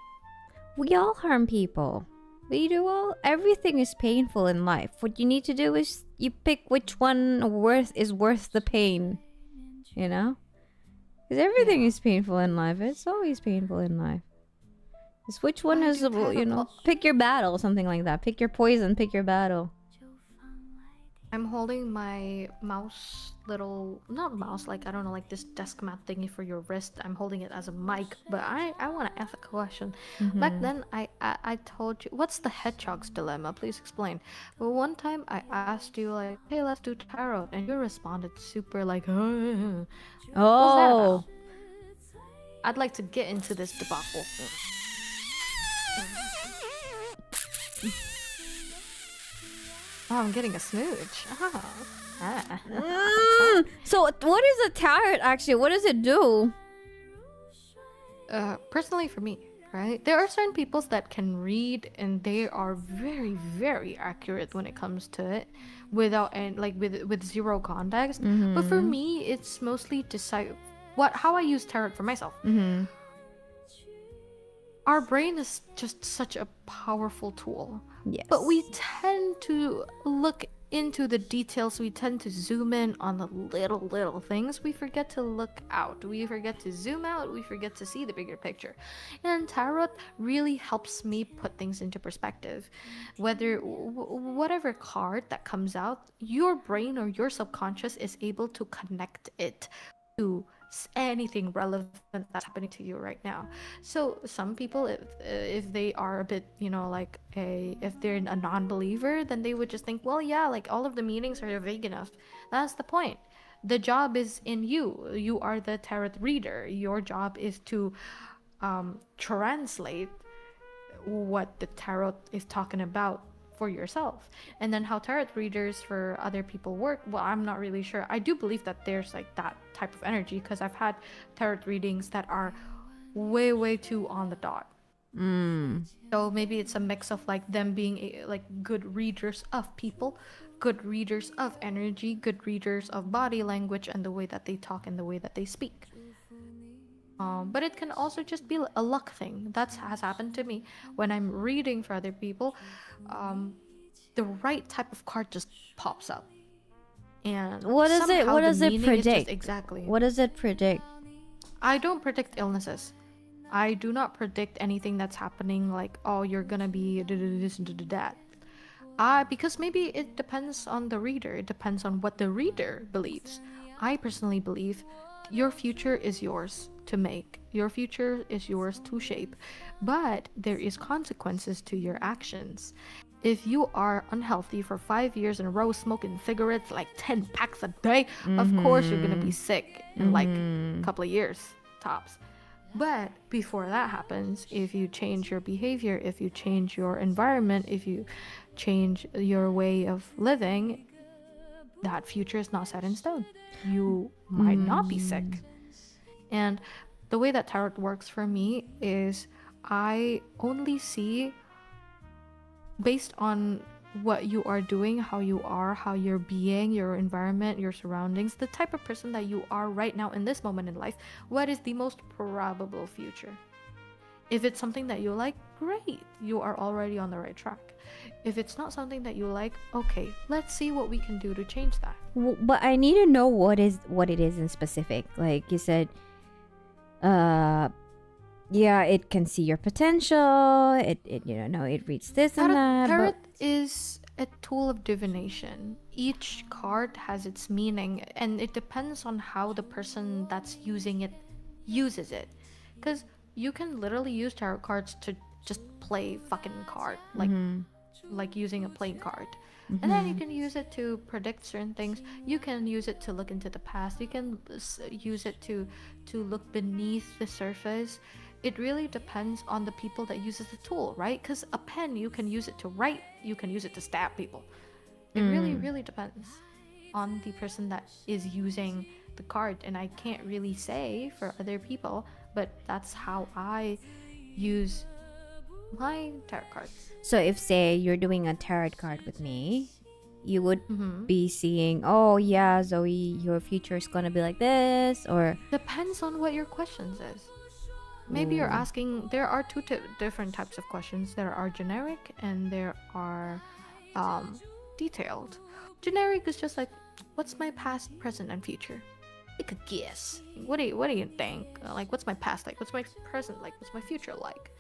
we all harm people. We do all. Everything is painful in life. What you need to do is you pick which one is worth the pain. Because everything is painful in life. It's always painful in life. It's which one is, pick your battle, something like that. Pick your poison, pick your battle. I'm holding my mouse, not mouse, like, I don't know, like this desk mat thingy for your wrist. I'm holding it as a mic, but I want to ask a question. Back then, I told you, what's the hedgehog's dilemma? Please explain. But one time I asked you, like, hey, let's do tarot, and you responded super like, What's that about? I'd like to get into this debacle. Oh, I'm getting a smooch. So what is a tarot actually? What does it do? Personally for me, right? There are certain peoples that can read and they are very, very accurate when it comes to it without with zero context. But for me, it's mostly how I use tarot for myself. Our brain is just such a powerful tool. Yes. But we tend to look into the details. We tend to zoom in on the little things. We forget to look out. We forget to zoom out. We forget to see the bigger picture. And tarot really helps me put things into perspective. Whatever card that comes out, your brain or your subconscious is able to connect it to anything relevant that's happening to you right now. So some people, if they are a bit, like if they're a non-believer, then they would just think, well, yeah, like all of the meanings are vague enough. That's the point. The job is in you. You are the tarot reader. Your job is to translate what the tarot is talking about for yourself. And then how tarot readers for other people work, well, I'm not really sure. I do believe that there's like that type of energy, because I've had tarot readings that are way too on the dot. So maybe it's a mix of like them being like good readers of people, good readers of energy, good readers of body language and the way that they talk and the way that they speak. But it can also just be a luck thing. That has happened to me when I'm reading for other people. The right type of card just pops up. And what does it predict? Exactly. What does it predict? I don't predict illnesses. I do not predict anything that's happening, like, oh, you're gonna be this and that. Because maybe it depends on the reader. It depends on what the reader believes. I personally believe your future is yours to make. Your future is yours to shape. But there is consequences to your actions. If you are unhealthy for 5 years in a row, smoking cigarettes like 10 packs a day, of course you're gonna be sick in like a couple of years, tops. But before that happens, if you change your behavior, if you change your environment, if you change your way of living, that future is not set in stone. You might not be sick. And the way that tarot works for me is I only see based on what you are doing, how you are, how you're being, your environment, your surroundings, the type of person that you are right now in this moment in life, what is the most probable future? If it's something that you like, great, you are already on the right track. If it's not something that you like, okay, let's see what we can do to change that. But I need to know what it is in specific. Like you said, yeah, it can see your potential. It it reads this and that. Tarot is a tool of divination. Each card has its meaning, and it depends on how the person that's using it uses it. Because you can literally use tarot cards to just play fucking card, like using a playing card. And then you can use it to predict certain things. You can use it to look into the past. You can use it to look beneath the surface. It really depends on the people that uses the tool, right? Because a pen, you can use it to write, you can use it to stab people. It really depends on the person that is using the card. And I can't really say for other people, but that's how I use my tarot cards. So if, say, you're doing a tarot card with me, you would be seeing, oh yeah, Zoey, your future is gonna be like this, or depends on what your questions is. Maybe you're asking, there are two different types of questions. There are generic and there are detailed. Generic is just like, what's my past, present, and future? Take a guess. What do you think? Like, what's my past like? What's my present like? What's my future like?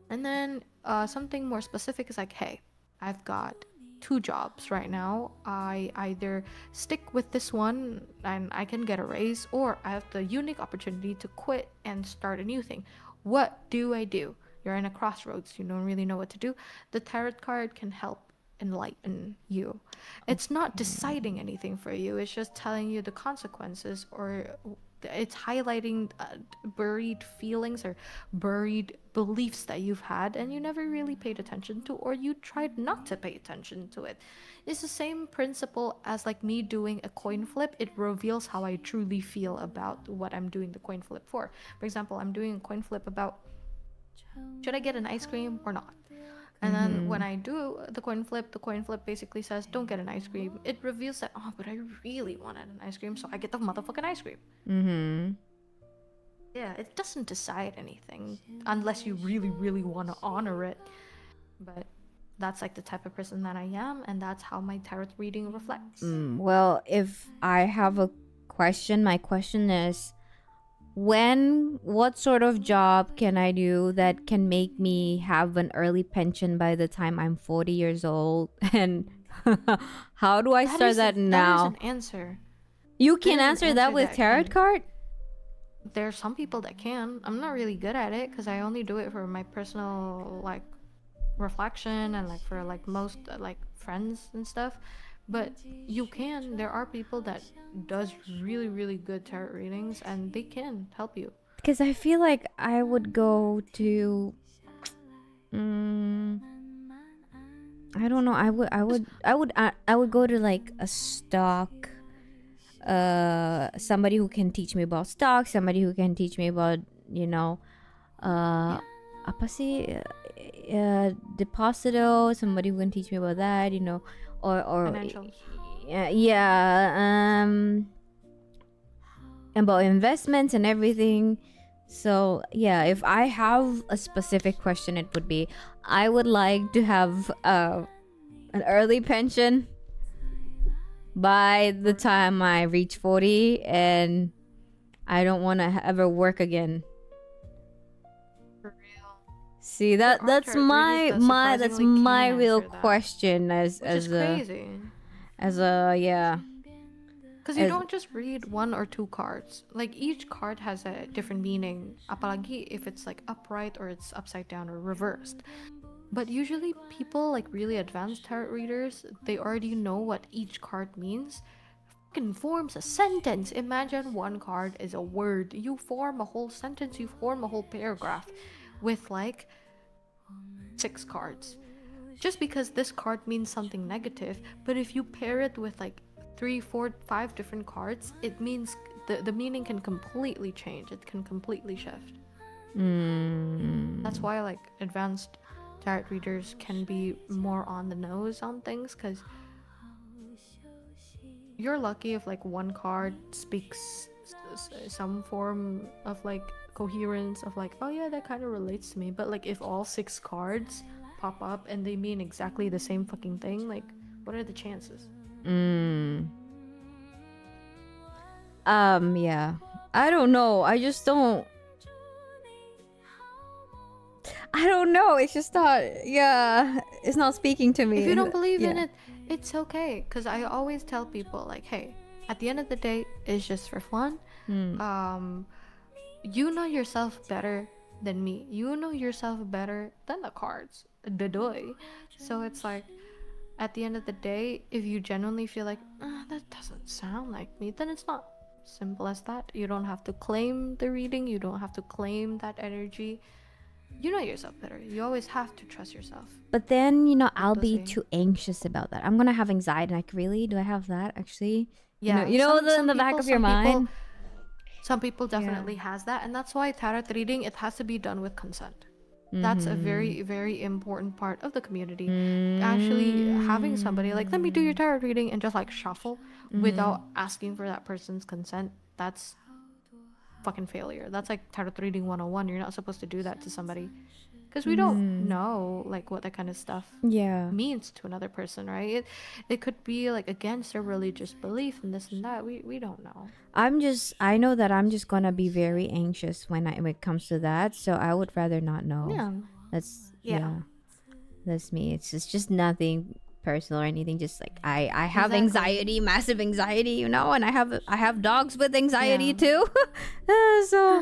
And then something more specific is like, hey, I've got 2 jobs right now. I either stick with this one and I can get a raise, or I have the unique opportunity to quit and start a new thing. What do I do? You're in a crossroads. You don't really know what to do. The tarot card can help enlighten you. It's not deciding anything for you. It's just telling you the consequences, or it's highlighting buried feelings or buried beliefs that you've had and you never really paid attention to, or you tried not to pay attention to it. It's the same principle as like me doing a coin flip. It reveals how I truly feel about what I'm doing the coin flip for. For example, I'm doing a coin flip about, should I get an ice cream or not? And then when I do the coin flip basically says, don't get an ice cream. It reveals that, oh, but I really wanted an ice cream, so I get the motherfucking ice cream. Yeah, it doesn't decide anything unless you really want to honor it. But that's like the type of person that I am, and that's how my tarot reading reflects. Well, if I have a question, my question is, what sort of job can I do that can make me have an early pension by the time I'm 40 years old? And how do I start that now? That is an answer. You can answer that with tarot card? There are some people that can. I'm not really good at it because I only do it for my personal like reflection and like for like most like friends and stuff. But you can. There are people that does really good tarot readings and they can help you. Because I feel like I would go to. Mm, I don't know. I would go to like a stock. Somebody who can teach me about stocks. Somebody who can teach me about you know. Apa sih? Deposito. Somebody who can teach me about that. Or Financials. yeah. About investments and everything. So yeah, if I have a specific question, it would be I would like to have an early pension by the time I reach 40, and I don't want to ever work again. For real. See, There are that's tarot readers my that my that's surprisingly my can real answer that, question which is crazy. as a yeah Because you as don't just read one or two cards. Like each card has a different meaning. Apalagi if it's like upright or it's upside down or reversed. But usually people like really advanced tarot readers, they already know what each card means. Fucking forms a sentence. Imagine one card is a word. You form a whole sentence, you form a whole paragraph with like 6 cards. Just because this card means something negative, but if you pair it with like 3, 4, 5 different cards, it means the meaning can completely change. It can completely shift. That's why like advanced tarot readers can be more on the nose on things, because you're lucky if like one card speaks some form of like coherence of like, oh yeah, that kind of relates to me. But like if all 6 cards pop up and they mean exactly the same fucking thing, like what are the chances? yeah, I don't know. I don't know. It's just not. Yeah, it's not speaking to me. If you don't believe in Yeah. it, it's okay. Because I always tell people, like, hey, at the end of the day, it's just for fun. You know yourself better than me. You know yourself better than the cards. The doy. So it's like, at the end of the day, if you genuinely feel like, that doesn't sound like me, then it's not. Simple as that. You don't have to claim the reading, you don't have to claim that energy. You know yourself better. You always have to trust yourself. But then, I'll Simple be saying. too anxious about that. I'm gonna have anxiety. Like, really? Do I have that actually? Yeah, In the back of your mind. Some people Yeah. definitely has that, and that's why tarot reading, it has to be done with consent. That's a very important part of the community. Actually having somebody like, let me do your tarot reading, and just like shuffle without asking for that person's consent, that's fucking failure. That's like tarot reading 101. You're not supposed to do that to somebody, because we don't know like what that kind of stuff Yeah. means to another person, right? It could be like against their religious belief and this and that. We don't know. I know that I'm just gonna be very anxious when it comes to that. So I would rather not know. Yeah. That's Yeah. That's me. It's just nothing personal or anything. Just like I have Exactly. anxiety, massive anxiety, and I have dogs with anxiety Yeah. too. So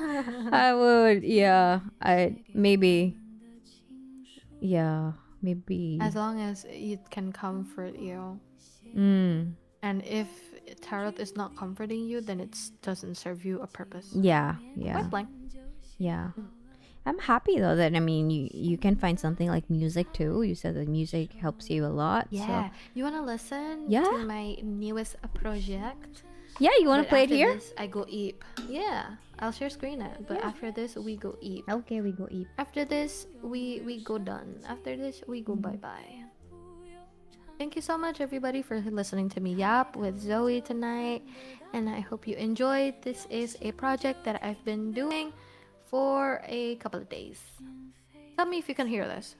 I would, yeah, I maybe, yeah, maybe. As long as it can comfort you. And if tarot is not comforting you, then it doesn't serve you a purpose. Yeah, Point blank. yeah. I'm happy though that you can find something like music too. You said that music helps you a lot. Yeah. So You wanna listen Yeah. to my newest project? yeah, you want But to play it after here? this, I go eat. Yeah, I'll share screen it. But after this, we go eat. Okay, we go eat. After this, we go done. After this, we go bye bye. Thank you so much, everybody, for listening to me yap with Zoe tonight. And I hope you enjoyed. This is a project that I've been doing for a couple of days. Tell me if you can hear this.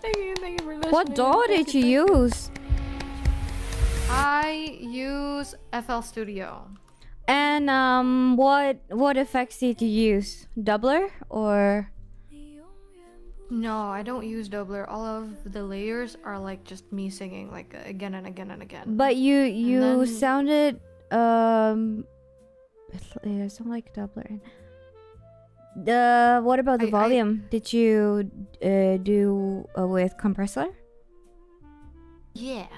Thank you for listening. What DAW did you use? I use FL Studio. And what effects did you use? Doubler or? No, I don't use doubler. All of the layers are like just me singing like again and again and again. But you then- sounded it sound like doubler. What about the I- volume? Did you do with compressor? Yeah.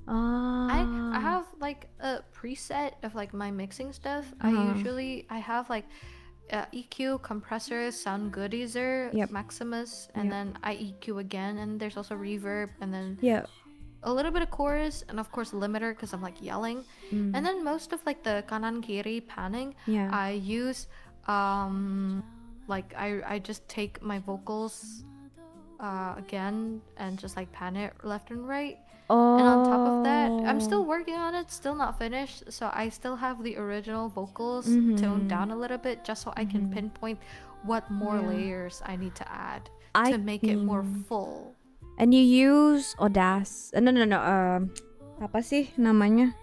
Ah. I have like a preset of like my mixing stuff. Uh-huh. I have like EQ, compressors, sound goodizer, Yep. Maximus, and Yep. then I EQ again, and there's also reverb, and then Yeah. a little bit of chorus, and of course limiter because I'm like yelling, Mm. and then most of like the kanan kiri panning, Yeah. I use like I just take my vocals again and just like pan it left and right. Oh. And on top of that, I'm still working on it, still not finished. So I still have the original vocals toned down a little bit just so I can pinpoint what more layers I need to add to make it more full. And you use Audace. No. Apa sih namanya?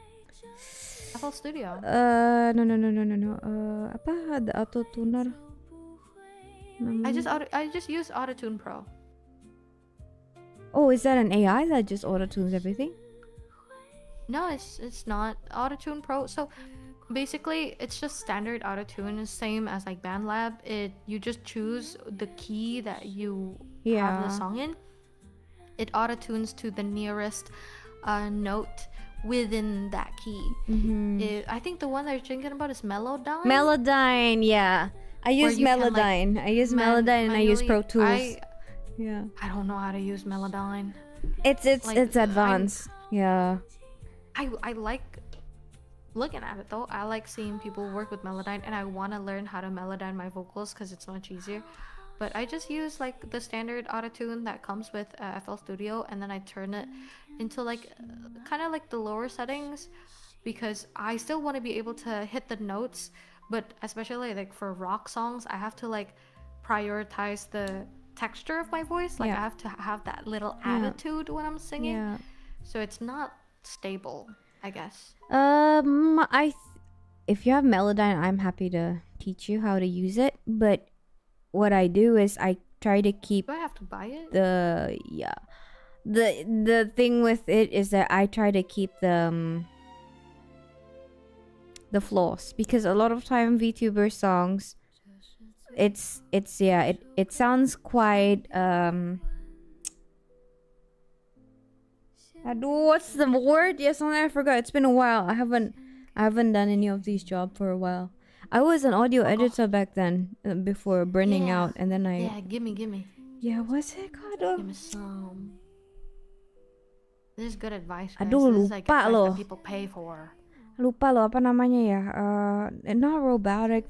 FL Studio. No. Apa the auto tuner? I just use Autotune Pro. Oh, is that an AI that just auto tunes everything? No, it's not Autotune Pro. So basically, it's just standard Autotune, same as like BandLab. You just choose the key that you have the song in. It autotunes to the nearest note within that key. I think the one that you're thinking about is Melodyne. Melodyne, yeah. I use you can, like, Melodyne. I use Melodyne and I use Pro manually- Tools. Yeah. I don't know how to use Melodyne. It's Like, advanced. Yeah. I like looking at it though. I like seeing people work with Melodyne, and I want to learn how to Melodyne my vocals because it's much easier. But I just use like the standard autotune that comes with FL Studio, and then I turn it into like kind of like the lower settings because I still want to be able to hit the notes. But especially like for rock songs, I have to like prioritize the texture of my voice. Like I have to have that little attitude when I'm singing. Yeah. So it's not stable, I guess. If you have Melodyne, I'm happy to teach you how to use it. But what I do is I try to keep Do I have to buy it? the thing with it is that I try to keep the flaws, because a lot of time VTuber songs, it sounds quite what's the word? Yes, I forgot. It's been a while. I haven't done any of these jobs for a while. I was an audio editor back then, before burning out, and then Yeah, gimme. yeah, what's it called? Give me some. This is good advice, guys. Aduh, This is like lupa advice loh. that people pay for. Lupa loh apa namanya ya? Not robotic.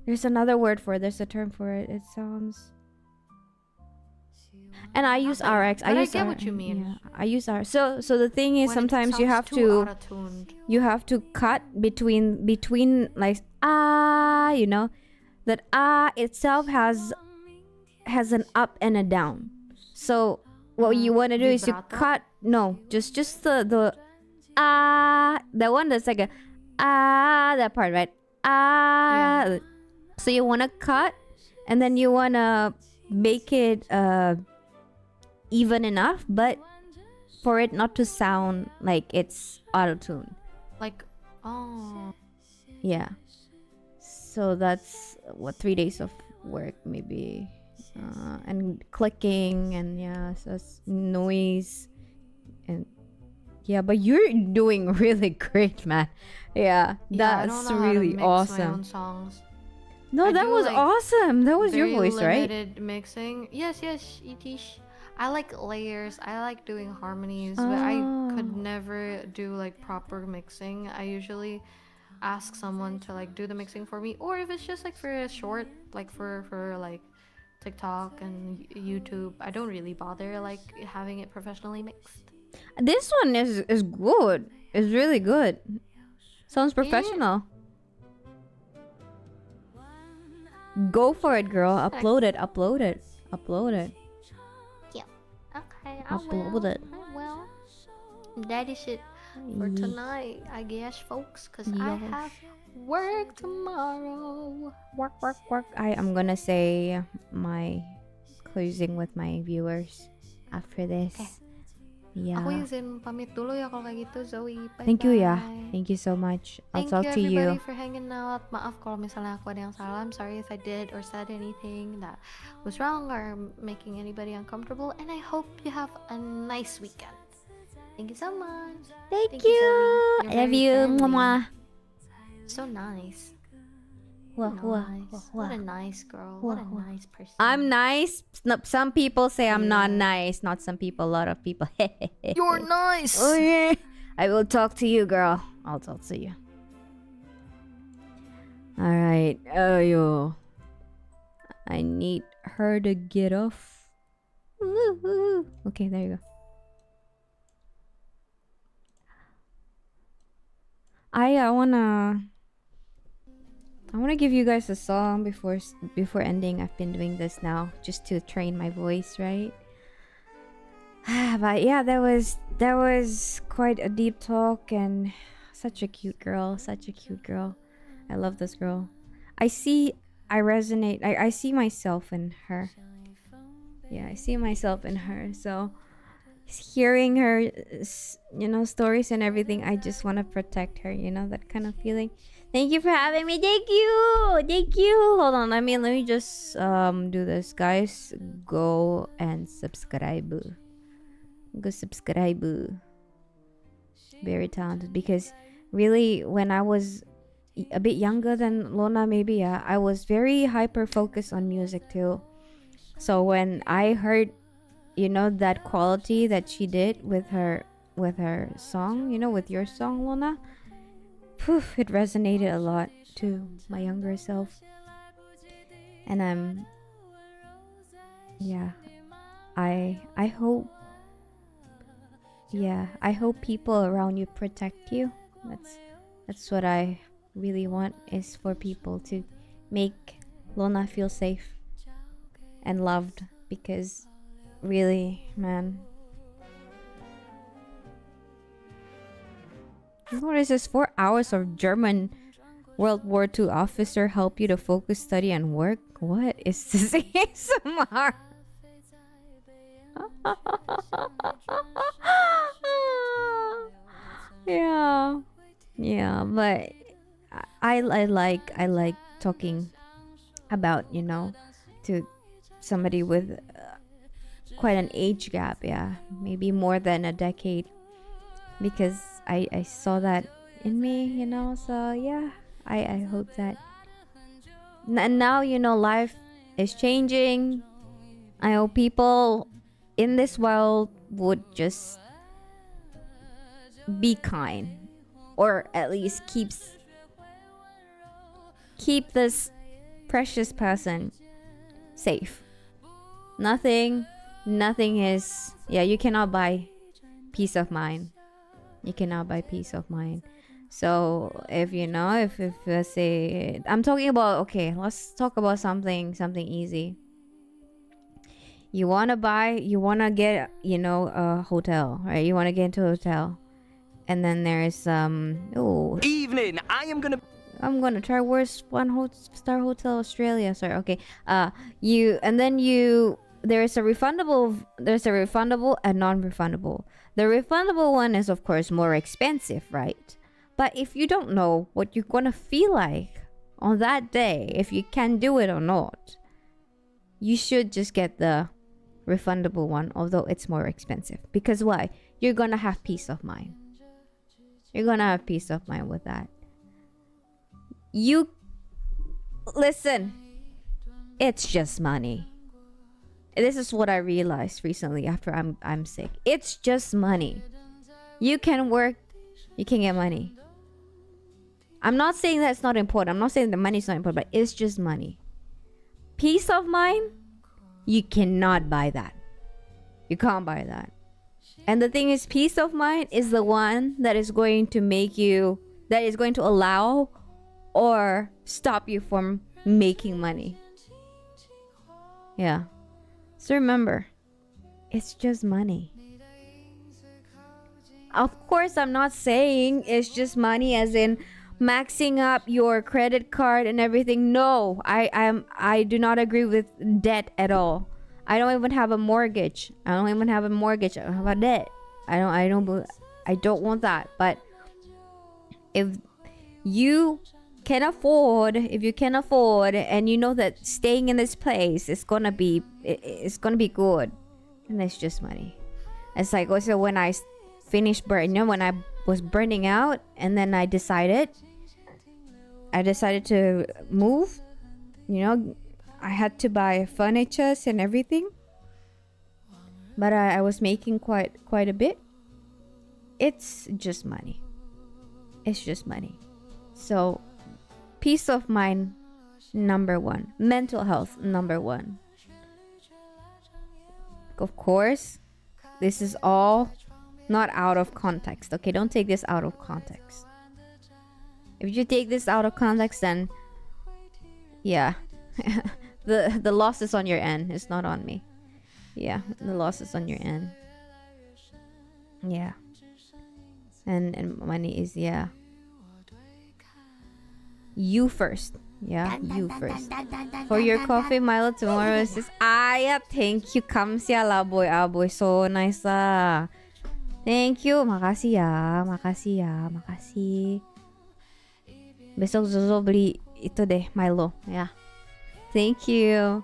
There's another word for it. There's a term for it. It sounds. And I use RX. But I get what you mean. Yeah, I use RX. So the thing is, When it sometimes you sounds have too to auto-tuned. cut between like you know, that itself has an up and a down. So what you want to do is you Vibrato? cut just the the one that's like a that part, right? Yeah. So you want to cut, and then you want to make it even enough, but for it not to sound like it's auto-tuned. Like, oh. Yeah. So that's 3 days of work maybe, and clicking, and so it's noise, and but you're doing really great, man. Yeah, I That's don't know how to really mix my awesome. own songs. No, I that do, was like, awesome. That was your Very voice, right? limited mixing. Yes, Itish. I like layers. I like doing harmonies, but I could never do like proper mixing. I usually ask someone to like do the mixing for me, or if it's just like for a short, like for like TikTok and YouTube, I don't really bother like having it professionally mixed. This one is good. It's really good. Sounds professional. Go for it, girl. Upload it. Yeah. Upload it. Well, that is it for tonight, I guess, folks, because I Yes. have work tomorrow. Work. I'm gonna say my closing with my viewers after this. Okay. Yeah. Aku izin pamit dulu ya kalau kayak gitu, Zoey. Bye-bye. Thank you ya. Thank you so much. I'll Thank talk to you everybody you. for hanging out. Maaf kalau misalnya aku ada yang salah. I'm sorry if I did or said anything that was wrong or making anybody uncomfortable. And I hope you have a nice weekend. Thank you so much. Thank you, you. Zoey. You're I love very you. friendly. Mwah. So nice. Wah, wah, Nice. wah, What wah. a nice girl. Wah, What a wah. nice person. I'm nice. Some people say I'm not Yeah. nice. Not some people. A lot of people. You're nice. Oh yeah. I will talk to you, girl. I'll talk to you. All right. Oh yo. I need her to get off. Woo-hoo. Okay, there you go. I wanna give you guys a song before ending. I've been doing this now just to train my voice, right? But yeah, that was quite a deep talk and such a cute girl. I love this girl. I resonate. I see myself in her. Yeah, I see myself in her. So hearing her, stories and everything, I just want to protect her. That kind of feeling. Thank you for having me. Thank you. Hold on. Let me just do this, guys. Go and subscribe. Go subscribe. Very talented, because really when I was a bit younger than Lona, maybe, yeah, I was very hyper focused on music too. So when I heard, that quality that she did with her song, with your song, Lona, it resonated a lot to my younger self. And I hope, I hope people around you protect you. That's what I really want, is for people to make Lona feel safe and loved, because really, man, what is this? 4 hours of German World War II officer help you to focus, study, and work? What is this ASMR? Yeah, but I like talking about, to somebody with quite an age gap, maybe more than a decade, because I saw that in me, so yeah, I hope that. And now, life is changing. I hope people in this world would just be kind, or at least keep this precious person safe. Nothing is, you cannot buy peace of mind. So if let's say, I'm talking about, okay, let's talk about something easy. You want to get, a hotel, right? You want to get into a hotel, and then there's Evening. I'm gonna try worst star hotel Australia. Sorry. Okay. There's a refundable and non-refundable. The refundable one is, of course, more expensive, right? But if you don't know what you're gonna feel like on that day, if you can do it or not, you should just get the refundable one, although it's more expensive. Because why? You're gonna have peace of mind. With that. You listen. It's just money. This is what I realized recently after I'm sick. It's just money. You can work, you can get money. I'm not saying that's not important. I'm not saying the money's not important, but it's just money. Peace of mind, you cannot buy that. You can't buy that. And the thing is, peace of mind is the one that is going to allow or stop you from making money. Yeah. So remember, it's just money. of course, I'm not saying it's just money as in maxing up your credit card and everything. No, I do not agree with debt at all. I don't even have a mortgage. I don't have a debt. I don't want that. But if you can afford, and you know that staying in this place is gonna be good, and it's just money. It's like also when I finished burning, when I was burning out, and then I decided to move. I had to buy furniture and everything, but I was making quite a bit. It's just money. So peace of mind, number one. Mental health, number one. Of course, this is all not out of context. Okay, don't take this out of context. If you take this out of context, then yeah, the loss is on your end. It's not on me. Yeah, the loss is on your end. Yeah, and money is, yeah. You first. Yeah, you first. For your coffee, Milo, tomorrow is just thank you. Kamsia lah, boy. So nice ah. Thank you. Makasih ya. Besok Zozo beli itu deh, Milo. Yeah. Thank you.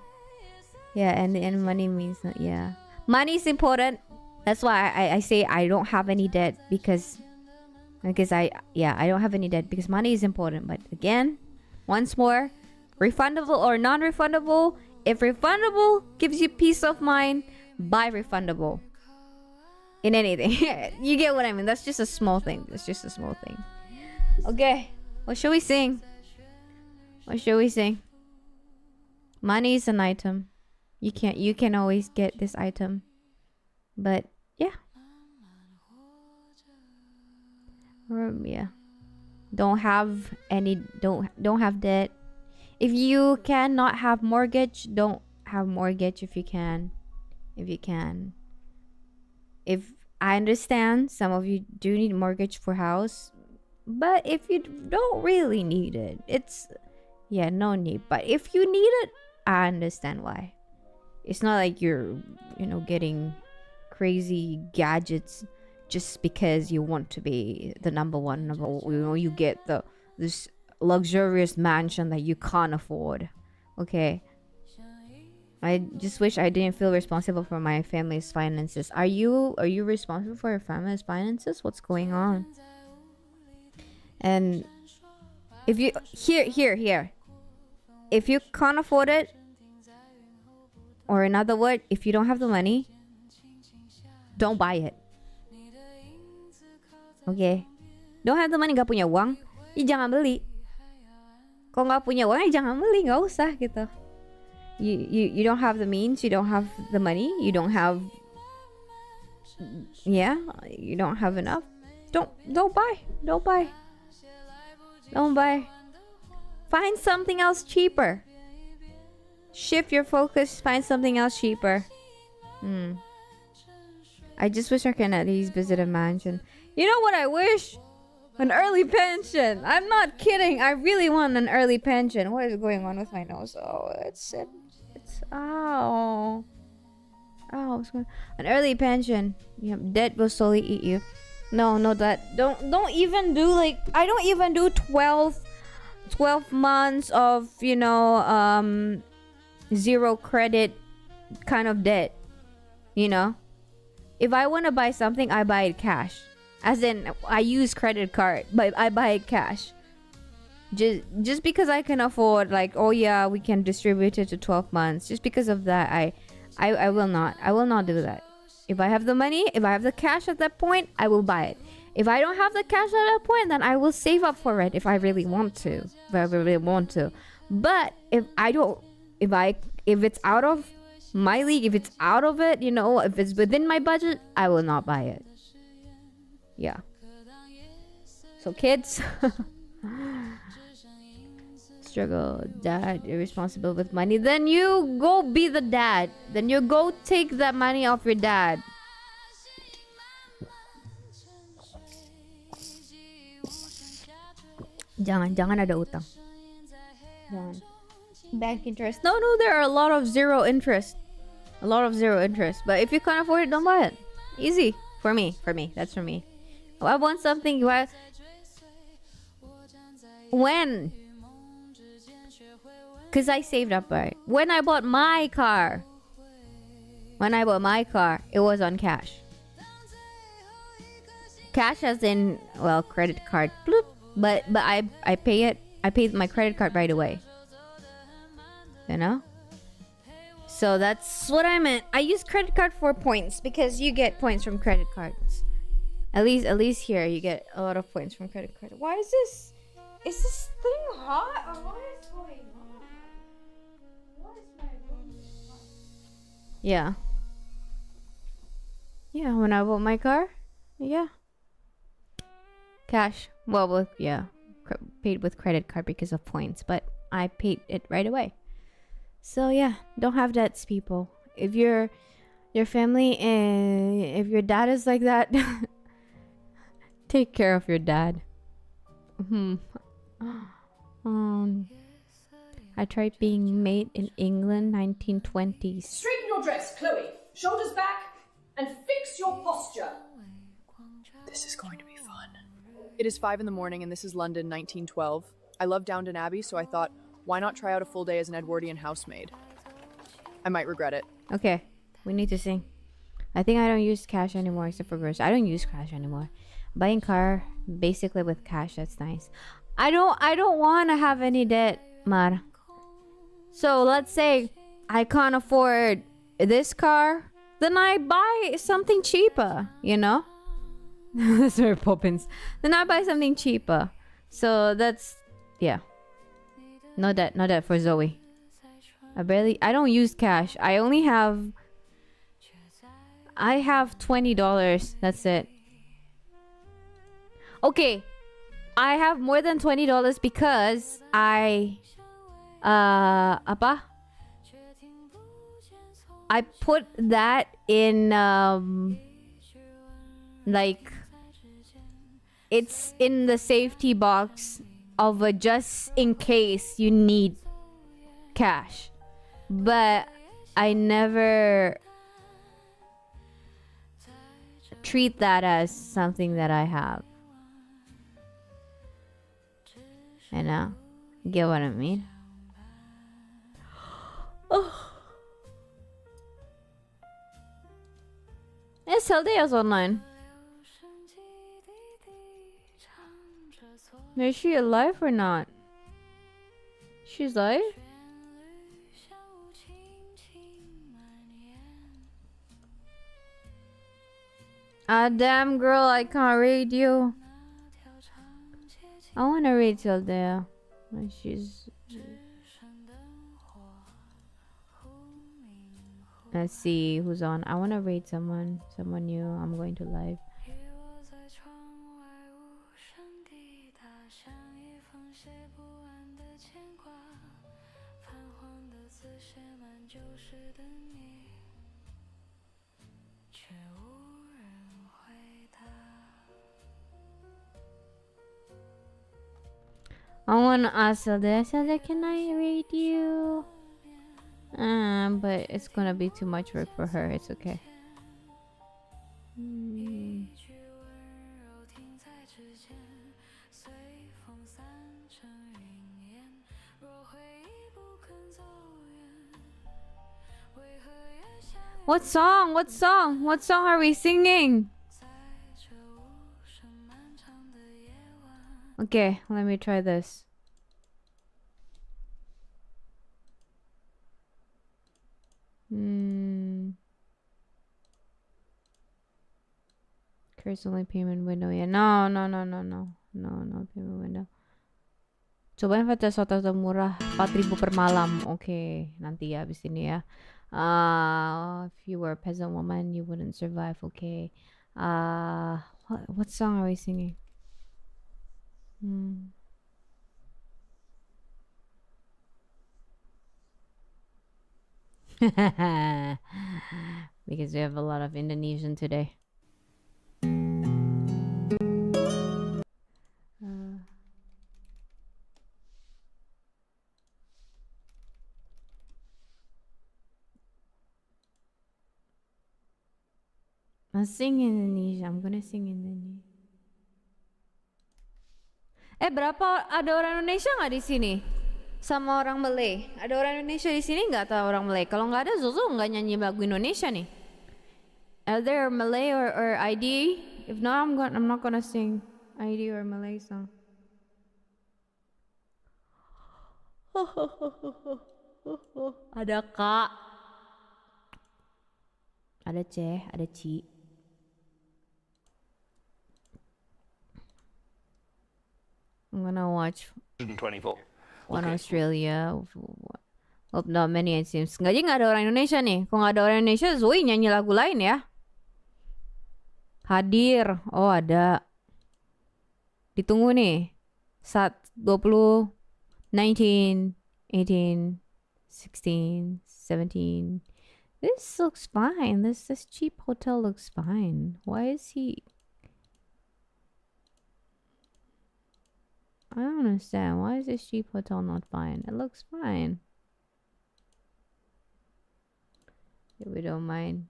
Yeah, and money means, yeah. Money is important. That's why I say I don't have any debt because I don't have any debt because money is important. But again, once more, refundable or non-refundable. If refundable gives you peace of mind, buy refundable. In anything. You get what I mean? That's just a small thing. Okay. What should we sing? Money is an item. You can always get this item. But yeah. Yeah. Don't have debt. If you cannot have mortgage, don't have mortgage if you can. If I understand some of you do need mortgage for house, but if you don't really need it, it's no need. But if you need it, I understand why. It's not like you're getting crazy gadgets just because you want to be the number one. You get this luxurious mansion that you can't afford. Okay, I just wish I didn't feel responsible for my family's finances. Are you responsible for your family's finances? What's going on? And if you here, if you can't afford it, or in other words, if you don't have the money, don't buy it. Okay, don't have the money, gak punya uang, jangan beli. Kalau gak punya uang, jangan beli, gak usah gitu. You don't have the means, you don't have the money, you don't have enough. Don't buy. Find something else cheaper. Shift your focus, find something else cheaper. I just wish I can at least visit a mansion. You know what I wish? An early pension. I'm not kidding. I really want an early pension. What is going on with my nose? Oh, it's what's going on? An early pension. Yeah, debt will slowly eat you. No, that don't even do I don't even do 12 months of zero credit kind of debt. If I want to buy something, I buy it cash. As in, I use credit card, but I buy it cash. Just because I can afford, we can distribute it to 12 months. Just because of that, I will not do that. If I have the money, if I have the cash at that point, I will buy it. If I don't have the cash at that point, then I will save up for it if I really want to. But if it's out of my league, if it's out of it, if it's within my budget, I will not buy it. Yeah. So kids, struggle, dad, irresponsible with money, then you go be the dad. Then you go take that money off your dad. Jangan ada utang. Jangan. Bank interest. No, there are a lot of zero interest. But if you can't afford it, don't buy it. Easy. For me. That's for me. I want something. When? Because I saved up, right? When I bought my car, it was on cash. Cash as in, well, credit card. Bloop. But I pay it. I paid my credit card right away. You know? So that's what I meant. I use credit card for points because you get points from credit cards. At least here you get a lot of points from credit card. Why is this? Is this thing hot or what is going on? What is my room hot? Yeah. Yeah, when I bought my car, yeah. Cash. Well, paid with credit card because of points, but I paid it right away. So yeah, don't have debts, people. If your family and if your dad is like that, take care of your dad. I tried being made in England, 1920s. Straighten your dress, Chloe. Shoulders back, and fix your posture. This is going to be fun. It is 5 in the morning, and this is London, 1912. I love Downton Abbey, so I thought, why not try out a full day as an Edwardian housemaid? I might regret it. Okay, we need to sing. I think I don't use cash anymore except for groceries. I don't use cash anymore. Buying car basically with cash, that's nice. I don't want to have any debt, Mar. So let's say I can't afford this car, then I buy something cheaper, you know? That's very Poppins. Then I buy something cheaper. So that's, yeah. No debt for Zoey. I don't use cash. I have $20. That's it. Okay. I have more than $20 because I put that in like it's in the safety box of a just in case you need cash, but I never treat that as something that I have. You know, get what I mean? Oh. It's Heldea's online. Is she alive or not? She's alive? Ah, damn girl, I can't read you. I wanna read Hildea. She's... Let's see who's on. I wanna read someone new. I'm going to live. I wanna ask Hilda, can I read you? But it's gonna be too much work for her. It's okay. What song? What song? What song are we singing? Okay, let me try this. Curse only payment window. Yeah, no payment window. Cobain Fantas Hotel termurah 4.000 per malam. Okay, nanti ya abis ini ya. If you were a peasant woman, you wouldn't survive. Okay. What song are we singing? Because we have a lot of Indonesian today. Sing Indonesia. I'm gonna sing Indonesia. Berapa ada orang Indonesia nggak di sini? Sama orang Malay. Ada orang Indonesia di sini nggak atau orang Malay? Kalau nggak ada, Zozo nggak nyanyi lagu Indonesia nih. Are there Malay or ID? If not, I'm not gonna sing ID or Malay song. Ada Kak. Ada Ceh, ada Ci. I'm gonna watch 124. One Australia. Hope not many it seems. Jadi nggak ada orang Indonesia nih. Kalau nggak ada orang Indonesia, Zoey nyanyi lagu lain ya. Hadir. Oh ada. Ditunggu nih. 20, 19, 18, 16, 17. This looks fine. This cheap hotel looks fine. Why is he... I don't understand. Why is this cheap hotel not fine? It looks fine. If we don't mind.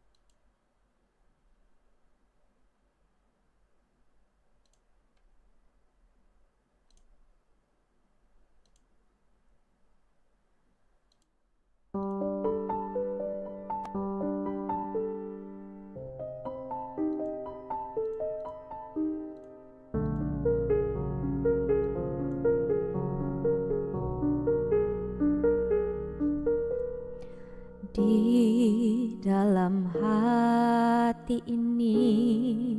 Di dalam hati ini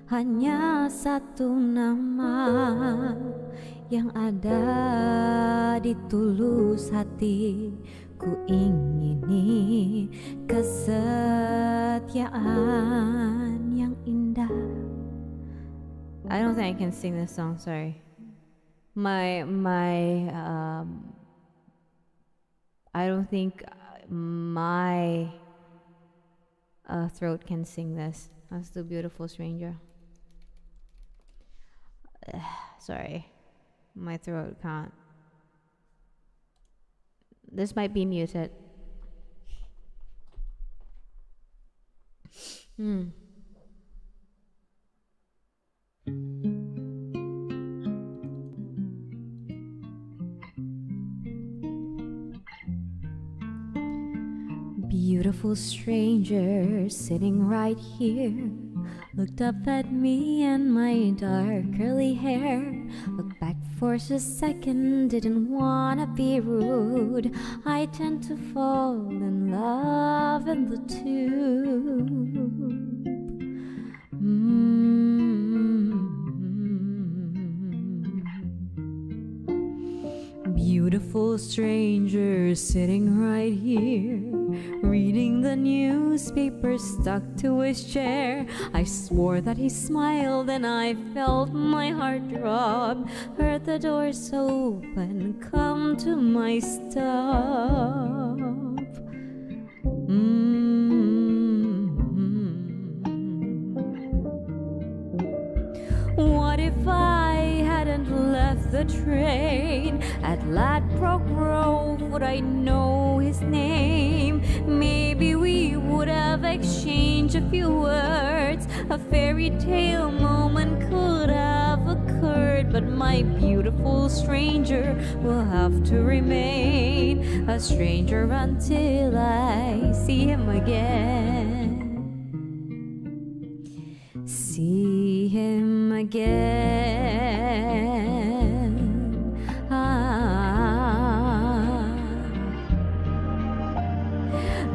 hanya satu nama yang ada di tulus hati. Ku ingini kesetiaan yang indah. I don't think I can sing this song, sorry. I don't think my throat can sing this. That's the beautiful stranger. Sorry, my throat can't. This might be muted. Beautiful stranger sitting right here, looked up at me and my dark curly hair, looked back for a second, didn't wanna be rude. I tend to fall in love in the tube. Beautiful stranger sitting right here, reading the newspaper stuck to his chair. I swore that he smiled and I felt my heart drop. Heard the doors open, come to my stop. What if I hadn't left the train at Ladbroke Grove? Would I know his name? Maybe we would have exchanged a few words. A fairy tale moment could have occurred, but my beautiful stranger will have to remain a stranger until I see him again. See him again.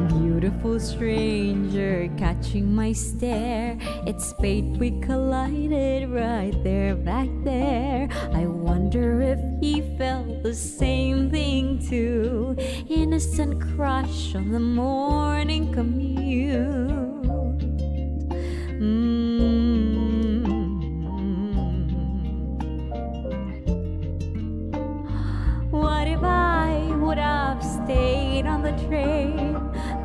Beautiful stranger catching my stare. It's fate we collided right there, back there. I wonder if he felt the same thing too. Innocent crush on the morning commute. What if I would have stayed on the train,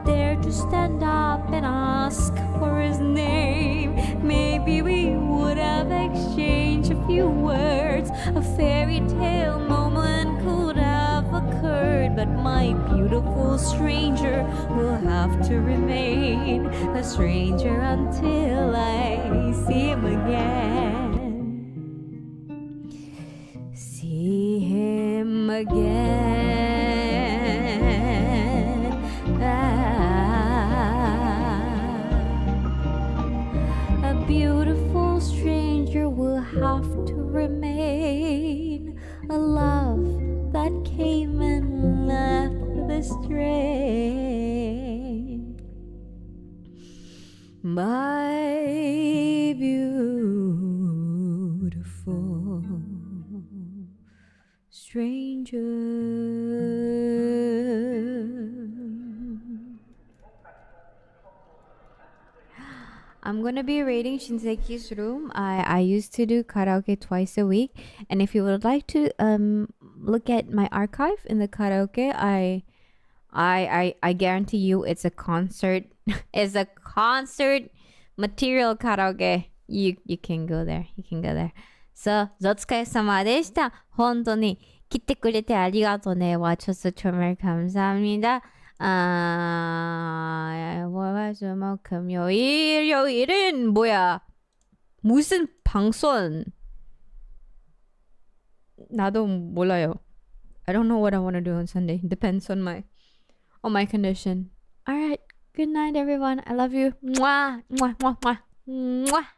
dared to stand up and ask for his name? Maybe we would have exchanged a few words. A fairy tale moment could have occurred, but my beautiful beautiful stranger will have to remain a stranger until I see him again. See him again. A beautiful stranger will have to remain. A love that came and left the strain. My beautiful stranger. I'm gonna be raiding Shinseki's room. I used to do karaoke twice a week, and if you would like to look at my archive in the karaoke, I guarantee you it's a concert. It's a concert material karaoke. You can go there. You can go there. So お疲れ様でした。本当に来てくれてありがとうね。와줘서 정말 감사합니다. 월화수목 금요일. 요일은 뭐야? 무슨 방송? 나도 몰라요. I don't know what I want to do on Sunday. Depends on my condition. All right. Good night, everyone. I love you. Mwah, mwah, mwah, mwah, mwah.